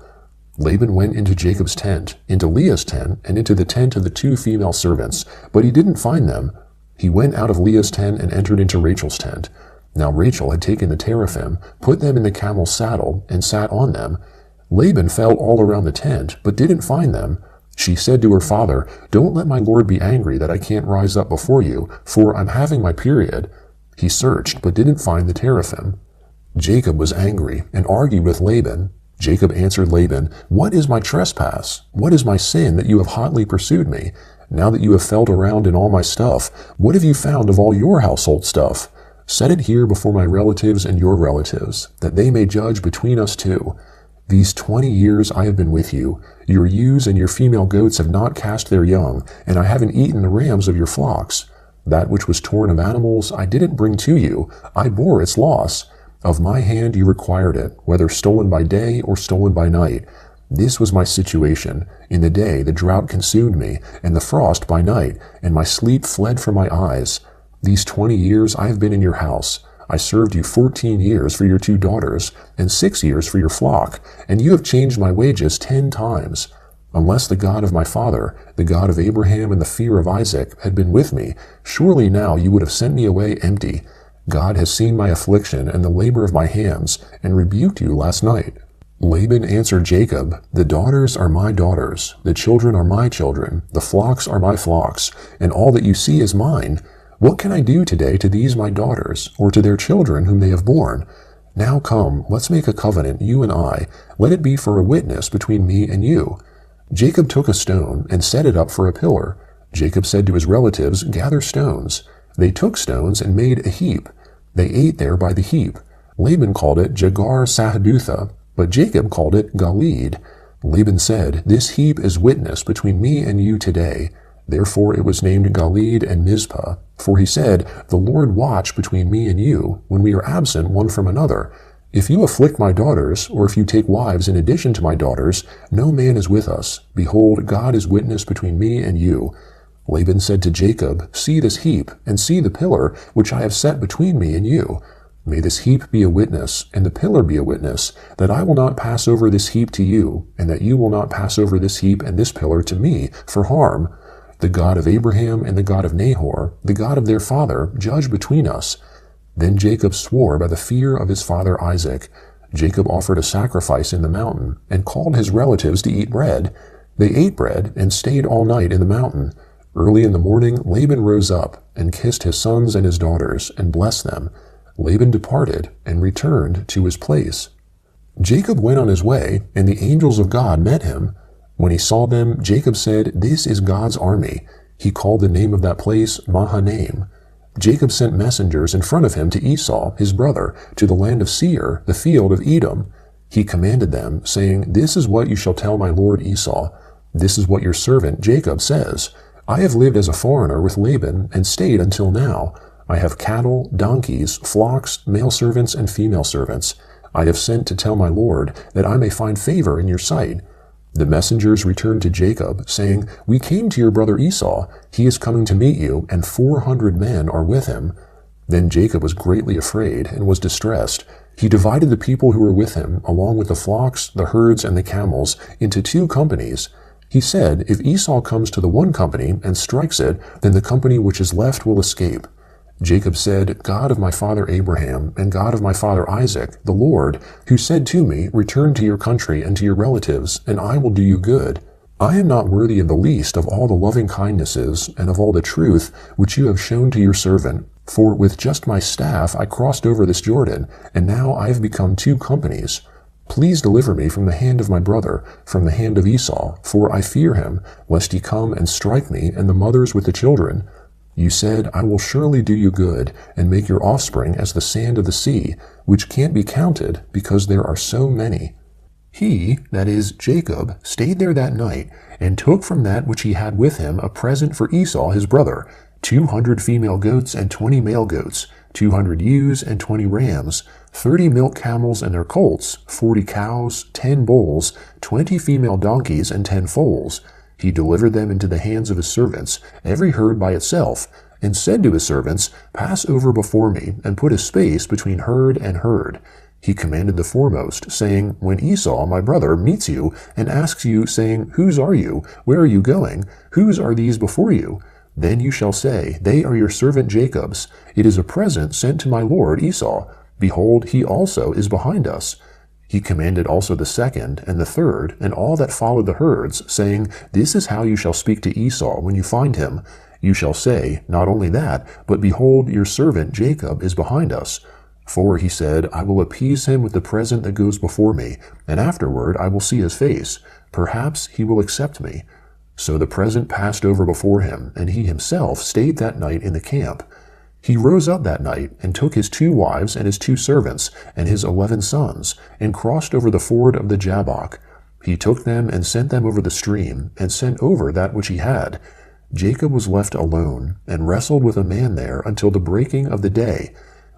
Laban went into Jacob's tent, into Leah's tent, and into the tent of the 2 female servants, but he didn't find them. He went out of Leah's tent and entered into Rachel's tent. Now Rachel had taken the teraphim, put them in the camel's saddle, and sat on them. Laban felt all around the tent, but didn't find them. She said to her father, Don't let my lord be angry that I can't rise up before you, for I'm having my period. He searched, but didn't find the teraphim. Jacob was angry, and argued with Laban. Jacob answered Laban, What is my trespass? What is my sin that you have hotly pursued me? Now that you have felt around in all my stuff, what have you found of all your household stuff? Set it here before my relatives and your relatives, that they may judge between us 2. These 20 years I have been with you. Your ewes and your female goats have not cast their young, and I haven't eaten the rams of your flocks. That which was torn of animals I didn't bring to you. I bore its loss. Of my hand you required it, whether stolen by day or stolen by night. This was my situation. In the day the drought consumed me, and the frost by night, and my sleep fled from my eyes. These 20 years I have been in your house. I served you 14 years for your 2 daughters, and 6 years for your flock, and you have changed my wages 10 times. Unless the God of my father, the God of Abraham and the fear of Isaac, had been with me, surely now you would have sent me away empty. God has seen my affliction and the labor of my hands, and rebuked you last night." Laban answered Jacob, "The daughters are my daughters, the children are my children, the flocks are my flocks, and all that you see is mine. What can I do today to these my daughters, or to their children whom they have borne? Now come, let's make a covenant, you and I. Let it be for a witness between me and you." Jacob took a stone and set it up for a pillar. Jacob said to his relatives, "Gather stones." They took stones and made a heap. They ate there by the heap. Laban called it Jegar-Sahadutha, but Jacob called it Galeed. Laban said, "This heap is witness between me and you today." Therefore it was named Galeed and Mizpah. For he said, "The Lord watch between me and you, when we are absent one from another. If you afflict my daughters, or if you take wives in addition to my daughters, no man is with us. Behold, God is witness between me and you." Laban said to Jacob, "See this heap, and see the pillar which I have set between me and you. May this heap be a witness, and the pillar be a witness, that I will not pass over this heap to you, and that you will not pass over this heap and this pillar to me for harm. The God of Abraham and the God of Nahor, the God of their father, judge between us." Then Jacob swore by the fear of his father Isaac. Jacob offered a sacrifice in the mountain, and called his relatives to eat bread. They ate bread, and stayed all night in the mountain. Early in the morning Laban rose up, and kissed his sons and his daughters, and blessed them. Laban departed, and returned to his place. Jacob went on his way, and the angels of God met him. When he saw them, Jacob said, "This is God's army." He called the name of that place Mahanaim. Jacob sent messengers in front of him to Esau, his brother, to the land of Seir, the field of Edom. He commanded them, saying, "This is what you shall tell my lord Esau. This is what your servant Jacob says. I have lived as a foreigner with Laban, and stayed until now. I have cattle, donkeys, flocks, male servants, and female servants. I have sent to tell my lord, that I may find favor in your sight." The messengers returned to Jacob, saying, "We came to your brother Esau. He is coming to meet you, and 400 men are with him." Then Jacob was greatly afraid, and was distressed. He divided the people who were with him, along with the flocks, the herds, and the camels, into 2 companies. He said, "If Esau comes to the one company, and strikes it, then the company which is left will escape." Jacob said, "God of my father Abraham, and God of my father Isaac, the Lord, who said to me, 'Return to your country and to your relatives, and I will do you good.' I am not worthy in the least of all the loving kindnesses, and of all the truth which you have shown to your servant. For with just my staff I crossed over this Jordan, and now I have become 2 companies. Please deliver me from the hand of my brother, from the hand of Esau, for I fear him, lest he come and strike me and the mothers with the children. You said, 'I will surely do you good, and make your offspring as the sand of the sea, which can't be counted, because there are so many.'" He, that is, Jacob, stayed there that night, and took from that which he had with him a present for Esau his brother, 200 female goats and 20 male goats, 200 ewes and 20 rams, 30 milk camels and their colts, 40 cows, 10 bulls, 20 female donkeys, and 10 foals. He delivered them into the hands of his servants, every herd by itself, and said to his servants, "Pass over before me, and put a space between herd and herd." He commanded the foremost, saying, "When Esau, my brother, meets you, and asks you, saying, 'Whose are you? Where are you going? Whose are these before you?' Then you shall say, 'They are your servant Jacob's. It is a present sent to my lord Esau. Behold, he also is behind us.'" He commanded also the second and the third, and all that followed the herds, saying, "This is how you shall speak to Esau when you find him. You shall say, not only that, but behold, your servant Jacob is behind us. For, he said, I will appease him with the present that goes before me, and afterward I will see his face. Perhaps he will accept me." So the present passed over before him, and he himself stayed that night in the camp. He rose up that night, and took his 2 wives and his 2 servants, and his 11 sons, and crossed over the ford of the Jabbok. He took them and sent them over the stream, and sent over that which he had. Jacob was left alone, and wrestled with a man there until the breaking of the day.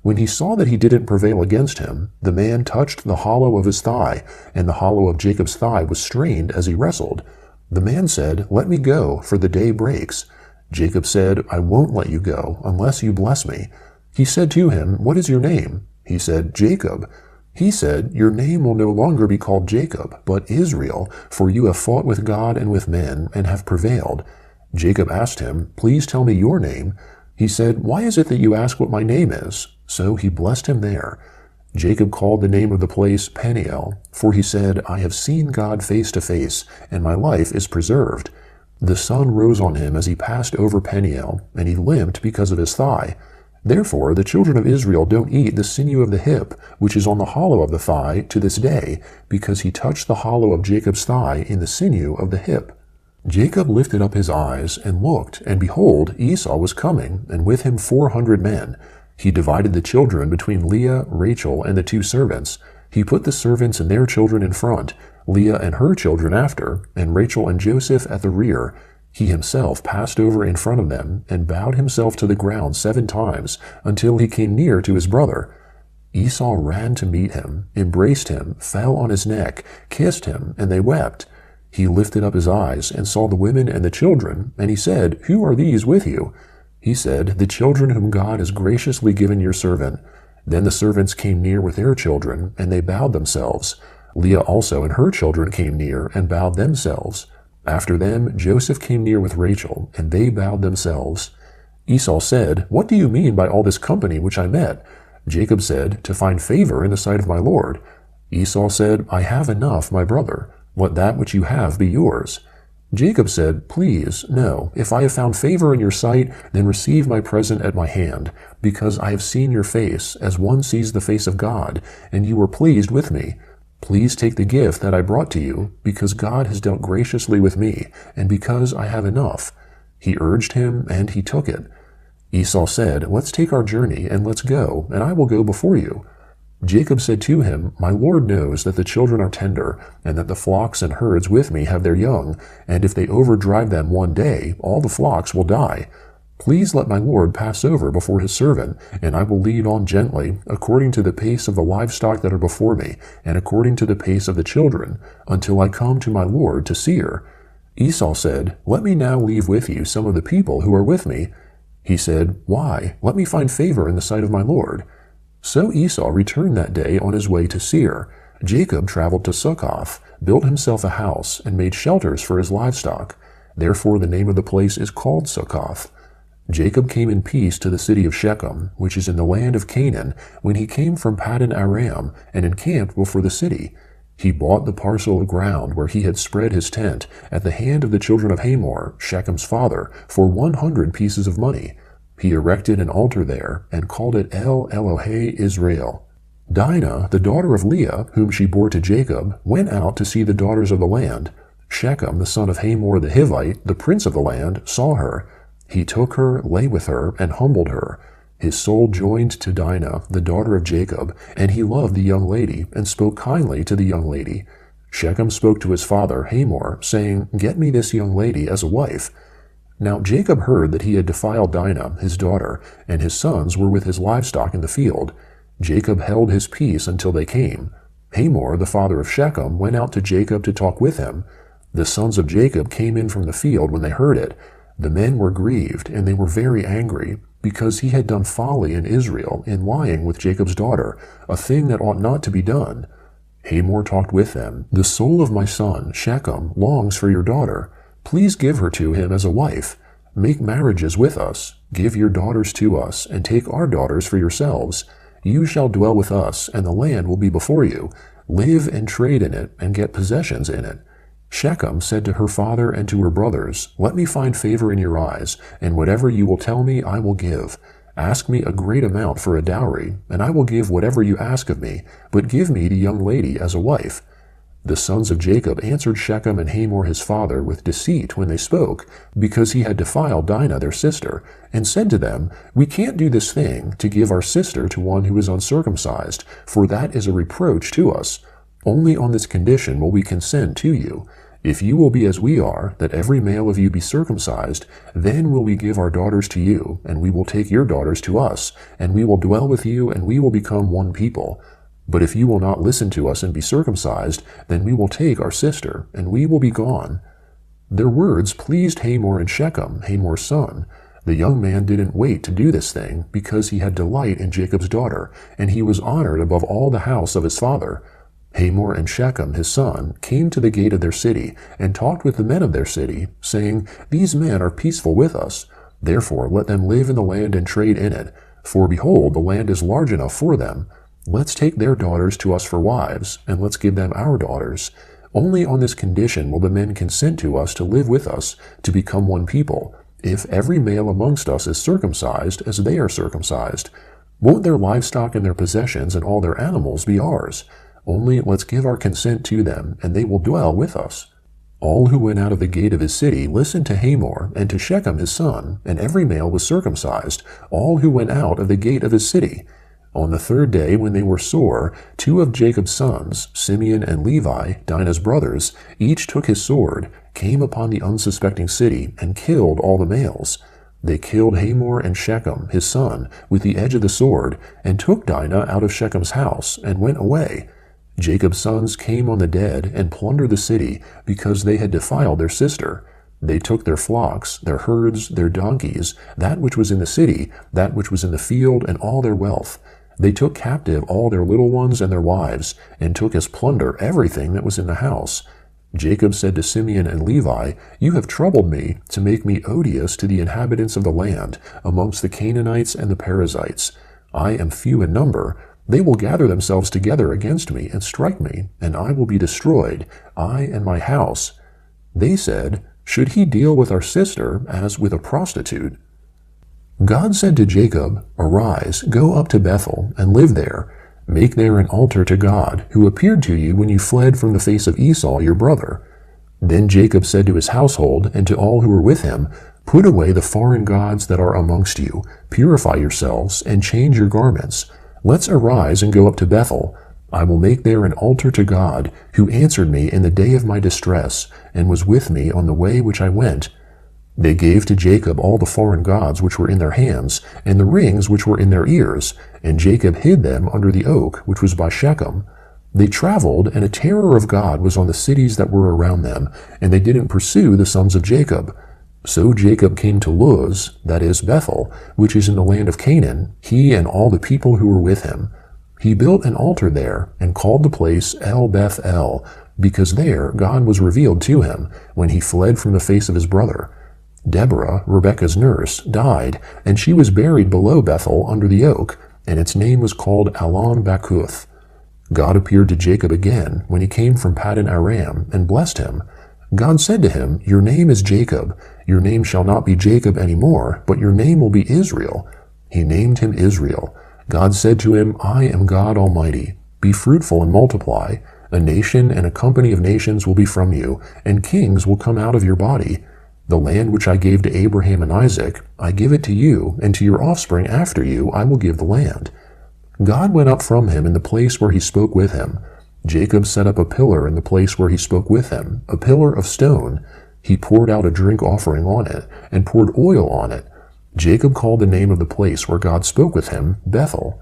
When he saw that he didn't prevail against him, the man touched the hollow of his thigh, and the hollow of Jacob's thigh was strained as he wrestled. The man said, "Let me go, for the day breaks." Jacob said, "I won't let you go, unless you bless me." He said to him, "What is your name?" He said, "Jacob." He said, "Your name will no longer be called Jacob, but Israel, for you have fought with God and with men, and have prevailed." Jacob asked him, "Please tell me your name." He said, "Why is it that you ask what my name is?" So he blessed him there. Jacob called the name of the place Peniel, for he said, "I have seen God face to face, and my life is preserved." The sun rose on him as he passed over Peniel, and he limped because of his thigh. Therefore the children of Israel don't eat the sinew of the hip, which is on the hollow of the thigh, to this day, because he touched the hollow of Jacob's thigh in the sinew of the hip. Jacob lifted up his eyes and looked, and behold, Esau was coming, and with him 400 men. He divided the children between Leah, Rachel, and the 2 servants. He put the servants and their children in front, Leah and her children after, and Rachel and Joseph at the rear. He himself passed over in front of them, and bowed himself to the ground 7 times, until he came near to his brother. Esau ran to meet him, embraced him, fell on his neck, kissed him, and they wept. He lifted up his eyes, and saw the women and the children, and he said, "Who are these with you?" He said, "The children whom God has graciously given your servant." Then the servants came near with their children, and they bowed themselves. Leah also and her children came near, and bowed themselves. After them, Joseph came near with Rachel, and they bowed themselves. Esau said, "What do you mean by all this company which I met?" Jacob said, "To find favor in the sight of my Lord." Esau said, "I have enough, my brother. Let that which you have be yours." Jacob said, "Please, no. If I have found favor in your sight, then receive my present at my hand, because I have seen your face, as one sees the face of God, and you were pleased with me. Please take the gift that I brought to you, because God has dealt graciously with me, and because I have enough." He urged him, and he took it. Esau said, "Let's take our journey, and let's go, and I will go before you." Jacob said to him, "My Lord knows that the children are tender, and that the flocks and herds with me have their young, and if they overdrive them one day, all the flocks will die. Please let my Lord pass over before his servant, and I will lead on gently, according to the pace of the livestock that are before me, and according to the pace of the children, until I come to my Lord to Seir." Esau said, "Let me now leave with you some of the people who are with me." He said, "Why? Let me find favor in the sight of my Lord." So Esau returned that day on his way to Seir. Jacob traveled to Succoth, built himself a house, and made shelters for his livestock. Therefore the name of the place is called Succoth. Jacob came in peace to the city of Shechem, which is in the land of Canaan, when he came from Paddan Aram, and encamped before the city. He bought the parcel of ground where he had spread his tent, at the hand of the children of Hamor, Shechem's father, for 100 pieces of money. He erected an altar there, and called it El Elohe Israel. Dinah, the daughter of Leah, whom she bore to Jacob, went out to see the daughters of the land. Shechem, the son of Hamor the Hivite, the prince of the land, saw her. He took her, lay with her, and humbled her. His soul joined to Dinah, the daughter of Jacob, and he loved the young lady, and spoke kindly to the young lady. Shechem spoke to his father, Hamor, saying, "Get me this young lady as a wife." Now Jacob heard that he had defiled Dinah, his daughter, and his sons were with his livestock in the field. Jacob held his peace until they came. Hamor, the father of Shechem, went out to Jacob to talk with him. The sons of Jacob came in from the field when they heard it. The men were grieved, and they were very angry, because he had done folly in Israel in lying with Jacob's daughter, a thing that ought not to be done. Hamor talked with them. "The soul of my son, Shechem, longs for your daughter. Please give her to him as a wife. Make marriages with us. Give your daughters to us, and take our daughters for yourselves. You shall dwell with us, and the land will be before you. Live and trade in it, and get possessions in it." Shechem said to her father and to her brothers, "Let me find favor in your eyes, and whatever you will tell me I will give. Ask me a great amount for a dowry, and I will give whatever you ask of me, but give me the young lady as a wife." The sons of Jacob answered Shechem and Hamor his father with deceit when they spoke, because he had defiled Dinah their sister, and said to them, "We can't do this thing, to give our sister to one who is uncircumcised, for that is a reproach to us. Only on this condition will we consent to you. If you will be as we are, that every male of you be circumcised, then will we give our daughters to you, and we will take your daughters to us, and we will dwell with you, and we will become one people. But if you will not listen to us and be circumcised, then we will take our sister, and we will be gone." Their words pleased Hamor and Shechem, Hamor's son. The young man didn't wait to do this thing, because he had delight in Jacob's daughter, and he was honored above all the house of his father. Hamor and Shechem, his son, came to the gate of their city, and talked with the men of their city, saying, "These men are peaceful with us. Therefore let them live in the land and trade in it. For behold, the land is large enough for them. Let's take their daughters to us for wives, and let's give them our daughters. Only on this condition will the men consent to us to live with us, to become one people, if every male amongst us is circumcised as they are circumcised. Won't their livestock and their possessions and all their animals be ours? Only let's give our consent to them, and they will dwell with us." All who went out of the gate of his city listened to Hamor and to Shechem his son, and every male was circumcised, all who went out of the gate of his city. On the third day, when they were sore, 2 of Jacob's sons, Simeon and Levi, Dinah's brothers, each took his sword, came upon the unsuspecting city, and killed all the males. They killed Hamor and Shechem, his son, with the edge of the sword, and took Dinah out of Shechem's house, and went away. Jacob's sons came on the dead, and plundered the city, because they had defiled their sister. They took their flocks, their herds, their donkeys, that which was in the city, that which was in the field, and all their wealth. They took captive all their little ones and their wives, and took as plunder everything that was in the house. Jacob said to Simeon and Levi, "You have troubled me to make me odious to the inhabitants of the land, amongst the Canaanites and the Perizzites. I am few in number. They will gather themselves together against me and strike me, and I will be destroyed, I and my house." They said, "Should he deal with our sister as with a prostitute?" God said to Jacob, "Arise, go up to Bethel, and live there. Make there an altar to God, who appeared to you when you fled from the face of Esau your brother." Then Jacob said to his household and to all who were with him, "Put away the foreign gods that are amongst you, purify yourselves, and change your garments. Let's arise and go up to Bethel. I will make there an altar to God, who answered me in the day of my distress, and was with me on the way which I went." They gave to Jacob all the foreign gods which were in their hands, and the rings which were in their ears, and Jacob hid them under the oak which was by Shechem. They traveled, and a terror of God was on the cities that were around them, and they didn't pursue the sons of Jacob. So Jacob came to Luz, that is Bethel, which is in the land of Canaan, he and all the people who were with him. He built an altar there, and called the place El Beth El, because there God was revealed to him, when he fled from the face of his brother. Deborah, Rebekah's nurse, died, and she was buried below Bethel under the oak, and its name was called Allon Bakuth. God appeared to Jacob again when he came from Paddan Aram, and blessed him. God said to him, "Your name is Jacob. Your name shall not be Jacob any more, but your name will be Israel." He named him Israel. God said to him, "I am God Almighty. Be fruitful and multiply. A nation and a company of nations will be from you, and kings will come out of your body. The land which I gave to Abraham and Isaac, I give it to you, and to your offspring after you I will give the land." God went up from him in the place where he spoke with him. Jacob set up a pillar in the place where he spoke with him, a pillar of stone. He poured out a drink offering on it, and poured oil on it. Jacob called the name of the place where God spoke with him Bethel.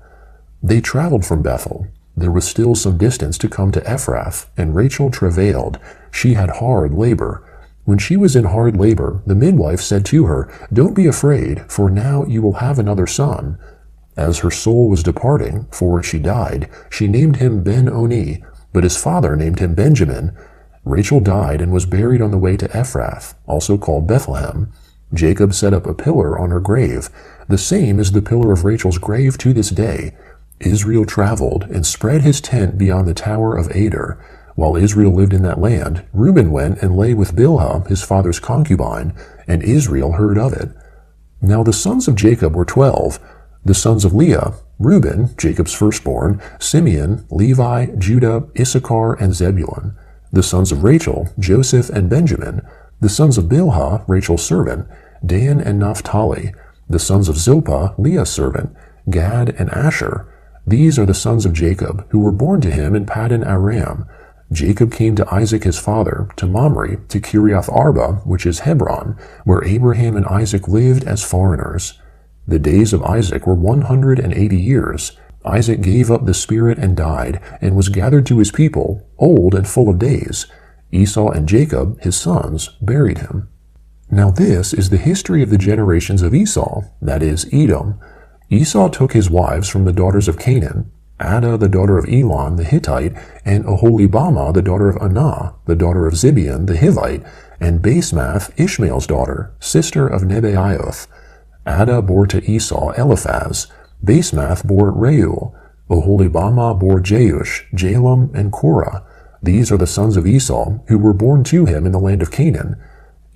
They traveled from Bethel. There was still some distance to come to Ephrath, and Rachel travailed. She had hard labor. When she was in hard labor, the midwife said to her, "Don't be afraid, for now you will have another son." As her soul was departing, for she died, she named him Ben-Oni, but his father named him Benjamin. Rachel died and was buried on the way to Ephrath, also called Bethlehem. Jacob set up a pillar on her grave. The same is the pillar of Rachel's grave to this day. Israel traveled and spread his tent beyond the tower of Ader. While Israel lived in that land, Reuben went and lay with Bilhah, his father's concubine, and Israel heard of it. Now the sons of Jacob were 12. The sons of Leah, Reuben, Jacob's firstborn, Simeon, Levi, Judah, Issachar, and Zebulun. The sons of Rachel, Joseph and Benjamin. The sons of Bilhah, Rachel's servant, Dan and Naphtali. The sons of Zilpah, Leah's servant, Gad and Asher. These are the sons of Jacob, who were born to him in Paddan Aram. Jacob came to Isaac his father, to Mamre, to Kiriath Arba, which is Hebron, where Abraham and Isaac lived as foreigners. The days of Isaac were 180 years. Isaac gave up the spirit and died, and was gathered to his people, old and full of days. Esau and Jacob, his sons, buried him. Now this is the history of the generations of Esau, that is, Edom. Esau took his wives from the daughters of Canaan, Adah the daughter of Elon the Hittite, and Oholibamah the daughter of Anah, the daughter of Zibeon the Hivite, and Basemath Ishmael's daughter, sister of Nebaioth. Adah bore to Esau Eliphaz, Basemath bore Reuel, Oholibamah bore Jeush, Jalam, and Korah. These are the sons of Esau, who were born to him in the land of Canaan.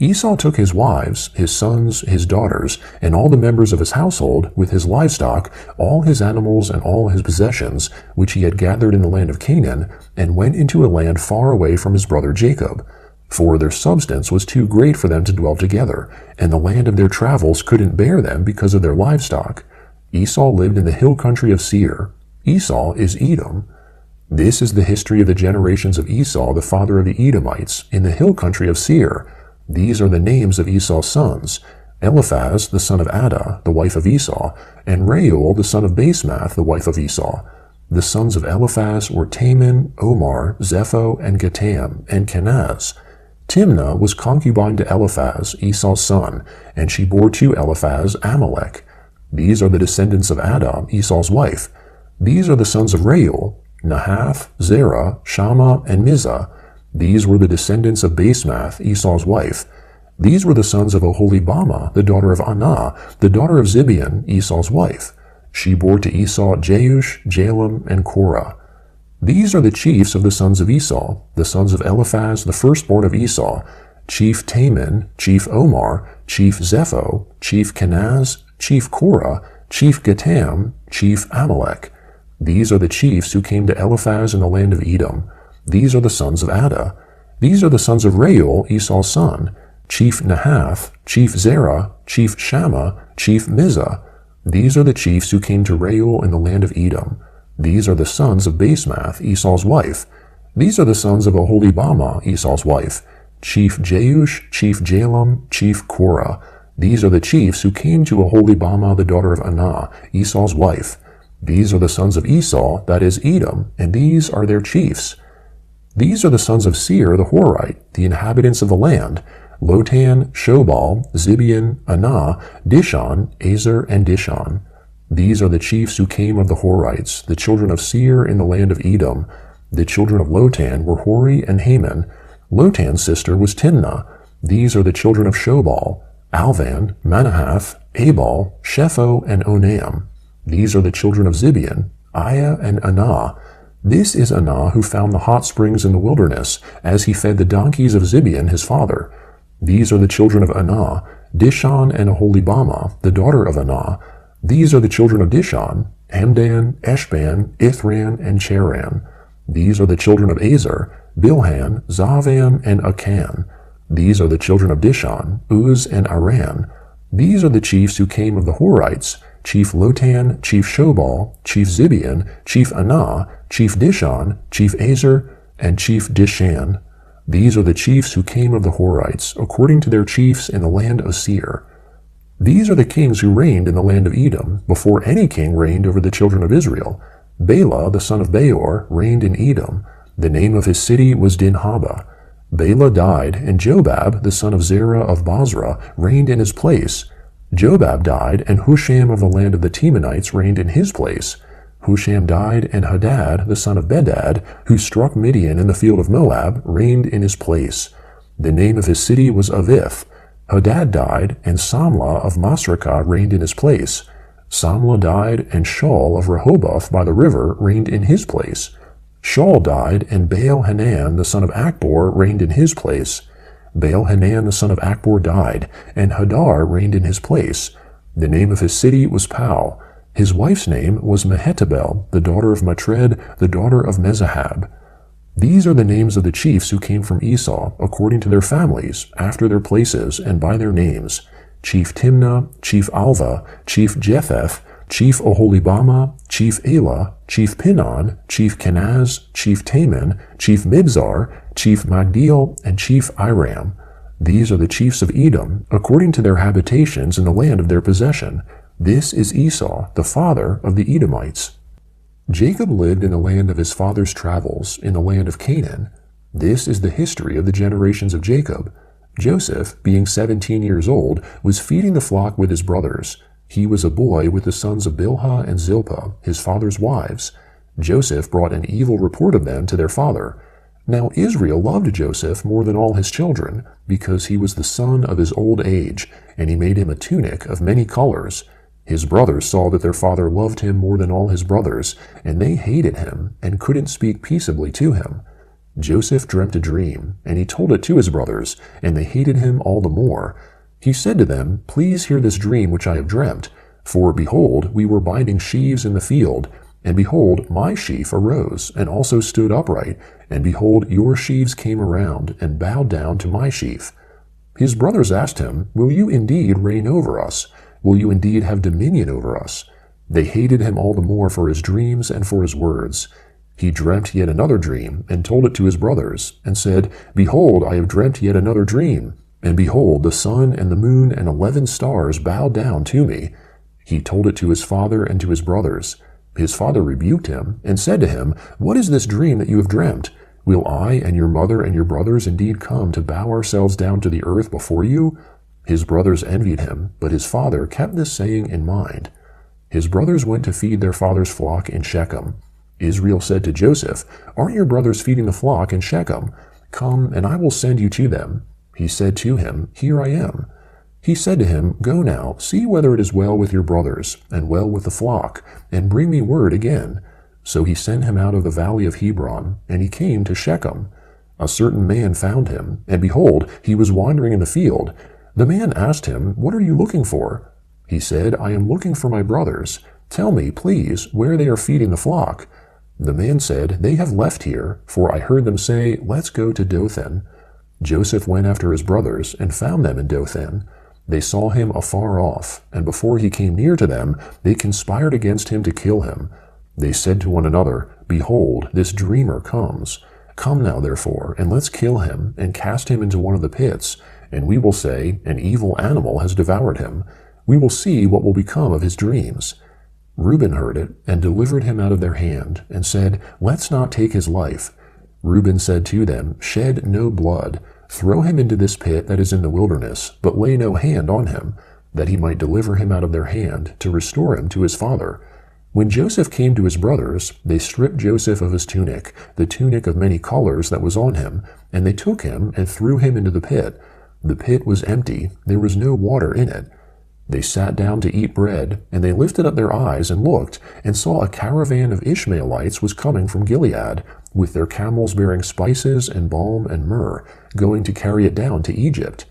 Esau took his wives, his sons, his daughters, and all the members of his household, with his livestock, all his animals, and all his possessions, which he had gathered in the land of Canaan, and went into a land far away from his brother Jacob. For their substance was too great for them to dwell together, and the land of their travels couldn't bear them because of their livestock. Esau lived in the hill country of Seir. Esau is Edom. This is the history of the generations of Esau, the father of the Edomites, in the hill country of Seir. These are the names of Esau's sons: Eliphaz, the son of Adah, the wife of Esau, and Reuel, the son of Basemath, the wife of Esau. The sons of Eliphaz were Taman, Omar, Zepho, and Gatam, and Kenaz. Timnah was concubine to Eliphaz, Esau's son, and she bore to Eliphaz Amalek. These are the descendants of Adah, Esau's wife. These are the sons of Reuel: Nahath, Zerah, Shammah, and Mizah. These were the descendants of Basemath, Esau's wife. These were the sons of Oholibamah, the daughter of Anah, the daughter of Zibeon, Esau's wife. She bore to Esau Jeush, Jalam, and Korah. These are the chiefs of the sons of Esau, the sons of Eliphaz, the firstborn of Esau: Chief Taman, Chief Omar, Chief Zepho, Chief Kenaz, Chief Korah, Chief Gatam, Chief Amalek. These are the chiefs who came to Eliphaz in the land of Edom. These are the sons of Adah. These are the sons of Reuel, Esau's son: Chief Nahath, Chief Zerah, Chief Shammah, Chief Mizah. These are the chiefs who came to Reuel in the land of Edom. These are the sons of Basemath, Esau's wife. These are the sons of Oholibamah, Esau's wife: Chief Jeush, Chief Jalam, Chief Korah. These are the chiefs who came to Oholibamah, the daughter of Anah, Esau's wife. These are the sons of Esau, that is, Edom, and these are their chiefs. These are the sons of Seir the Horite, the inhabitants of the land: Lotan, Shobal, Zibeon, Anah, Dishon, Ezer, and Dishon. These are the chiefs who came of the Horites, the children of Seir in the land of Edom. The children of Lotan were Hori and Haman. Lotan's sister was Timnah. These are the children of Shobal: Alvan, Manahath, Abal, Shepho, and Onam. These are the children of Zibeon: Aiah and Anah. This is Anah who found the hot springs in the wilderness, as he fed the donkeys of Zibeon his father. These are the children of Anah: Dishon and Oholibamah, the daughter of Anah. These are the children of Dishon: Hamdan, Eshban, Ithran, and Cheran. These are the children of Ezer: Bilhan, Zavan, and Akan. These are the children of Dishon: Uz and Aran. These are the chiefs who came of the Horites: Chief Lotan, Chief Shobal, Chief Zibeon, Chief Anah, Chief Dishon, Chief Ezer, and Chief Dishan. These are the chiefs who came of the Horites, according to their chiefs in the land of Seir. These are the kings who reigned in the land of Edom, before any king reigned over the children of Israel. Bela, the son of Beor, reigned in Edom. The name of his city was Dinhaba. Bela died, and Jobab, the son of Zerah of Basra, reigned in his place. Jobab died, and Husham of the land of the Temanites reigned in his place. Husham died, and Hadad, the son of Bedad, who struck Midian in the field of Moab, reigned in his place. The name of his city was Avith. Hadad died, and Samlah of Masrekah reigned in his place. Samlah died, and Shaul of Rehoboth by the river reigned in his place. Shaul died, and Baal-Hanan the son of Akbor reigned in his place. Baal-Hanan the son of Akbor died, and Hadar reigned in his place. The name of his city was Pau. His wife's name was Mehetabel, the daughter of Matred, the daughter of Mezahab. These are the names of the chiefs who came from Esau, according to their families, after their places, and by their names: Chief Timnah, Chief Alva, Chief Jetheth, chief Oholibama, chief Elah, chief Pinon, chief Kenaz, chief Taman, chief Mibzar, chief Magdiel, and chief Iram. These are the chiefs of Edom, according to their habitations in the land of their possession. This is Esau, the father of the Edomites. Jacob lived in the land of his father's travels, in the land of Canaan. This is the history of the generations of Jacob. Joseph, being 17 years old, was feeding the flock with his brothers. He was a boy with the sons of Bilhah and Zilpah, his father's wives. Joseph brought an evil report of them to their father. Now Israel loved Joseph more than all his children, because he was the son of his old age, and he made him a tunic of many colors. His brothers saw that their father loved him more than all his brothers, and they hated him, and couldn't speak peaceably to him. Joseph dreamt a dream, and he told it to his brothers, and they hated him all the more. He said to them, "Please hear this dream which I have dreamt. For, behold, we were binding sheaves in the field, and behold, my sheaf arose, and also stood upright, and behold, your sheaves came around, and bowed down to my sheaf." His brothers asked him, "Will you indeed reign over us? Will you indeed have dominion over us?" They hated him all the more for his dreams and for his words. He dreamt yet another dream, and told it to his brothers, and said, "Behold, I have dreamt yet another dream. And behold, the sun and the moon and 11 stars bowed down to me." He told it to his father and to his brothers. His father rebuked him, and said to him, "What is this dream that you have dreamt? Will I and your mother and your brothers indeed come to bow ourselves down to the earth before you?" His brothers envied him, but his father kept this saying in mind. His brothers went to feed their father's flock in Shechem. Israel said to Joseph, "Aren't your brothers feeding the flock in Shechem? Come, and I will send you to them." He said to him, "Here I am." He said to him, "Go now, see whether it is well with your brothers, and well with the flock, and bring me word again." So he sent him out of the valley of Hebron, and he came to Shechem. A certain man found him, and behold, he was wandering in the field. The man asked him, "What are you looking for?" He said, "I am looking for my brothers. Tell me, please, where they are feeding the flock." The man said, "They have left here, for I heard them say, 'Let's go to Dothan.'" Joseph went after his brothers, and found them in Dothan. They saw him afar off, and before he came near to them, they conspired against him to kill him. They said to one another, "Behold, this dreamer comes. Come now, therefore, and let's kill him, and cast him into one of the pits, and we will say, 'An evil animal has devoured him.' We will see what will become of his dreams." Reuben heard it, and delivered him out of their hand, and said, "Let's not take his life." Reuben said to them, "Shed no blood. Throw him into this pit that is in the wilderness, but lay no hand on him, that he might deliver him out of their hand, to restore him to his father." When Joseph came to his brothers, they stripped Joseph of his tunic, the tunic of many colors that was on him, and they took him and threw him into the pit. The pit was empty, there was no water in it. They sat down to eat bread, and they lifted up their eyes and looked, and saw a caravan of Ishmaelites was coming from Gilead, with their camels bearing spices and balm and myrrh, going to carry it down to Egypt.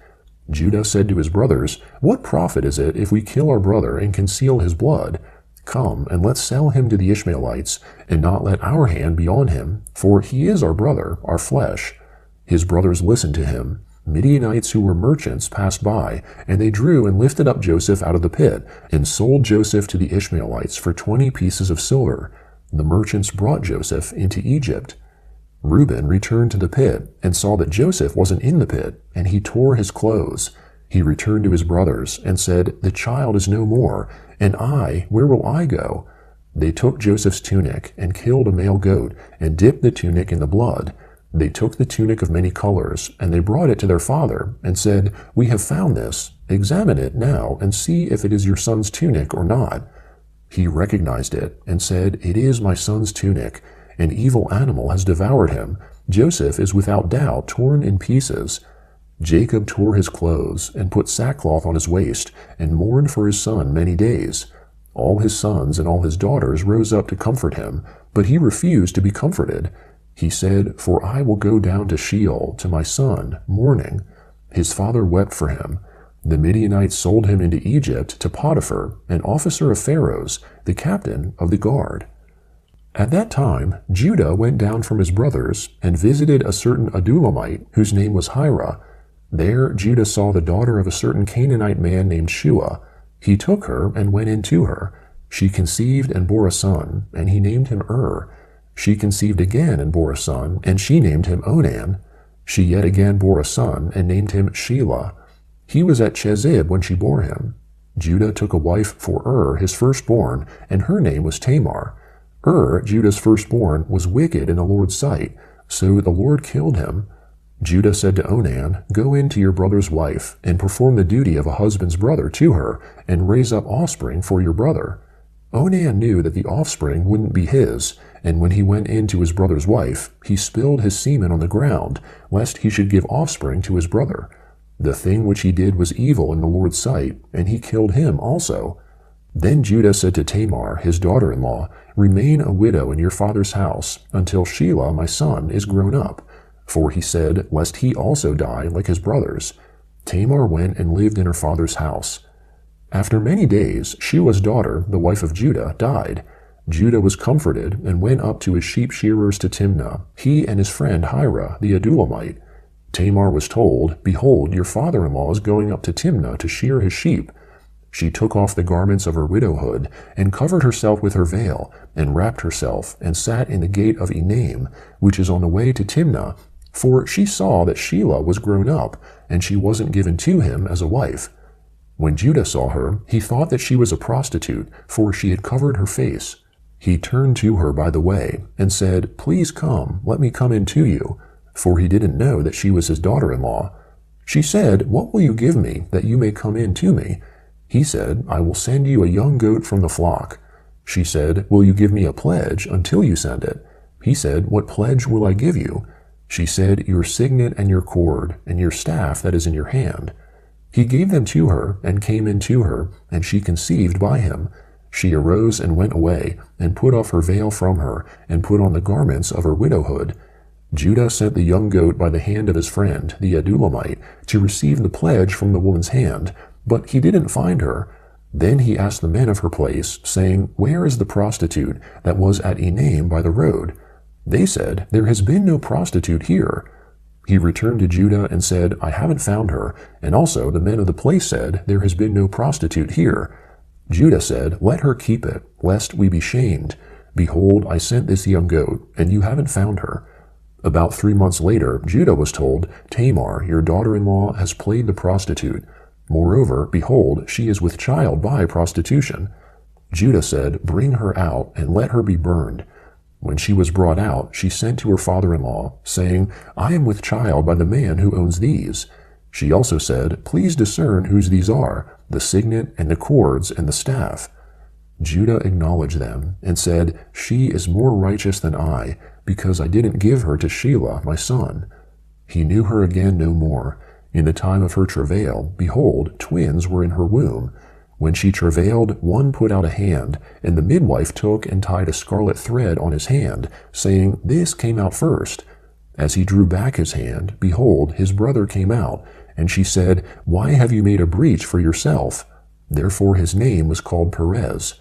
Judah said to his brothers, "What profit is it if we kill our brother and conceal his blood? Come, and let's sell him to the Ishmaelites, and not let our hand be on him, for he is our brother, our flesh." His brothers listened to him. Midianites who were merchants passed by, and they drew and lifted up Joseph out of the pit, and sold Joseph to the Ishmaelites for 20 pieces of silver. The merchants brought Joseph into Egypt. Reuben returned to the pit, and saw that Joseph wasn't in the pit, and he tore his clothes. He returned to his brothers, and said, "The child is no more, and I, where will I go?" They took Joseph's tunic, and killed a male goat, and dipped the tunic in the blood. They took the tunic of many colors, and they brought it to their father, and said, "We have found this. Examine it now, and see if it is your son's tunic or not." He recognized it, and said, "It is my son's tunic. An evil animal has devoured him. Joseph is without doubt torn in pieces." Jacob tore his clothes, and put sackcloth on his waist, and mourned for his son many days. All his sons and all his daughters rose up to comfort him, but he refused to be comforted. He said, "For I will go down to Sheol to my son, mourning." His father wept for him. The Midianites sold him into Egypt to Potiphar, an officer of Pharaoh's, the captain of the guard. At that time, Judah went down from his brothers, and visited a certain Adullamite, whose name was Hira. There Judah saw the daughter of a certain Canaanite man named Shua. He took her and went in to her. She conceived and bore a son, and he named him She conceived again and bore a son, and she named him Onan. She yet again bore a son, and named him Shelah. He was at Chezib when she bore him. Judah took a wife for his firstborn, and her name was Tamar. Judah's firstborn, was wicked in the Lord's sight, so the Lord killed him. Judah said to Onan, "Go in to your brother's wife, and perform the duty of a husband's brother to her, and raise up offspring for your brother." Onan knew that the offspring wouldn't be his, and when he went in to his brother's wife, he spilled his semen on the ground, lest he should give offspring to his brother. The thing which he did was evil in the Lord's sight, and he killed him also. Then Judah said to Tamar, his daughter-in-law, "Remain a widow in your father's house, until Shelah my son is grown up." For he said, lest he also die like his brothers. Tamar went and lived in her father's house. After many days, Shelah's daughter, the wife of Judah, died. Judah was comforted and went up to his sheep shearers to Timnah, he and his friend Hira the Adullamite. Tamar was told, "Behold, your father-in-law is going up to Timnah to shear his sheep." She took off the garments of her widowhood, and covered herself with her veil, and wrapped herself, and sat in the gate of Enaim, which is on the way to Timnah, for she saw that Shelah was grown up, and she wasn't given to him as a wife. When Judah saw her, he thought that she was a prostitute, for she had covered her face. He turned to her by the way, and said, "Please come, let me come in to you," for he didn't know that she was his daughter-in-law. She said, "What will you give me, that you may come in to me?" He said, "I will send you a young goat from the flock." She said, "Will you give me a pledge until you send it?" He said, "What pledge will I give you?" She said, "Your signet and your cord, and your staff that is in your hand." He gave them to her, and came in to her, and she conceived by him. She arose and went away, and put off her veil from her, and put on the garments of her widowhood. Judah sent the young goat by the hand of his friend, the Adullamite, to receive the pledge from the woman's hand, but he didn't find her. Then he asked the men of her place, saying, "Where is the prostitute that was at Enaim by the road?" They said, "There has been no prostitute here." He returned to Judah and said, "I haven't found her." And also the men of the place said, "There has been no prostitute here." Judah said, "Let her keep it, lest we be shamed. Behold, I sent this young goat, and you haven't found her." About 3 months later, Judah was told, "Tamar, your daughter-in-law, has played the prostitute. Moreover, behold, she is with child by prostitution." Judah said, "Bring her out, and let her be burned." When she was brought out, she sent to her father-in-law, saying, "I am with child by the man who owns these." She also said, "Please discern whose these are, the signet and the cords and the staff." Judah acknowledged them, and said, "She is more righteous than I, because I didn't give her to Shelah my son." He knew her again no more. In the time of her travail, behold, twins were in her womb. When she travailed, one put out a hand, and the midwife took and tied a scarlet thread on his hand, saying, "This came out first." As he drew back his hand, behold, his brother came out, and she said, "Why have you made a breach for yourself?" Therefore his name was called Perez.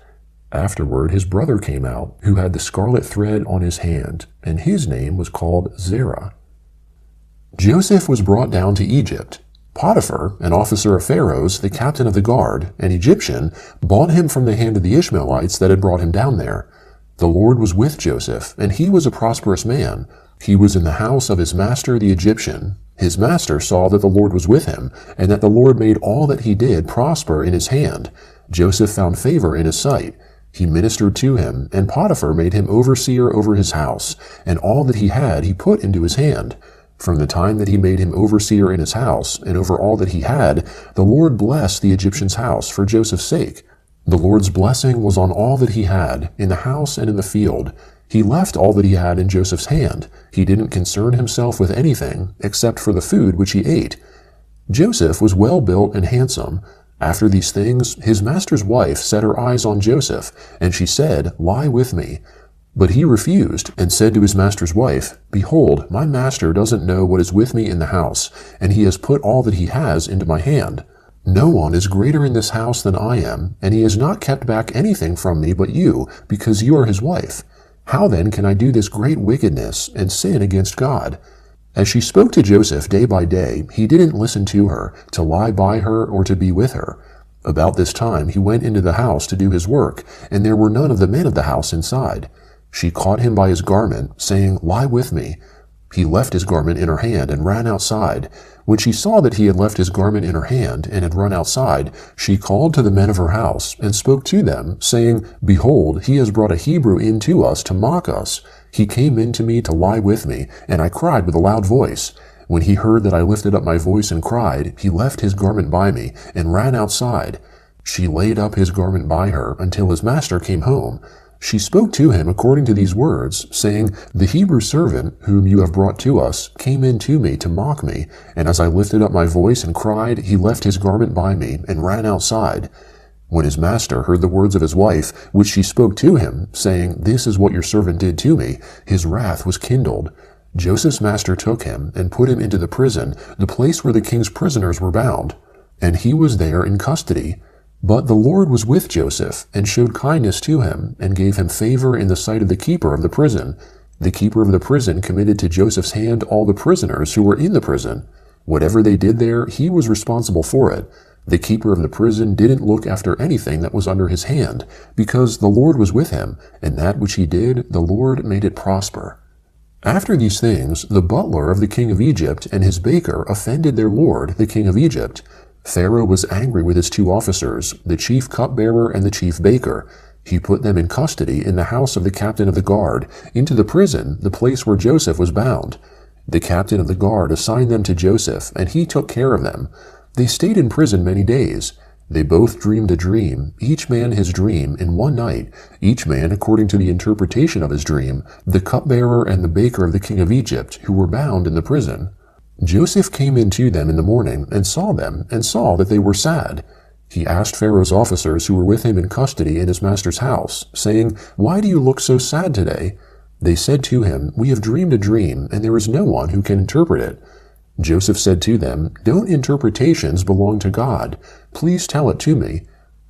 Afterward his brother came out, who had the scarlet thread on his hand, and his name was called Zerah. Joseph was brought down to Egypt. Potiphar, an officer of Pharaoh's, the captain of the guard, an Egyptian, bought him from the hand of the Ishmaelites that had brought him down there. The Lord was with Joseph, and he was a prosperous man. He was in the house of his master the Egyptian. His master saw that the Lord was with him, and that the Lord made all that he did prosper in his hand. Joseph found favor in his sight. He ministered to him, and Potiphar made him overseer over his house, and all that he had he put into his hand. From the time that he made him overseer in his house, and over all that he had, the Lord blessed the Egyptian's house for Joseph's sake. The Lord's blessing was on all that he had, in the house and in the field. He left all that he had in Joseph's hand. He didn't concern himself with anything, except for the food which he ate. Joseph was well built and handsome. After these things, his master's wife set her eyes on Joseph, and she said, "Lie with me." But he refused, and said to his master's wife, "Behold, my master doesn't know what is with me in the house, and he has put all that he has into my hand. No one is greater in this house than I am, and he has not kept back anything from me but you, because you are his wife. How then can I do this great wickedness, and sin against God?" As she spoke to Joseph day by day, he didn't listen to her, to lie by her or to be with her. About this time he went into the house to do his work, and there were none of the men of the house inside. She caught him by his garment, saying, "Lie with me." He left his garment in her hand and ran outside. When she saw that he had left his garment in her hand and had run outside, she called to the men of her house and spoke to them, saying, "Behold, he has brought a Hebrew in to us to mock us. He came in to me to lie with me, and I cried with a loud voice. When he heard that I lifted up my voice and cried, he left his garment by me and ran outside. She laid up his garment by her until his master came home. She spoke to him according to these words, saying, "The Hebrew servant, whom you have brought to us, came in to me to mock me, and as I lifted up my voice and cried, he left his garment by me and ran outside." When his master heard the words of his wife, which she spoke to him, saying, "This is what your servant did to me," his wrath was kindled. Joseph's master took him and put him into the prison, the place where the king's prisoners were bound, and he was there in custody. But the Lord was with Joseph, and showed kindness to him, and gave him favor in the sight of the keeper of the prison. The keeper of the prison committed to Joseph's hand all the prisoners who were in the prison. Whatever they did there, he was responsible for it. The keeper of the prison didn't look after anything that was under his hand, because the Lord was with him, and that which he did, the Lord made it prosper. After these things, the butler of the king of Egypt and his baker offended their lord, the king of Egypt. Pharaoh was angry with his two officers, the chief cupbearer and the chief baker. He put them in custody in the house of the captain of the guard, into the prison, the place where Joseph was bound. The captain of the guard assigned them to Joseph, and he took care of them. They stayed in prison many days. They both dreamed a dream, each man his dream, in one night, each man according to the interpretation of his dream, the cupbearer and the baker of the king of Egypt, who were bound in the prison. Joseph came in to them in the morning, and saw them, and saw that they were sad. He asked Pharaoh's officers who were with him in custody in his master's house, saying, "Why do you look so sad today?" They said to him, "We have dreamed a dream, and there is no one who can interpret it." Joseph said to them, "Don't interpretations belong to God? Please tell it to me."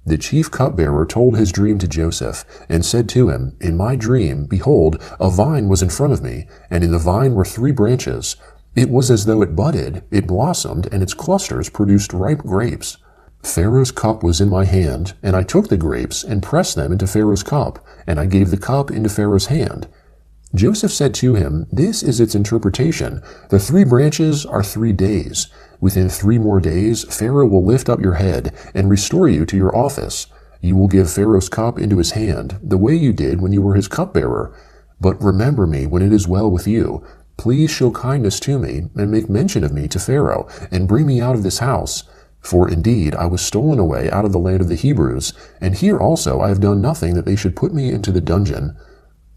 The chief cupbearer told his dream to Joseph, and said to him, "In my dream, behold, a vine was in front of me, and in the vine were 3 branches. It was as though it budded, it blossomed, and its clusters produced ripe grapes. Pharaoh's cup was in my hand, and I took the grapes and pressed them into Pharaoh's cup, and I gave the cup into Pharaoh's hand." Joseph said to him, "This is its interpretation. The 3 branches are 3 days. Within 3 more days, Pharaoh will lift up your head and restore you to your office. You will give Pharaoh's cup into his hand, the way you did when you were his cupbearer. But remember me when it is well with you. Please show kindness to me, and make mention of me to Pharaoh, and bring me out of this house. For indeed I was stolen away out of the land of the Hebrews, and here also I have done nothing that they should put me into the dungeon."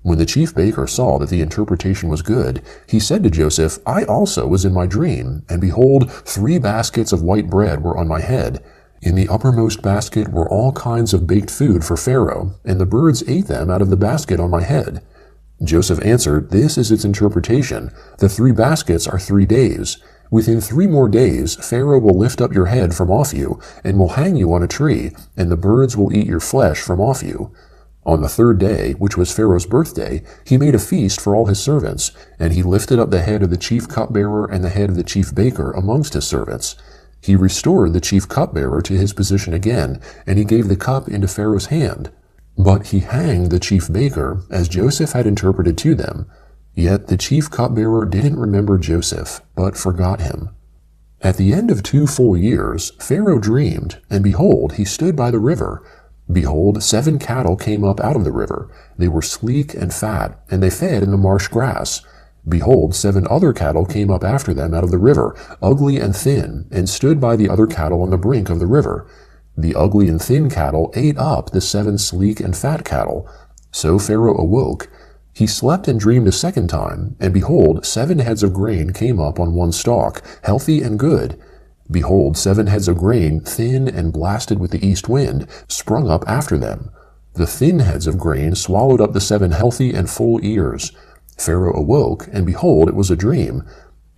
When the chief baker saw that the interpretation was good, he said to Joseph, "I also was in my dream, and behold, 3 baskets of white bread were on my head. In the uppermost basket were all kinds of baked food for Pharaoh, and the birds ate them out of the basket on my head." Joseph answered, "This is its interpretation. The 3 baskets are 3 days. Within 3 more days, Pharaoh will lift up your head from off you, and will hang you on a tree, and the birds will eat your flesh from off you." On the 3rd day, which was Pharaoh's birthday, he made a feast for all his servants, and he lifted up the head of the chief cupbearer and the head of the chief baker amongst his servants. He restored the chief cupbearer to his position again, and he gave the cup into Pharaoh's hand. But he hanged the chief baker, as Joseph had interpreted to them. Yet the chief cupbearer didn't remember Joseph, but forgot him. At the end of 2 full years, Pharaoh dreamed, and behold, he stood by the river. Behold, 7 cattle came up out of the river. They were sleek and fat, and they fed in the marsh grass. Behold, 7 other cattle came up after them out of the river, ugly and thin, and stood by the other cattle on the brink of the river. The ugly and thin cattle ate up the 7 sleek and fat cattle. So Pharaoh awoke. He slept and dreamed a 2nd time, and behold, 7 heads of grain came up on one stalk, healthy and good. Behold, 7 heads of grain, thin and blasted with the east wind, sprung up after them. The thin heads of grain swallowed up the 7 healthy and full ears. Pharaoh awoke, and behold, it was a dream.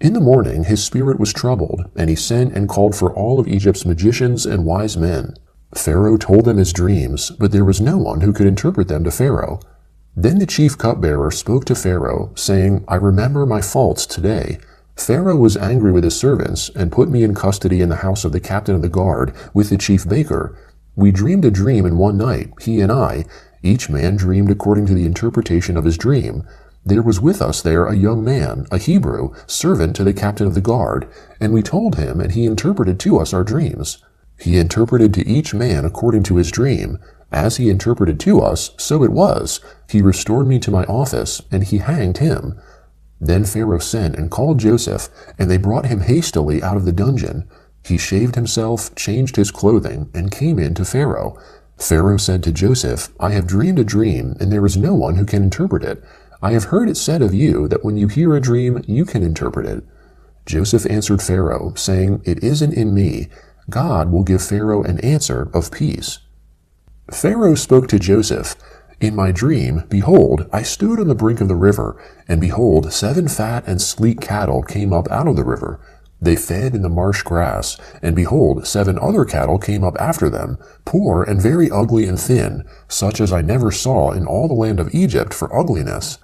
In the morning his spirit was troubled, and he sent and called for all of Egypt's magicians and wise men. Pharaoh told them his dreams, but there was no one who could interpret them to Pharaoh. Then the chief cupbearer spoke to Pharaoh, saying, "I remember my faults today. Pharaoh was angry with his servants, and put me in custody in the house of the captain of the guard, with the chief baker. We dreamed a dream in one night, he and I. Each man dreamed according to the interpretation of his dream. There was with us there a young man, a Hebrew, servant to the captain of the guard, and we told him, and he interpreted to us our dreams. He interpreted to each man according to his dream. As he interpreted to us, so it was. He restored me to my office, and he hanged him. Then Pharaoh sent and called Joseph, and they brought him hastily out of the dungeon. He shaved himself, changed his clothing, and came in to Pharaoh. Pharaoh said to Joseph, I have dreamed a dream, and there is no one who can interpret it. I have heard it said of you that when you hear a dream, you can interpret it. Joseph answered Pharaoh, saying, It isn't in me. God will give Pharaoh an answer of peace. Pharaoh spoke to Joseph, In my dream, behold, I stood on the brink of the river, and behold, 7 fat and sleek cattle came up out of the river. They fed in the marsh grass, and behold, 7 other cattle came up after them, poor and very ugly and thin, such as I never saw in all the land of Egypt for ugliness.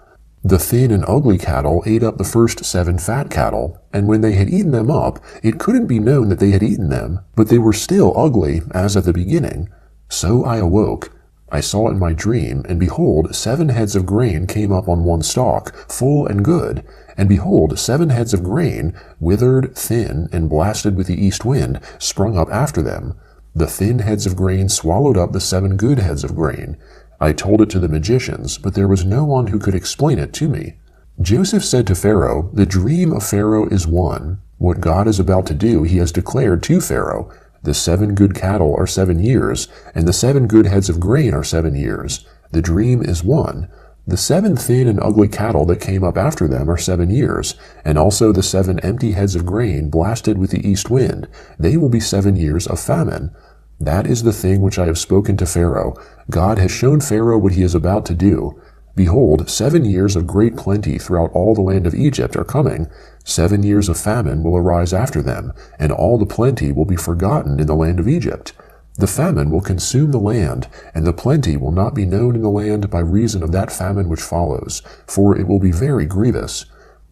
The thin and ugly cattle ate up the first 7 fat cattle, and when they had eaten them up, it couldn't be known that they had eaten them, but they were still ugly, as at the beginning. So I awoke. I saw in my dream, and behold, 7 heads of grain came up on one stalk, full and good. And behold, 7 heads of grain, withered, thin, and blasted with the east wind, sprung up after them. The thin heads of grain swallowed up the 7 good heads of grain. I told it to the magicians, but there was no one who could explain it to me. Joseph said to Pharaoh, The dream of Pharaoh is one. What God is about to do he has declared to Pharaoh. The 7 good cattle are 7 years, and the 7 good heads of grain are 7 years. The dream is one. The 7 thin and ugly cattle that came up after them are 7 years, and also the 7 empty heads of grain blasted with the east wind. They will be 7 years of famine. That is the thing which I have spoken to Pharaoh. God has shown Pharaoh what he is about to do. Behold, 7 years of great plenty throughout all the land of Egypt are coming. 7 years of famine will arise after them, and all the plenty will be forgotten in the land of Egypt. The famine will consume the land, and the plenty will not be known in the land by reason of that famine which follows, for it will be very grievous.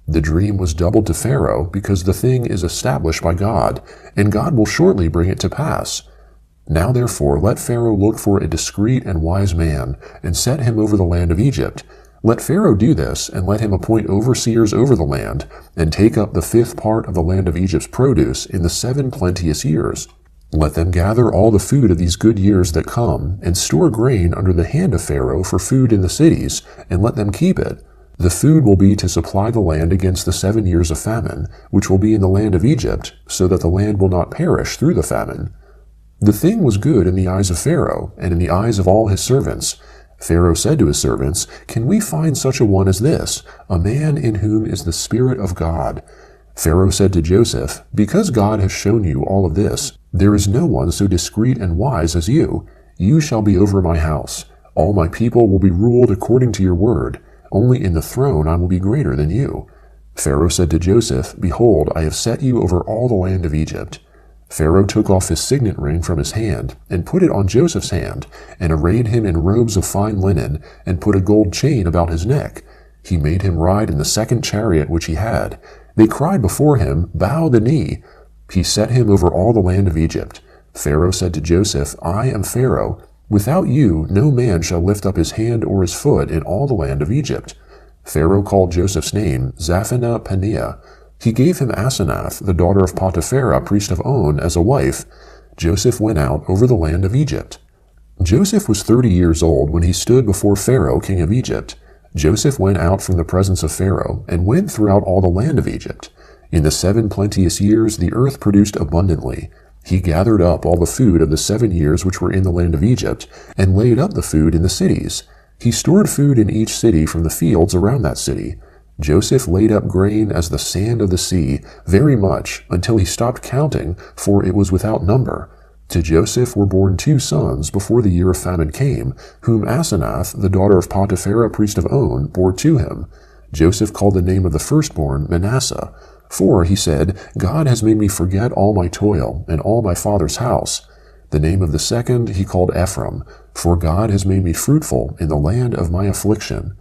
The dream was doubled to Pharaoh, because the thing is established by God, and God will shortly bring it to pass. Now therefore let Pharaoh look for a discreet and wise man, and set him over the land of Egypt. Let Pharaoh do this, and let him appoint overseers over the land, and take up the 5th part of the land of Egypt's produce in the 7 plenteous years. Let them gather all the food of these good years that come, and store grain under the hand of Pharaoh for food in the cities, and let them keep it. The food will be to supply the land against the 7 years of famine, which will be in the land of Egypt, so that the land will not perish through the famine. The thing was good in the eyes of Pharaoh, and in the eyes of all his servants. Pharaoh said to his servants, Can we find such a one as this, a man in whom is the Spirit of God? Pharaoh said to Joseph, Because God has shown you all of this, there is no one so discreet and wise as you. You shall be over my house. All my people will be ruled according to your word. Only in the throne I will be greater than you. Pharaoh said to Joseph, Behold, I have set you over all the land of Egypt. Pharaoh took off his signet ring from his hand, and put it on Joseph's hand, and arrayed him in robes of fine linen, and put a gold chain about his neck. He made him ride in the 2nd chariot which he had. They cried before him, Bow the knee. He set him over all the land of Egypt. Pharaoh said to Joseph, I am Pharaoh. Without you no man shall lift up his hand or his foot in all the land of Egypt. Pharaoh called Joseph's name Zaphenath-Paneah. He gave him Asenath, the daughter of Potiphera, priest of On, as a wife. Joseph went out over the land of Egypt. Joseph was 30 years old when he stood before Pharaoh, king of Egypt. Joseph went out from the presence of Pharaoh, and went throughout all the land of Egypt. In the 7 plenteous years the earth produced abundantly. He gathered up all the food of the 7 years which were in the land of Egypt, and laid up the food in the cities. He stored food in each city from the fields around that city. Joseph laid up grain as the sand of the sea, very much, until he stopped counting, for it was without number. To Joseph were born 2 sons before the year of famine came, whom Asenath, the daughter of Potiphera, priest of On, bore to him. Joseph called the name of the firstborn Manasseh, for, he said, God has made me forget all my toil and all my father's house. The name of the second he called Ephraim, for God has made me fruitful in the land of my affliction.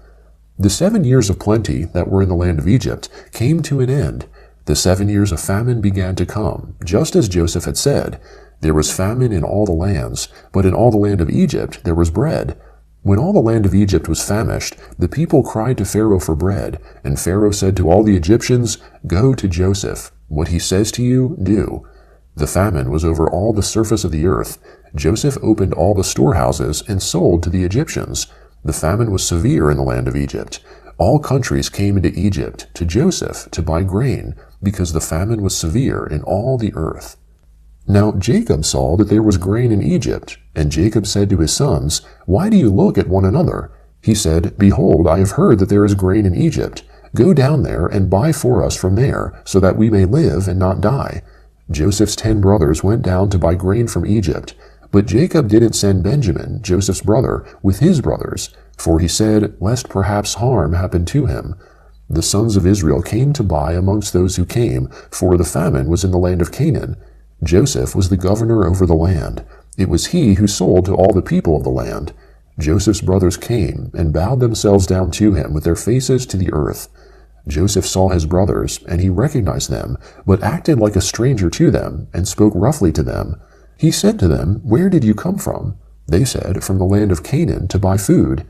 The 7 years of plenty that were in the land of Egypt came to an end. The 7 years of famine began to come, just as Joseph had said. There was famine in all the lands, but in all the land of Egypt there was bread. When all the land of Egypt was famished, the people cried to Pharaoh for bread, and Pharaoh said to all the Egyptians, "Go to Joseph. What he says to you, do." The famine was over all the surface of the earth. Joseph opened all the storehouses and sold to the Egyptians. The famine was severe in the land of Egypt. All countries came into Egypt to Joseph to buy grain, because the famine was severe in all the earth. Now Jacob saw that there was grain in Egypt, and Jacob said to his sons, "Why do you look at one another?" He said, "Behold, I have heard that there is grain in Egypt. Go down there and buy for us from there, so that we may live and not die." Joseph's 10 brothers went down to buy grain from Egypt, but Jacob didn't send Benjamin, Joseph's brother, with his brothers, for he said, lest perhaps harm happen to him. The sons of Israel came to buy amongst those who came, for the famine was in the land of Canaan. Joseph was the governor over the land. It was he who sold to all the people of the land. Joseph's brothers came and bowed themselves down to him with their faces to the earth. Joseph saw his brothers, and he recognized them, but acted like a stranger to them, and spoke roughly to them. He said to them, "Where did you come from?" They said, "From the land of Canaan to buy food."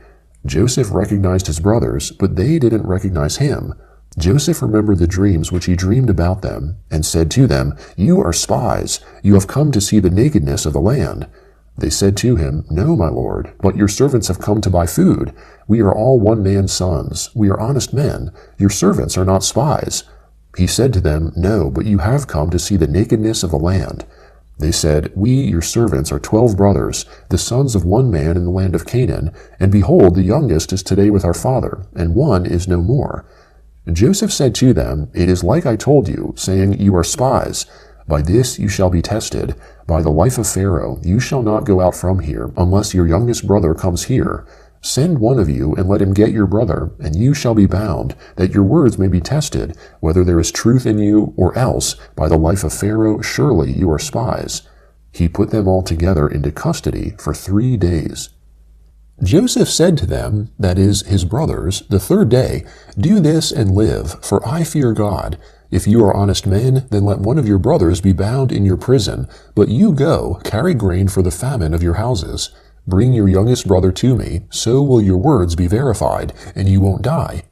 Joseph recognized his brothers, but they didn't recognize him. Joseph remembered the dreams which he dreamed about them, and said to them, "You are spies. You have come to see the nakedness of the land." They said to him, "No, my lord, but your servants have come to buy food. We are all one man's sons. We are honest men. Your servants are not spies." He said to them, "No, but you have come to see the nakedness of the land." They said, "We, your servants, are 12 brothers, the sons of one man in the land of Canaan, and behold, the youngest is today with our father, and one is no more." Joseph said to them, "It is like I told you, saying, You are spies. By this you shall be tested. By the life of Pharaoh, you shall not go out from here, unless your youngest brother comes here. Send one of you, and let him get your brother, and you shall be bound, that your words may be tested, whether there is truth in you, or else, by the life of Pharaoh, surely you are spies." He put them all together into custody for 3 days. Joseph said to them, that is, his brothers, the 3rd day, "Do this and live, for I fear God. If you are honest men, then let one of your brothers be bound in your prison, but you go, carry grain for the famine of your houses. Bring your youngest brother to me, so will your words be verified, and you won't die."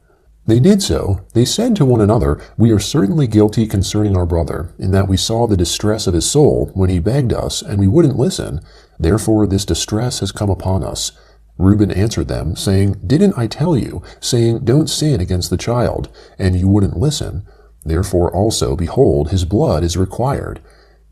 They did so. They said to one another, "We are certainly guilty concerning our brother, in that we saw the distress of his soul when he begged us, and we wouldn't listen. Therefore this distress has come upon us." Reuben answered them, saying, "Didn't I tell you, saying, Don't sin against the child, and you wouldn't listen? Therefore also, behold, his blood is required."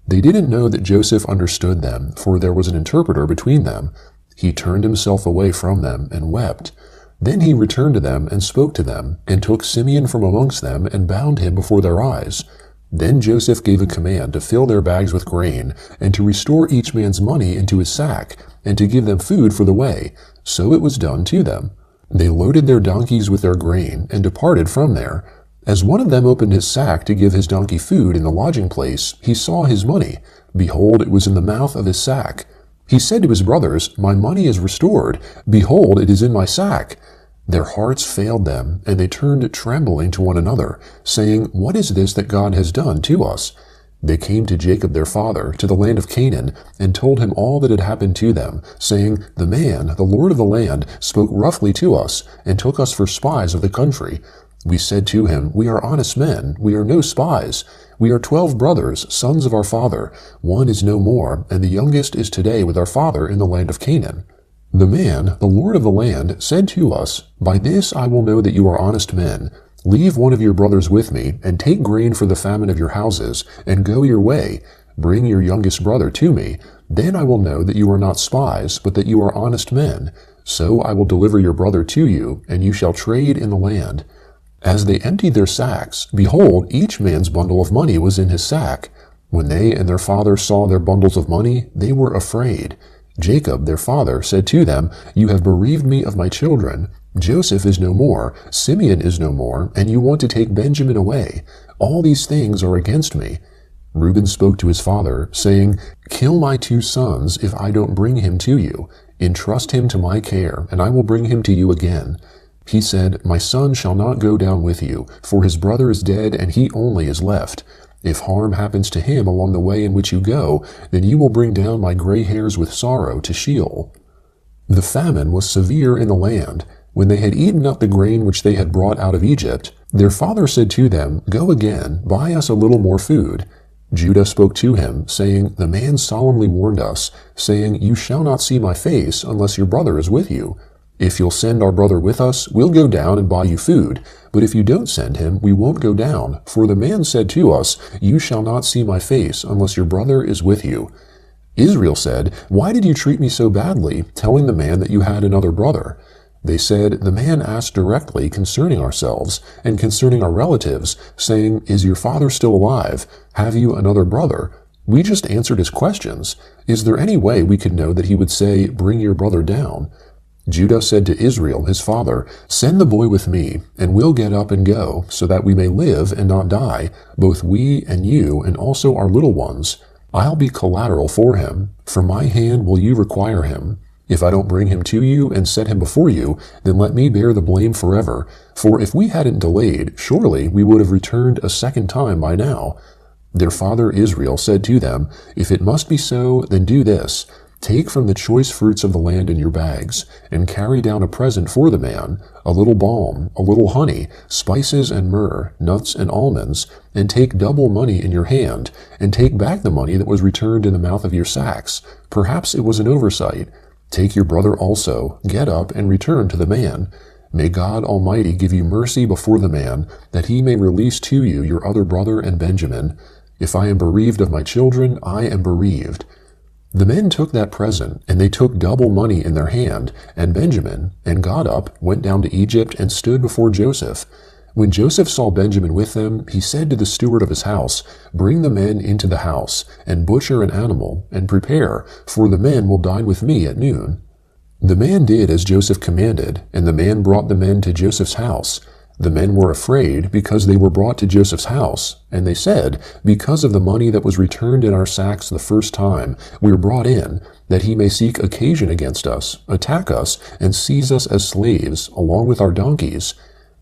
They didn't know that Joseph understood them, for there was an interpreter between them. He turned himself away from them and wept. Then he returned to them and spoke to them, and took Simeon from amongst them and bound him before their eyes. Then Joseph gave a command to fill their bags with grain, and to restore each man's money into his sack, and to give them food for the way. So it was done to them. They loaded their donkeys with their grain, and departed from there. As one of them opened his sack to give his donkey food in the lodging place, he saw his money. Behold, it was in the mouth of his sack. He said to his brothers, "My money is restored. Behold, it is in my sack." Their hearts failed them, and they turned trembling to one another, saying, "What is this that God has done to us?" They came to Jacob their father, to the land of Canaan, and told him all that had happened to them, saying, "The man, the lord of the land, spoke roughly to us, and took us for spies of the country. We said to him, We are honest men, we are no spies. We are 12 brothers, sons of our father. One is no more, and the youngest is today with our father in the land of Canaan." The man, the lord of the land, said to us, "By this I will know that you are honest men. Leave one of your brothers with me, and take grain for the famine of your houses, and go your way. Bring your youngest brother to me. Then I will know that you are not spies, but that you are honest men. So I will deliver your brother to you, and you shall trade in the land." As they emptied their sacks, behold, each man's bundle of money was in his sack. When they and their father saw their bundles of money, they were afraid. Jacob, their father, said to them, "You have bereaved me of my children. Joseph is no more, Simeon is no more, and you want to take Benjamin away. All these things are against me." Reuben spoke to his father, saying, "Kill my 2 sons if I don't bring him to you. Entrust him to my care, and I will bring him to you again." He said, "My son shall not go down with you, for his brother is dead, and he only is left." If harm happens to him along the way in which you go, then you will bring down my gray hairs with sorrow to Sheol." The famine was severe in the land. When they had eaten up the grain which they had brought out of Egypt, their father said to them, "Go again, buy us a little more food." Judah spoke to him, saying, "The man solemnly warned us, saying, 'You shall not see my face unless your brother is with you.' If you'll send our brother with us, we'll go down and buy you food. But if you don't send him, we won't go down. For the man said to us, 'You shall not see my face unless your brother is with you.'" Israel said, "Why did you treat me so badly, telling the man that you had another brother?" They said, "The man asked directly concerning ourselves and concerning our relatives, saying, 'Is your father still alive? Have you another brother?' We just answered his questions. Is there any way we could know that he would say, 'Bring your brother down'?" Judah said to Israel, his father, "Send the boy with me, and we'll get up and go, so that we may live and not die, both we and you, and also our little ones. I'll be collateral for him. From my hand will you require him. If I don't bring him to you and set him before you, then let me bear the blame forever. For if we hadn't delayed, surely we would have returned a second time by now." Their father Israel said to them, "If it must be so, then do this. Take from the choice fruits of the land in your bags, and carry down a present for the man, a little balm, a little honey, spices and myrrh, nuts and almonds, and take double money in your hand, and take back the money that was returned in the mouth of your sacks. Perhaps it was an oversight. Take your brother also, get up, and return to the man. May God Almighty give you mercy before the man, that he may release to you your other brother and Benjamin. If I am bereaved of my children, I am bereaved." The men took that present, and they took double money in their hand, and Benjamin, and got up, went down to Egypt, and stood before Joseph. When Joseph saw Benjamin with them, he said to the steward of his house, "Bring the men into the house, and butcher an animal, and prepare, for the men will dine with me at noon." The man did as Joseph commanded, and the man brought the men to Joseph's house. The men were afraid because they were brought to Joseph's house, and they said, "Because of the money that was returned in our sacks the first time, we are brought in, that he may seek occasion against us, attack us, and seize us as slaves, along with our donkeys."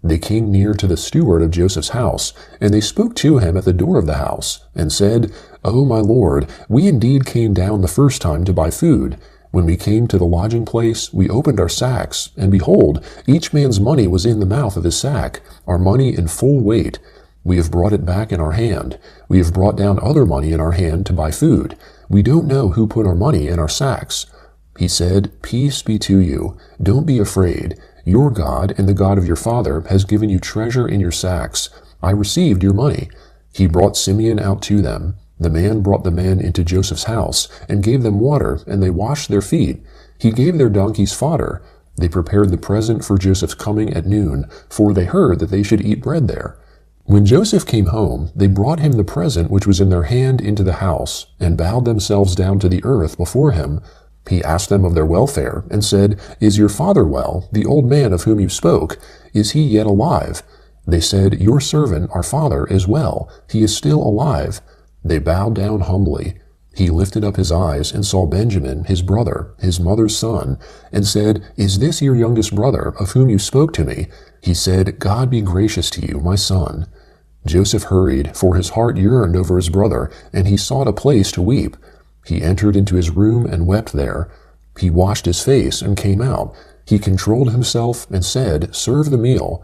They came near to the steward of Joseph's house, and they spoke to him at the door of the house, and said, "O my lord, we indeed came down the first time to buy food. When we came to the lodging place, we opened our sacks, and behold, each man's money was in the mouth of his sack, our money in full weight. We have brought it back in our hand. We have brought down other money in our hand to buy food. We don't know who put our money in our sacks." He said, "Peace be to you. Don't be afraid. Your God and the God of your father has given you treasure in your sacks. I received your money." He brought Simeon out to them. The man brought the men into Joseph's house, and gave them water, and they washed their feet. He gave their donkeys fodder. They prepared the present for Joseph's coming at noon, for they heard that they should eat bread there. When Joseph came home, they brought him the present which was in their hand into the house, and bowed themselves down to the earth before him. He asked them of their welfare, and said, "Is your father well, the old man of whom you spoke? Is he yet alive?" They said, "Your servant, our father, is well. He is still alive." They bowed down humbly. He lifted up his eyes and saw Benjamin, his brother, his mother's son, and said, "Is this your youngest brother, of whom you spoke to me?" He said, "God be gracious to you, my son." Joseph hurried, for his heart yearned over his brother, and he sought a place to weep. He entered into his room and wept there. He washed his face and came out. He controlled himself and said, "Serve the meal."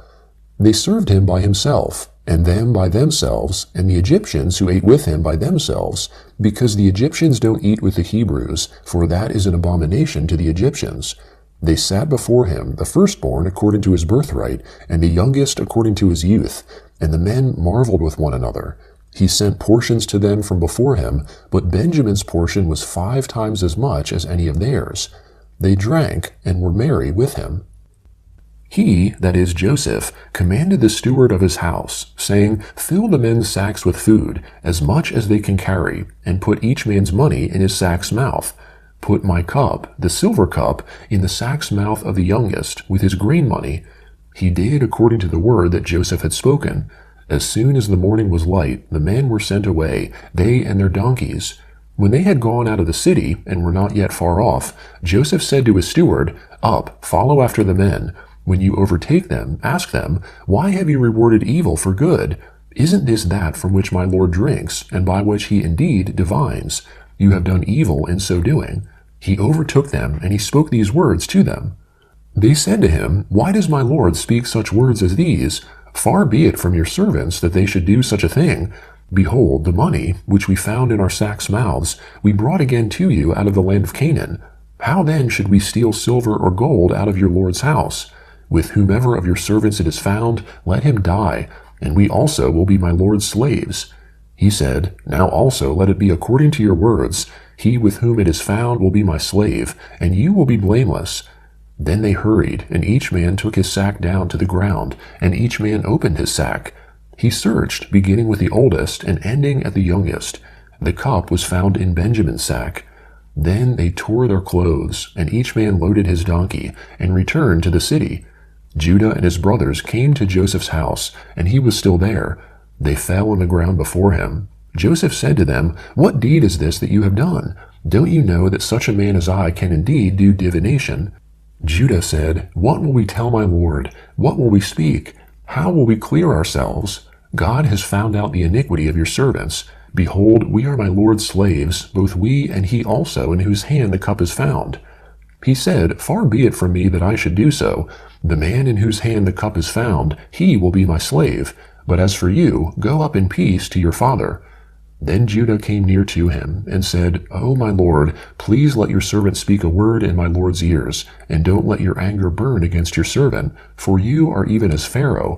They served him by himself, and them by themselves, and the Egyptians who ate with him by themselves, because the Egyptians don't eat with the Hebrews, for that is an abomination to the Egyptians. They sat before him, the firstborn according to his birthright, and the youngest according to his youth, and the men marveled with one another. He sent portions to them from before him, but Benjamin's portion was 5 times as much as any of theirs. They drank and were merry with him. He, that is Joseph, commanded the steward of his house, saying, "Fill the men's sacks with food, as much as they can carry, and put each man's money in his sack's mouth. Put my cup, the silver cup, in the sack's mouth of the youngest, with his grain money." He did according to the word that Joseph had spoken. As soon as the morning was light, the men were sent away, they and their donkeys. When they had gone out of the city, and were not yet far off, Joseph said to his steward, "Up, follow after the men. When you overtake them, ask them, 'Why have you rewarded evil for good? Isn't this that from which my Lord drinks, and by which he indeed divines? You have done evil in so doing." He overtook them, and he spoke these words to them. They said to him, "Why does my Lord speak such words as these? Far be it from your servants that they should do such a thing. Behold, the money, which we found in our sacks' mouths, we brought again to you out of the land of Canaan. How then should we steal silver or gold out of your Lord's house? With whomever of your servants it is found, let him die, and we also will be my Lord's slaves." He said, "Now also let it be according to your words. He with whom it is found will be my slave, and you will be blameless." Then they hurried, and each man took his sack down to the ground, and each man opened his sack. He searched, beginning with the oldest and ending at the youngest. The cup was found in Benjamin's sack. Then they tore their clothes, and each man loaded his donkey, and returned to the city. Judah and his brothers came to Joseph's house, and he was still there. They fell on the ground before him. Joseph said to them, "What deed is this that you have done? Don't you know that such a man as I can indeed do divination?" Judah said, "What will we tell my Lord? What will we speak? How will we clear ourselves? God has found out the iniquity of your servants. Behold, we are my Lord's slaves, both we and he also, in whose hand the cup is found." He said, "Far be it from me that I should do so. The man in whose hand the cup is found, he will be my slave. But as for you, go up in peace to your father." Then Judah came near to him, and said, "O my Lord, please let your servant speak a word in my Lord's ears, and don't let your anger burn against your servant, for you are even as Pharaoh."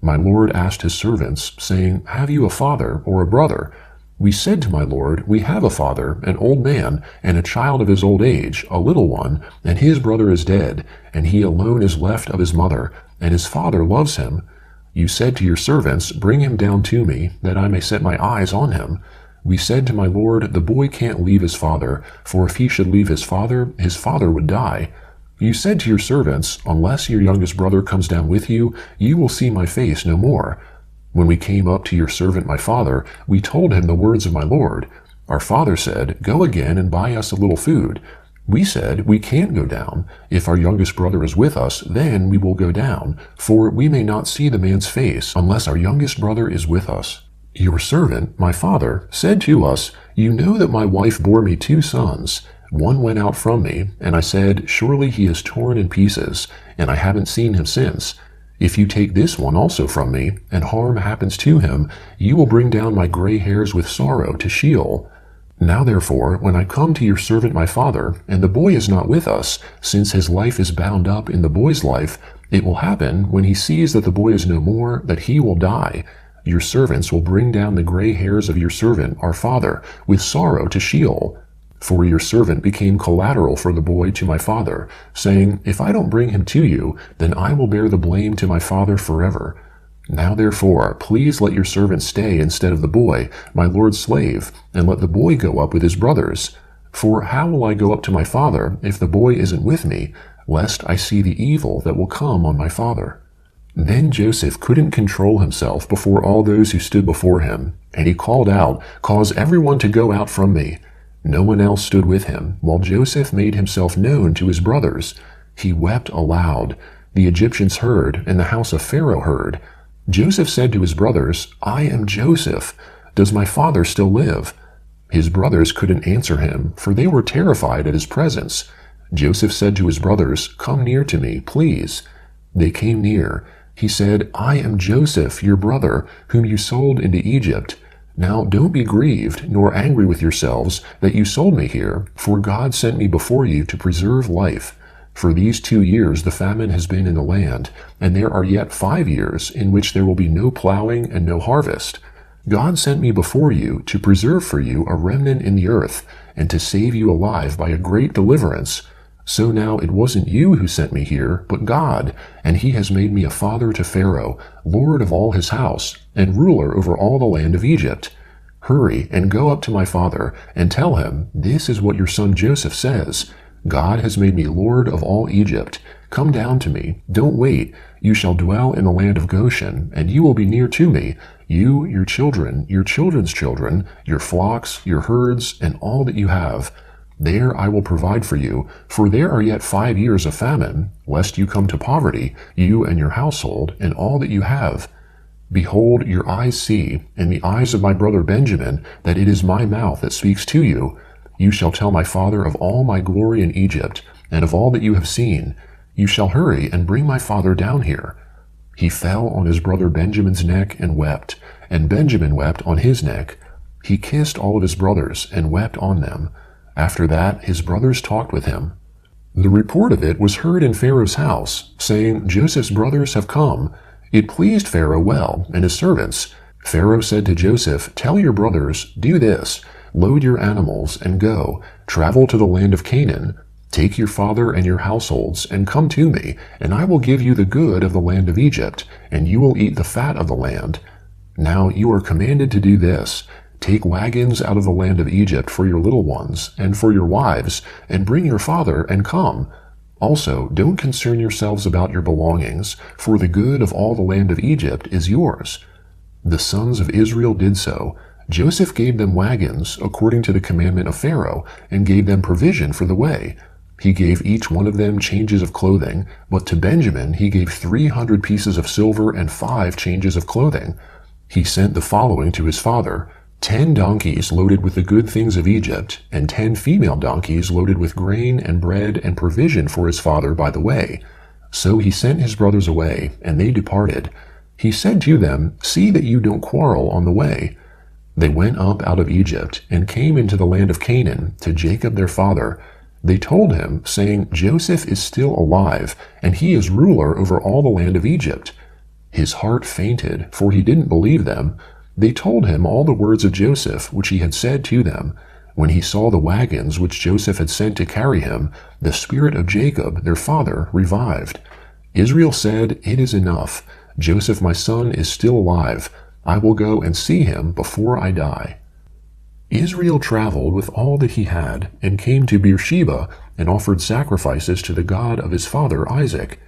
My Lord asked his servants, saying, "Have you a father or a brother?" We said to my Lord, "We have a father, an old man, and a child of his old age, a little one, and his brother is dead, and he alone is left of his mother, and his father loves him. You said to your servants, 'Bring him down to me, that I may set my eyes on him.' We said to my Lord, 'The boy can't leave his father, for if he should leave his father would die.' You said to your servants, 'Unless your youngest brother comes down with you, you will see my face no more.' When we came up to your servant my father, we told him the words of my Lord. Our father said, 'Go again and buy us a little food.' We said, 'We can't go down. If our youngest brother is with us, then we will go down, for we may not see the man's face unless our youngest brother is with us.' Your servant, my father, said to us, 'You know that my wife bore me 2 sons. One went out from me, and I said, surely he is torn in pieces, and I haven't seen him since. If you take this one also from me, and harm happens to him, you will bring down my gray hairs with sorrow to Sheol. Now therefore, when I come to your servant my father, and the boy is not with us, since his life is bound up in the boy's life, it will happen, when he sees that the boy is no more, that he will die. Your servants will bring down the gray hairs of your servant, our father, with sorrow to Sheol. For your servant became collateral for the boy to my father, saying, If I don't bring him to you, then I will bear the blame to my father forever. Now therefore, please let your servant stay instead of the boy, my lord's slave, and let the boy go up with his brothers. For how will I go up to my father if the boy isn't with me, lest I see the evil that will come on my father?" Then Joseph couldn't control himself before all those who stood before him, and he called out, "Cause everyone to go out from me." No one else stood with him, while Joseph made himself known to his brothers. He wept aloud. The Egyptians heard, and the house of Pharaoh heard. Joseph said to his brothers, "I am Joseph. Does my father still live?" His brothers couldn't answer him, for they were terrified at his presence. Joseph said to his brothers, "Come near to me, please." They came near. He said, "I am Joseph, your brother, whom you sold into Egypt. Now don't be grieved, nor angry with yourselves that you sold me here, for God sent me before you to preserve life. For these 2 years the famine has been in the land, and there are yet 5 years in which there will be no plowing and no harvest. God sent me before you to preserve for you a remnant in the earth, and to save you alive by a great deliverance. So now it wasn't you who sent me here, but God, and he has made me a father to Pharaoh, lord of all his house, and ruler over all the land of Egypt. Hurry and go up to my father, and tell him, this is what your son Joseph says. God has made me lord of all Egypt. Come down to me. Don't wait. You shall dwell in the land of Goshen, and you will be near to me, you, your children, your children's children, your flocks, your herds, and all that you have. There I will provide for you, for there are yet 5 years of famine, lest you come to poverty, you and your household, and all that you have." Behold, your eyes see, and the eyes of my brother Benjamin, that it is my mouth that speaks to you. You shall tell my father of all my glory in Egypt, and of all that you have seen. You shall hurry and bring my father down here. He fell on his brother Benjamin's neck and wept, and Benjamin wept on his neck. He kissed all of his brothers and wept on them. After that, his brothers talked with him. The report of it was heard in Pharaoh's house, saying, Joseph's brothers have come. It pleased Pharaoh well, and his servants. Pharaoh said to Joseph, Tell your brothers, do this, load your animals, and go, travel to the land of Canaan. Take your father and your households, and come to me, and I will give you the good of the land of Egypt, and you will eat the fat of the land. Now you are commanded to do this. Take wagons out of the land of Egypt for your little ones, and for your wives, and bring your father, and come. Also, don't concern yourselves about your belongings, for the good of all the land of Egypt is yours. The sons of Israel did so. Joseph gave them wagons, according to the commandment of Pharaoh, and gave them provision for the way. He gave each one of them changes of clothing, but to Benjamin he gave 300 pieces of silver and 5 changes of clothing. He sent the following to his father: 10 donkeys loaded with the good things of Egypt, and 10 female donkeys loaded with grain and bread and provision for his father by the way. So he sent his brothers away, and they departed. He said to them, See that you don't quarrel on the way. They went up out of Egypt, and came into the land of Canaan, to Jacob their father. They told him, saying, Joseph is still alive, and he is ruler over all the land of Egypt. His heart fainted, for he didn't believe them. They told him all the words of Joseph, which he had said to them. When he saw the wagons which Joseph had sent to carry him, the spirit of Jacob, their father, revived. Israel said, It is enough. Joseph my son is still alive. I will go and see him before I die. Israel traveled with all that he had, and came to Beersheba, and offered sacrifices to the God of his father Isaac.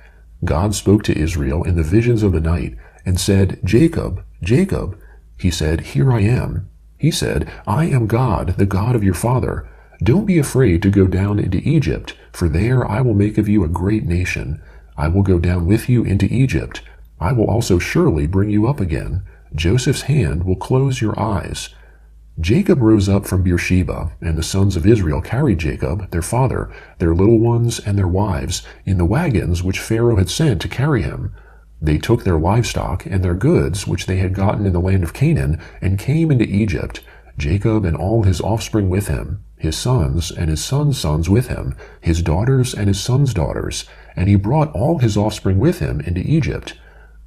God spoke to Israel in the visions of the night, and said, Jacob, Jacob. He said, Here I am. He said, I am God, the God of your father. Don't be afraid to go down into Egypt, for there I will make of you a great nation. I will go down with you into Egypt. I will also surely bring you up again. Joseph's hand will close your eyes. Jacob rose up from Beersheba, and the sons of Israel carried Jacob, their father, their little ones, and their wives, in the wagons which Pharaoh had sent to carry him. They took their livestock and their goods which they had gotten in the land of Canaan, and came into Egypt, Jacob and all his offspring with him, his sons and his sons' sons with him, his daughters and his sons' daughters, and he brought all his offspring with him into Egypt.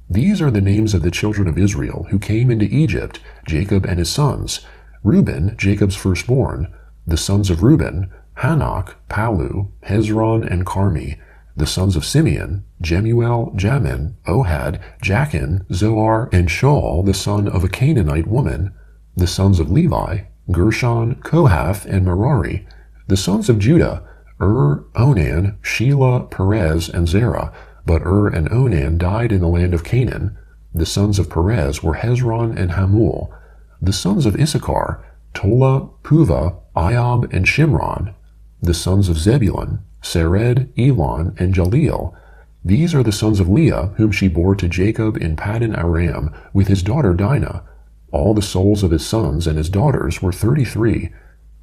These are the names of the children of Israel who came into Egypt, Jacob and his sons: Reuben, Jacob's firstborn; the sons of Reuben, Hanok, Palu, Hezron, and Carmi; the sons of Simeon, Jemuel, Jamin, Ohad, Jachin, Zoar, and Shaul, the son of a Canaanite woman; the sons of Levi, Gershon, Kohath, and Merari; the sons of Judah, Onan, Shelah, Perez, and Zerah, but and Onan died in the land of Canaan; the sons of Perez were Hezron and Hamul; the sons of Issachar, Tola, Puvah, Iob, and Shimron; the sons of Zebulun, Sered, Elon, and Jaleel. These are the sons of Leah, whom she bore to Jacob in Paddan Aram, with his daughter Dinah. All the souls of his sons and his daughters were 33.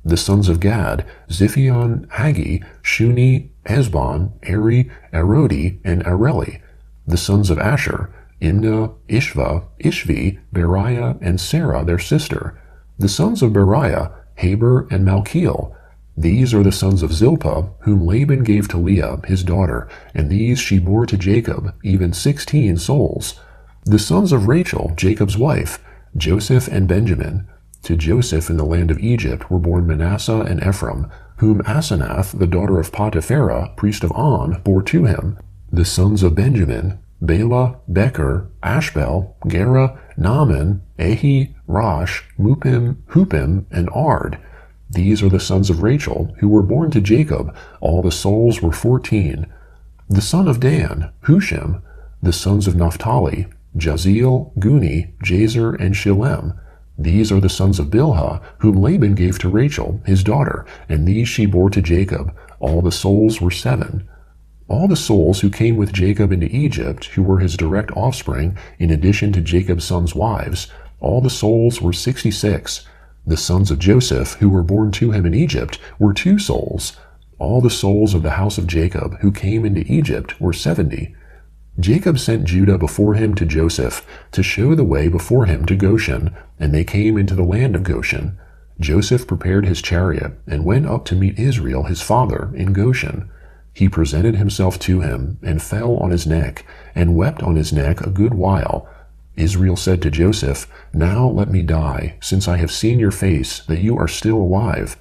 The sons of Gad, Ziphion, Haggi, Shuni, Hezbon, Eri, Arodi, and Areli. The sons of Asher, Imnah, Ishva, Ishvi, Beriah, and Sarah their sister. The sons of Beriah, Heber, and Malchiel. These are the sons of Zilpah, whom Laban gave to Leah, his daughter, and these she bore to Jacob, even 16 souls. The sons of Rachel, Jacob's wife, Joseph and Benjamin. To Joseph in the land of Egypt were born Manasseh and Ephraim, whom Asenath, the daughter of Potipharah, priest of On, bore to him. The sons of Benjamin, Bela, Becher, Ashbel, Gera, Naaman, Ahi, Rosh, Mupim, Hupim, and Ard. These are the sons of Rachel, who were born to Jacob. All the souls were 14. The son of Dan, Hushim. The sons of Naphtali, Jaziel, Guni, Jazer, and Shillem. These are the sons of Bilhah, whom Laban gave to Rachel, his daughter, and these she bore to Jacob. All the souls were 7. All the souls who came with Jacob into Egypt, who were his direct offspring, in addition to Jacob's sons' wives, all the souls were 66. The sons of Joseph, who were born to him in Egypt, were 2 souls. All the souls of the house of Jacob, who came into Egypt, were 70. Jacob sent Judah before him to Joseph, to show the way before him to Goshen, and they came into the land of Goshen. Joseph prepared his chariot, and went up to meet Israel his father in Goshen. He presented himself to him, and fell on his neck, and wept on his neck a good while. Israel said to Joseph, "Now let me die, since I have seen your face, that you are still alive."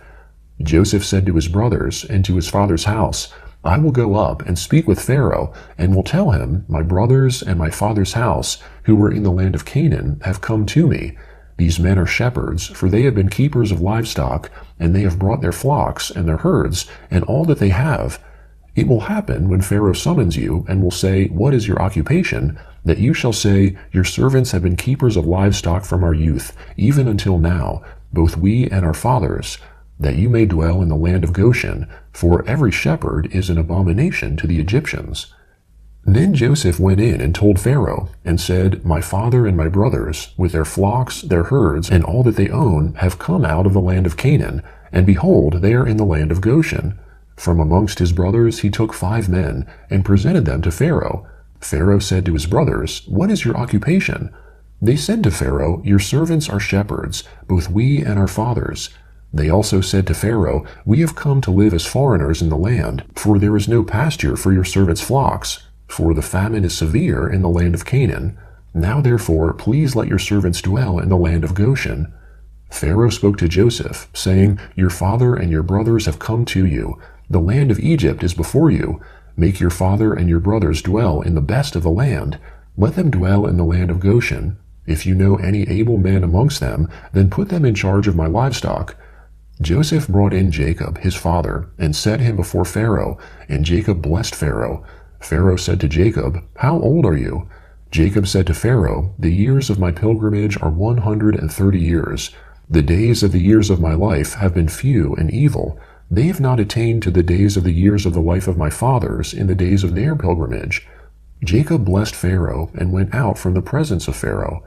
Joseph said to his brothers and to his father's house, "I will go up and speak with Pharaoh, and will tell him, my brothers and my father's house, who were in the land of Canaan, have come to me. These men are shepherds, for they have been keepers of livestock, and they have brought their flocks and their herds, and all that they have. It will happen when Pharaoh summons you, and will say, 'What is your occupation?' that you shall say, 'Your servants have been keepers of livestock from our youth, even until now, both we and our fathers, that you may dwell in the land of Goshen, for every shepherd is an abomination to the Egyptians.'" Then Joseph went in and told Pharaoh, and said, "My father and my brothers, with their flocks, their herds, and all that they own, have come out of the land of Canaan, and behold, they are in the land of Goshen." From amongst his brothers he took 5 men, and presented them to Pharaoh. Pharaoh said to his brothers, "What is your occupation?" They said to Pharaoh, "Your servants are shepherds, both we and our fathers." They also said to Pharaoh, "We have come to live as foreigners in the land, for there is no pasture for your servants' flocks, for the famine is severe in the land of Canaan. Now therefore, please let your servants dwell in the land of Goshen." Pharaoh spoke to Joseph, saying, "Your father and your brothers have come to you. The land of Egypt is before you. Make your father and your brothers dwell in the best of the land. Let them dwell in the land of Goshen. If you know any able men amongst them, then put them in charge of my livestock." Joseph brought in Jacob, his father, and set him before Pharaoh, and Jacob blessed Pharaoh. Pharaoh said to Jacob, "How old are you?" Jacob said to Pharaoh, "The years of my pilgrimage are 130 years. The days of the years of my life have been few and evil. They have not attained to the days of the years of the life of my fathers in the days of their pilgrimage." Jacob blessed Pharaoh, and went out from the presence of Pharaoh.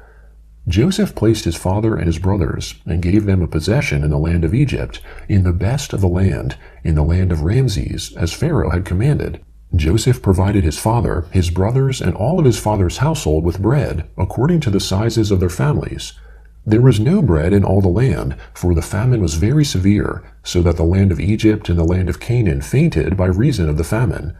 Joseph placed his father and his brothers, and gave them a possession in the land of Egypt, in the best of the land, in the land of Ramses, as Pharaoh had commanded. Joseph provided his father, his brothers, and all of his father's household with bread, according to the sizes of their families. There was no bread in all the land, for the famine was very severe, so that the land of Egypt and the land of Canaan fainted by reason of the famine.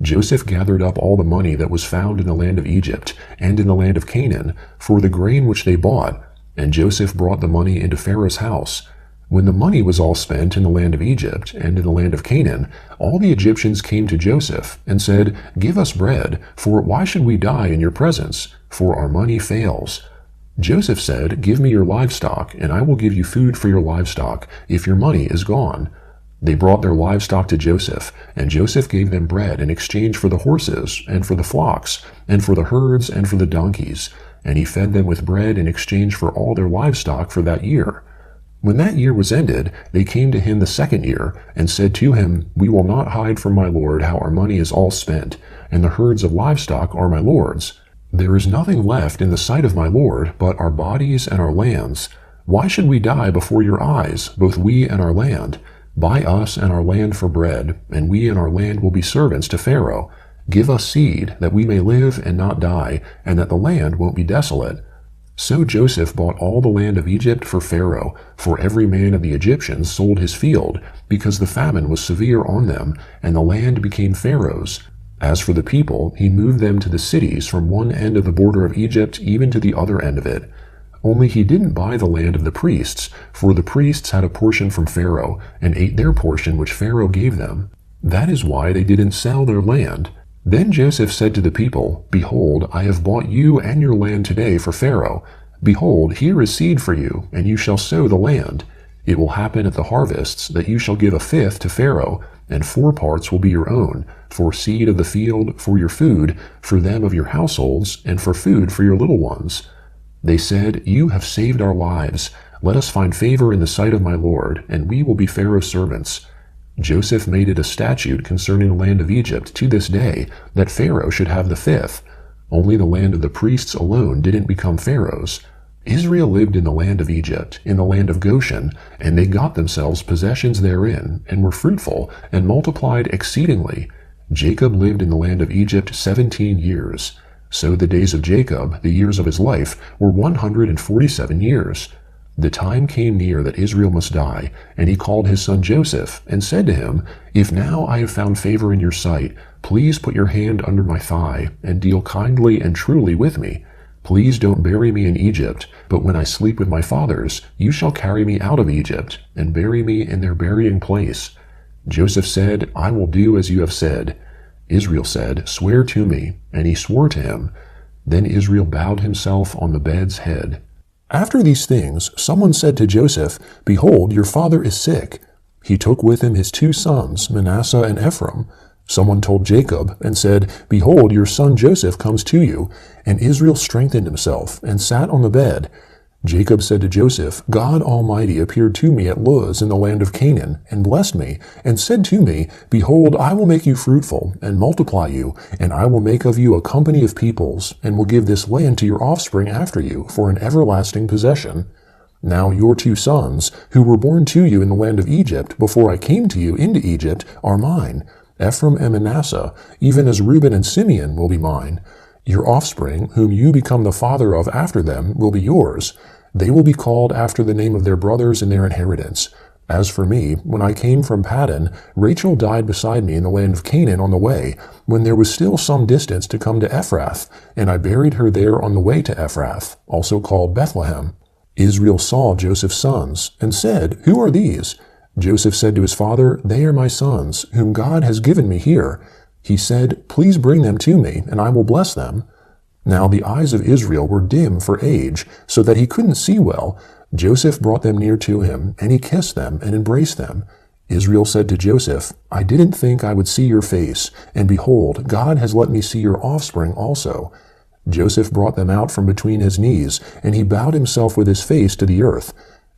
Joseph gathered up all the money that was found in the land of Egypt and in the land of Canaan for the grain which they bought, and Joseph brought the money into Pharaoh's house. When the money was all spent in the land of Egypt and in the land of Canaan, all the Egyptians came to Joseph and said, "Give us bread, for why should we die in your presence? For our money fails." Joseph said, "Give me your livestock, and I will give you food for your livestock, if your money is gone." They brought their livestock to Joseph, and Joseph gave them bread in exchange for the horses, and for the flocks, and for the herds, and for the donkeys, and he fed them with bread in exchange for all their livestock for that year. When that year was ended, they came to him the second year, and said to him, "We will not hide from my lord how our money is all spent, and the herds of livestock are my lord's. There is nothing left in the sight of my lord but our bodies and our lands. Why should we die before your eyes, both we and our land? Buy us and our land for bread, and we and our land will be servants to Pharaoh. Give us seed, that we may live and not die, and that the land won't be desolate." So Joseph bought all the land of Egypt for Pharaoh, for every man of the Egyptians sold his field, because the famine was severe on them, and the land became Pharaoh's. As for the people, he moved them to the cities from one end of the border of Egypt even to the other end of it. Only he didn't buy the land of the priests, for the priests had a portion from Pharaoh, and ate their portion which Pharaoh gave them. That is why they didn't sell their land. Then Joseph said to the people, "Behold, I have bought you and your land today for Pharaoh. Behold, here is seed for you, and you shall sow the land. It will happen at the harvests that you shall give a fifth to Pharaoh, and 4 parts will be your own, for seed of the field, for your food, for them of your households, and for food for your little ones." They said, "You have saved our lives. Let us find favor in the sight of my lord, and we will be Pharaoh's servants." Joseph made it a statute concerning the land of Egypt to this day that Pharaoh should have the fifth. Only the land of the priests alone didn't become Pharaoh's. Israel lived in the land of Egypt, in the land of Goshen, and they got themselves possessions therein, and were fruitful, and multiplied exceedingly. Jacob lived in the land of Egypt 17 years. So the days of Jacob, the years of his life, were 147 years. The time came near that Israel must die, and he called his son Joseph, and said to him, If now I have found favor in your sight, please put your hand under my thigh, and deal kindly and truly with me. Please don't bury me in Egypt, but when I sleep with my fathers, you shall carry me out of Egypt, and bury me in their burying place. Joseph said, I will do as you have said. Israel said, Swear to me, and he swore to him. Then Israel bowed himself on the bed's head. After these things, someone said to Joseph, Behold, your father is sick. He took with him his 2 sons, Manasseh and Ephraim. Someone told Jacob and said, Behold, your son Joseph comes to you. And Israel strengthened himself and sat on the bed. Jacob said to Joseph, God Almighty appeared to me at Luz in the land of Canaan, and blessed me, and said to me, Behold, I will make you fruitful, and multiply you, and I will make of you a company of peoples, and will give this land to your offspring after you, for an everlasting possession. Now your 2 sons, who were born to you in the land of Egypt, before I came to you into Egypt, are mine. Ephraim and Manasseh, even as Reuben and Simeon, will be mine. Your offspring, whom you become the father of after them, will be yours. They will be called after the name of their brothers in their inheritance. As for me, when I came from Paddan, Rachel died beside me in the land of Canaan on the way, when there was still some distance to come to Ephrath, and I buried her there on the way to Ephrath, also called Bethlehem. Israel saw Joseph's sons, and said, Who are these? Joseph said to his father, They are my sons, whom God has given me here. He said, Please bring them to me, and I will bless them. Now the eyes of Israel were dim for age, so that he couldn't see well. Joseph brought them near to him, and he kissed them and embraced them. Israel said to Joseph, I didn't think I would see your face, and behold, God has let me see your offspring also. Joseph brought them out from between his knees, and he bowed himself with his face to the earth.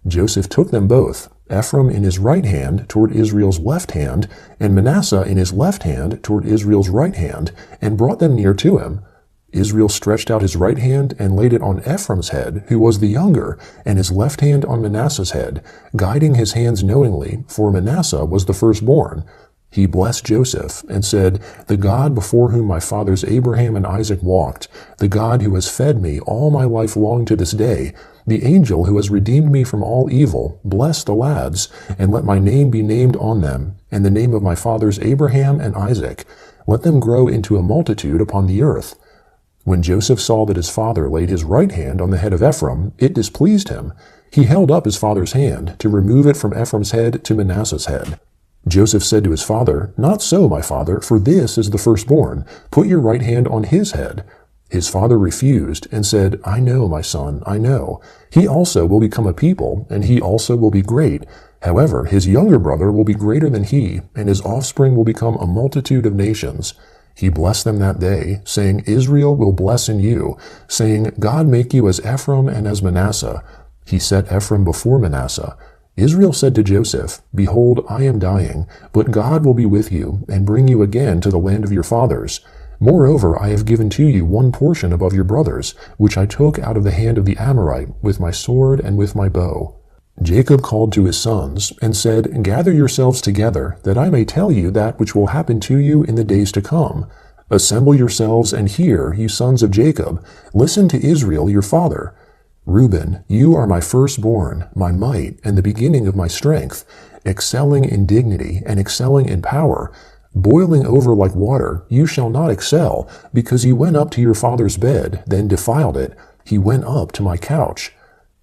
Joseph took them both, Ephraim in his right hand toward Israel's left hand, and Manasseh in his left hand toward Israel's right hand, and brought them near to him. Israel stretched out his right hand and laid it on Ephraim's head, who was the younger, and his left hand on Manasseh's head, guiding his hands knowingly, for Manasseh was the firstborn. He blessed Joseph, and said, The God before whom my fathers Abraham and Isaac walked, the God who has fed me all my life long to this day, the angel who has redeemed me from all evil, bless the lads, and let my name be named on them, and the name of my fathers Abraham and Isaac. Let them grow into a multitude upon the earth. When Joseph saw that his father laid his right hand on the head of Ephraim, it displeased him. He held up his father's hand to remove it from Ephraim's head to Manasseh's head. Joseph said to his father, Not so, my father, for this is the firstborn. Put your right hand on his head. His father refused and said, I know, my son, I know. He also will become a people, and he also will be great. However, his younger brother will be greater than he, and his offspring will become a multitude of nations. He blessed them that day, saying, Israel will bless in you, saying, God make you as Ephraim and as Manasseh. He set Ephraim before Manasseh. Israel said to Joseph, Behold, I am dying, but God will be with you, and bring you again to the land of your fathers. Moreover, I have given to you one portion above your brothers, which I took out of the hand of the Amorite, with my sword and with my bow. Jacob called to his sons, and said, Gather yourselves together, that I may tell you that which will happen to you in the days to come. Assemble yourselves and hear, you sons of Jacob. Listen to Israel your father. Reuben, you are my firstborn, my might, and the beginning of my strength, excelling in dignity and excelling in power. Boiling over like water, you shall not excel, because you went up to your father's bed, then defiled it. He went up to my couch.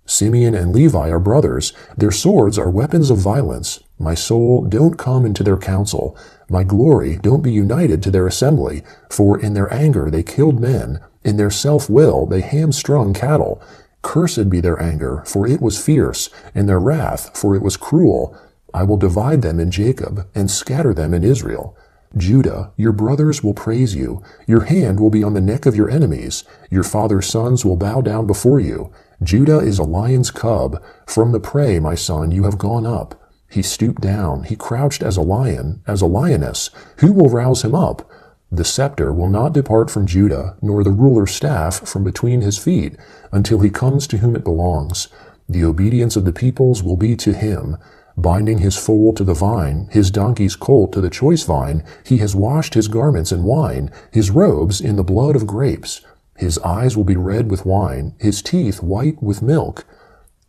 Simeon and Levi are brothers. Their swords are weapons of violence. My soul, don't come into their council. My glory, don't be united to their assembly. For in their anger they killed men. In their self-will they hamstrung cattle. Cursed be their anger, for it was fierce, and their wrath, for it was cruel. I will divide them in Jacob, and scatter them in Israel. Judah, your brothers will praise you. Your hand will be on the neck of your enemies. Your father's sons will bow down before you. Judah is a lion's cub. From the prey, my son, you have gone up. He stooped down, he crouched as a lion, as a lioness. Who will rouse him up? The scepter will not depart from Judah, nor the ruler's staff from between his feet, until he comes to whom it belongs. The obedience of the peoples will be to him. Binding his foal to the vine, his donkey's colt to the choice vine, he has washed his garments in wine, his robes in the blood of grapes. His eyes will be red with wine, his teeth white with milk.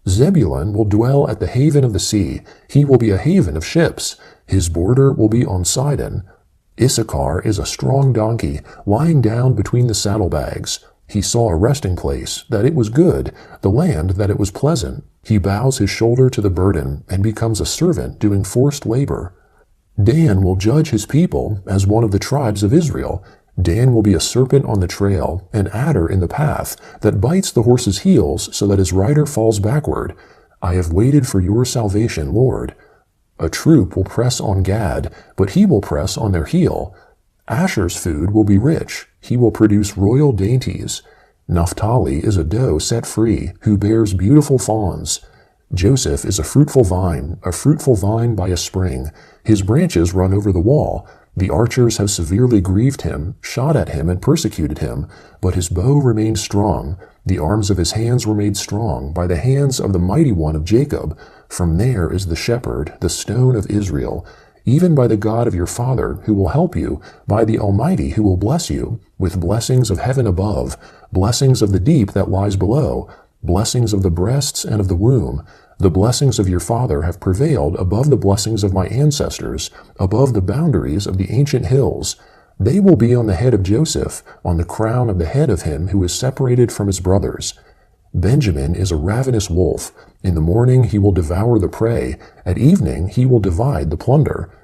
Zebulun will dwell at the haven of the sea. He will be a haven of ships. His border will be on Sidon. Issachar is a strong donkey, lying down between the saddlebags. He saw a resting place, that it was good, the land that it was pleasant. He bows his shoulder to the burden, and becomes a servant doing forced labor. Dan will judge his people as one of the tribes of Israel. Dan will be a serpent on the trail, an adder in the path, that bites the horse's heels so that his rider falls backward. I have waited for your salvation, Lord. A troop will press on Gad, but he will press on their heel. Asher's food will be rich. He will produce royal dainties. Naphtali is a doe set free, who bears beautiful fawns. Joseph is a fruitful vine by a spring. His branches run over the wall. The archers have severely grieved him, shot at him, and persecuted him, but his bow remained strong. The arms of his hands were made strong by the hands of the mighty one of Jacob. From there is the shepherd, the stone of Israel, even by the God of your father, who will help you, by the Almighty, who will bless you, with blessings of heaven above, blessings of the deep that lies below, blessings of the breasts and of the womb. The blessings of your father have prevailed above the blessings of my ancestors, above the boundaries of the ancient hills. They will be on the head of Joseph, on the crown of the head of him who is separated from his brothers. Benjamin is a ravenous wolf. In the morning he will devour the prey. At evening he will divide the plunder.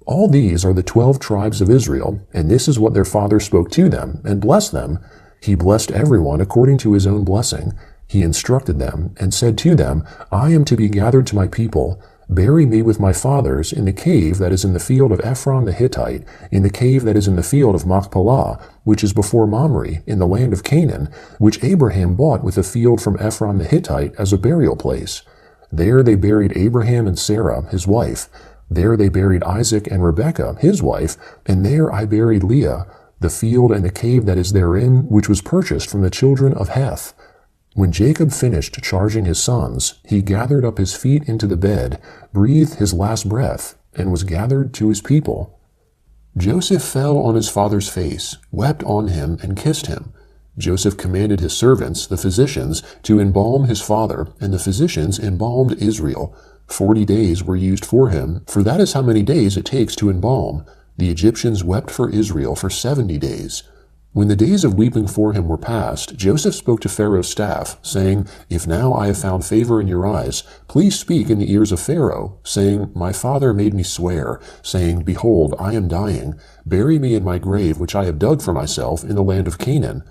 All these are the 12 tribes of Israel, and this is what their father spoke to them, and blessed them. He blessed everyone according to his own blessing. He instructed them, and said to them, I am to be gathered to my people. Bury me with my fathers in the cave that is in the field of Ephron the Hittite, in the cave that is in the field of Machpelah, which is before Mamre, in the land of Canaan, which Abraham bought with a field from Ephron the Hittite as a burial place. There they buried Abraham and Sarah, his wife. There they buried Isaac and Rebekah, his wife, and there I buried Leah, the field and the cave that is therein, which was purchased from the children of Heth. When Jacob finished charging his sons, he gathered up his feet into the bed, breathed his last breath, and was gathered to his people. Joseph fell on his father's face, wept on him, and kissed him. Joseph commanded his servants, the physicians, to embalm his father, and the physicians embalmed Israel. 40 days were used for him, for that is how many days it takes to embalm. The Egyptians wept for Israel for 70 days. When the days of weeping for him were past, Joseph spoke to Pharaoh's staff, saying, If now I have found favor in your eyes, please speak in the ears of Pharaoh, saying, My father made me swear, saying, Behold, I am dying. Bury me in my grave which I have dug for myself in the land of Canaan.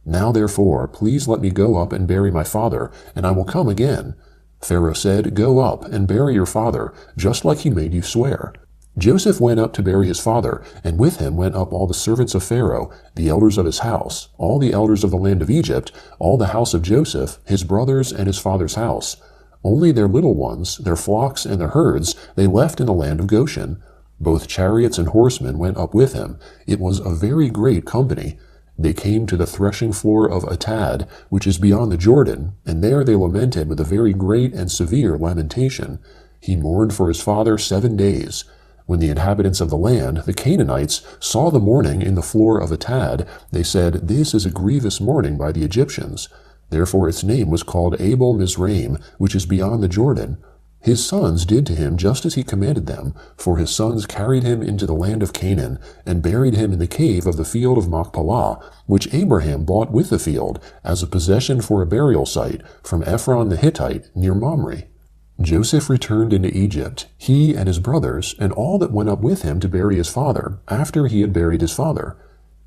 Now therefore, please let me go up and bury my father, and I will come again. Pharaoh said, Go up and bury your father, just like he made you swear. Joseph went up to bury his father, and with him went up all the servants of Pharaoh, the elders of his house, all the elders of the land of Egypt, all the house of Joseph, his brothers, and his father's house. Only their little ones, their flocks and their herds, they left in the land of Goshen. Both chariots and horsemen went up with him. It was a very great company. They came to the threshing floor of Atad, which is beyond the Jordan, and there they lamented with a very great and severe lamentation. He mourned for his father 7 days. When the inhabitants of the land, the Canaanites, saw the mourning in the floor of Atad, they said, This is a grievous mourning by the Egyptians. Therefore its name was called Abel Mizraim, which is beyond the Jordan. His sons did to him just as he commanded them, for his sons carried him into the land of Canaan, and buried him in the cave of the field of Machpelah, which Abraham bought with the field, as a possession for a burial site, from Ephron the Hittite, near Mamre. Joseph returned into Egypt, he and his brothers, and all that went up with him to bury his father, after he had buried his father.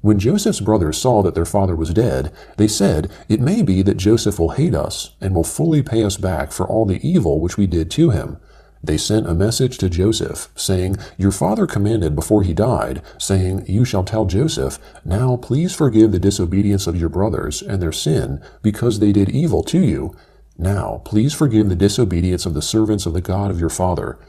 When Joseph's brothers saw that their father was dead, they said, It may be that Joseph will hate us, and will fully pay us back for all the evil which we did to him. They sent a message to Joseph, saying, Your father commanded before he died, saying, You shall tell Joseph, Now please forgive the disobedience of your brothers, and their sin, because they did evil to you. Now, please forgive the disobedience of the servants of the God of your father.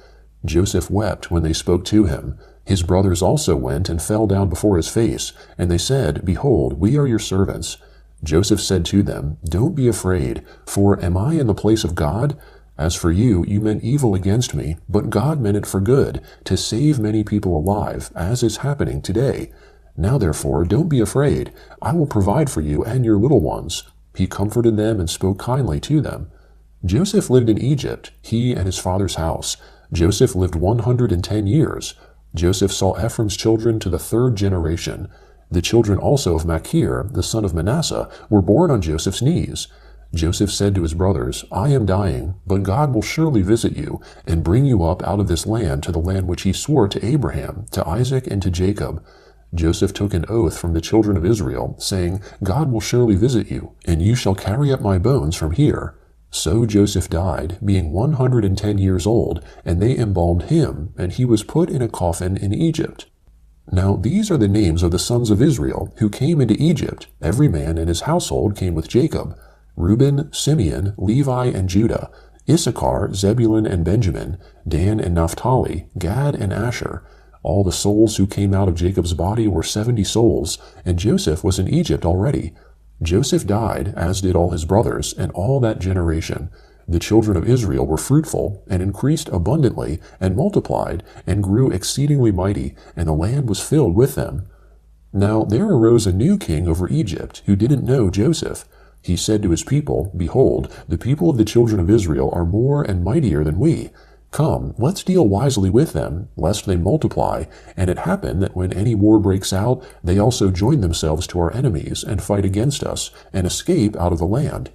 Joseph wept when they spoke to him. His brothers also went and fell down before his face, and they said, Behold, we are your servants. Joseph said to them, Don't be afraid, for am I in the place of God? As for you, you meant evil against me, but God meant it for good, to save many people alive, as is happening today. Now therefore, don't be afraid. I will provide for you and your little ones. He comforted them and spoke kindly to them. Joseph lived in Egypt, he and his father's house. Joseph lived 110 years. Joseph saw Ephraim's children to the 3rd generation. The children also of Machir, the son of Manasseh, were born on Joseph's knees. Joseph said to his brothers, I am dying, but God will surely visit you, and bring you up out of this land to the land which he swore to Abraham, to Isaac, and to Jacob. Joseph took an oath from the children of Israel, saying, God will surely visit you, and you shall carry up my bones from here. So Joseph died, being 110 years old, and they embalmed him, and he was put in a coffin in Egypt. Now these are the names of the sons of Israel, who came into Egypt. Every man and his household came with Jacob: Reuben, Simeon, Levi, and Judah, Issachar, Zebulun, and Benjamin, Dan and Naphtali, Gad and Asher. All the souls who came out of Jacob's body were 70 souls, and Joseph was in Egypt already. Joseph died, as did all his brothers, and all that generation. The children of Israel were fruitful, and increased abundantly, and multiplied, and grew exceedingly mighty, and the land was filled with them. Now there arose a new king over Egypt, who didn't know Joseph. He said to his people, Behold, the people of the children of Israel are more and mightier than we. Come, let's deal wisely with them, lest they multiply. And it happen that when any war breaks out, they also join themselves to our enemies, and fight against us, and escape out of the land.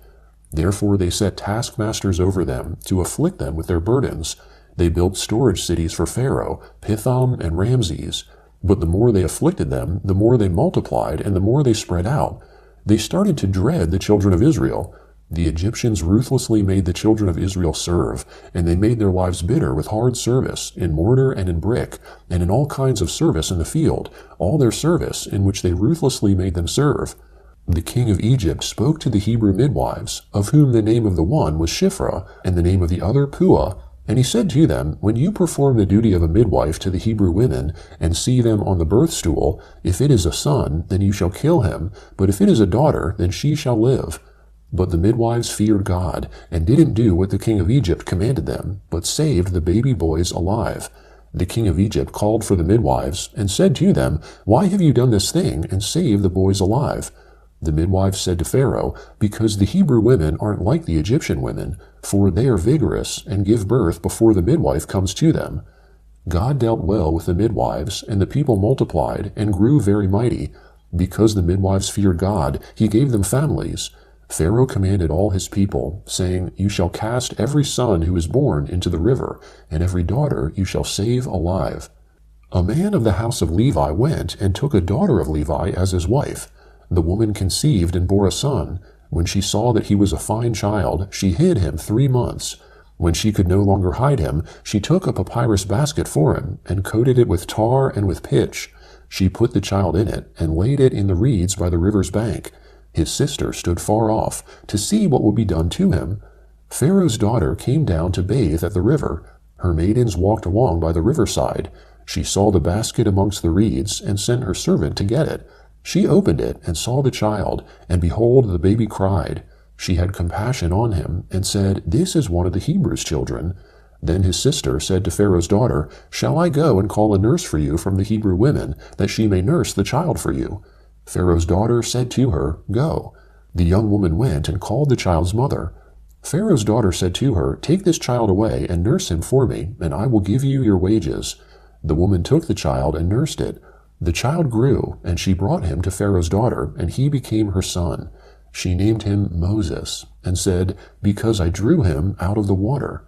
Therefore they set taskmasters over them, to afflict them with their burdens. They built storage cities for Pharaoh, Pithom and Ramses. But the more they afflicted them, the more they multiplied, and the more they spread out. They started to dread the children of Israel. The Egyptians ruthlessly made the children of Israel serve, and they made their lives bitter with hard service, in mortar and in brick, and in all kinds of service in the field, all their service in which they ruthlessly made them serve. The king of Egypt spoke to the Hebrew midwives, of whom the name of the one was Shiphrah, and the name of the other Puah, and he said to them, When you perform the duty of a midwife to the Hebrew women, and see them on the birth stool, if it is a son, then you shall kill him, but if it is a daughter, then she shall live. But the midwives feared God, and didn't do what the king of Egypt commanded them, but saved the baby boys alive. The king of Egypt called for the midwives, and said to them, Why have you done this thing, and saved the boys alive? The midwives said to Pharaoh, Because the Hebrew women aren't like the Egyptian women, for they are vigorous, and give birth before the midwife comes to them. God dealt well with the midwives, and the people multiplied, and grew very mighty. Because the midwives feared God, he gave them families. Pharaoh commanded all his people, saying, You shall cast every son who is born into the river, and every daughter you shall save alive. A man of the house of Levi went and took a daughter of Levi as his wife. The woman conceived and bore a son. When she saw that he was a fine child, she hid him 3 months. When she could no longer hide him, she took a papyrus basket for him, and coated it with tar and with pitch. She put the child in it, and laid it in the reeds by the river's bank. His sister stood far off, to see what would be done to him. Pharaoh's daughter came down to bathe at the river. Her maidens walked along by the riverside. She saw the basket amongst the reeds, and sent her servant to get it. She opened it, and saw the child, and behold, the baby cried. She had compassion on him, and said, This is one of the Hebrews' children. Then his sister said to Pharaoh's daughter, Shall I go and call a nurse for you from the Hebrew women, that she may nurse the child for you? Pharaoh's daughter said to her, Go. The young woman went and called the child's mother. Pharaoh's daughter said to her, Take this child away and nurse him for me, and I will give you your wages. The woman took the child and nursed it. The child grew, and she brought him to Pharaoh's daughter, and he became her son. She named him Moses, and said, Because I drew him out of the water.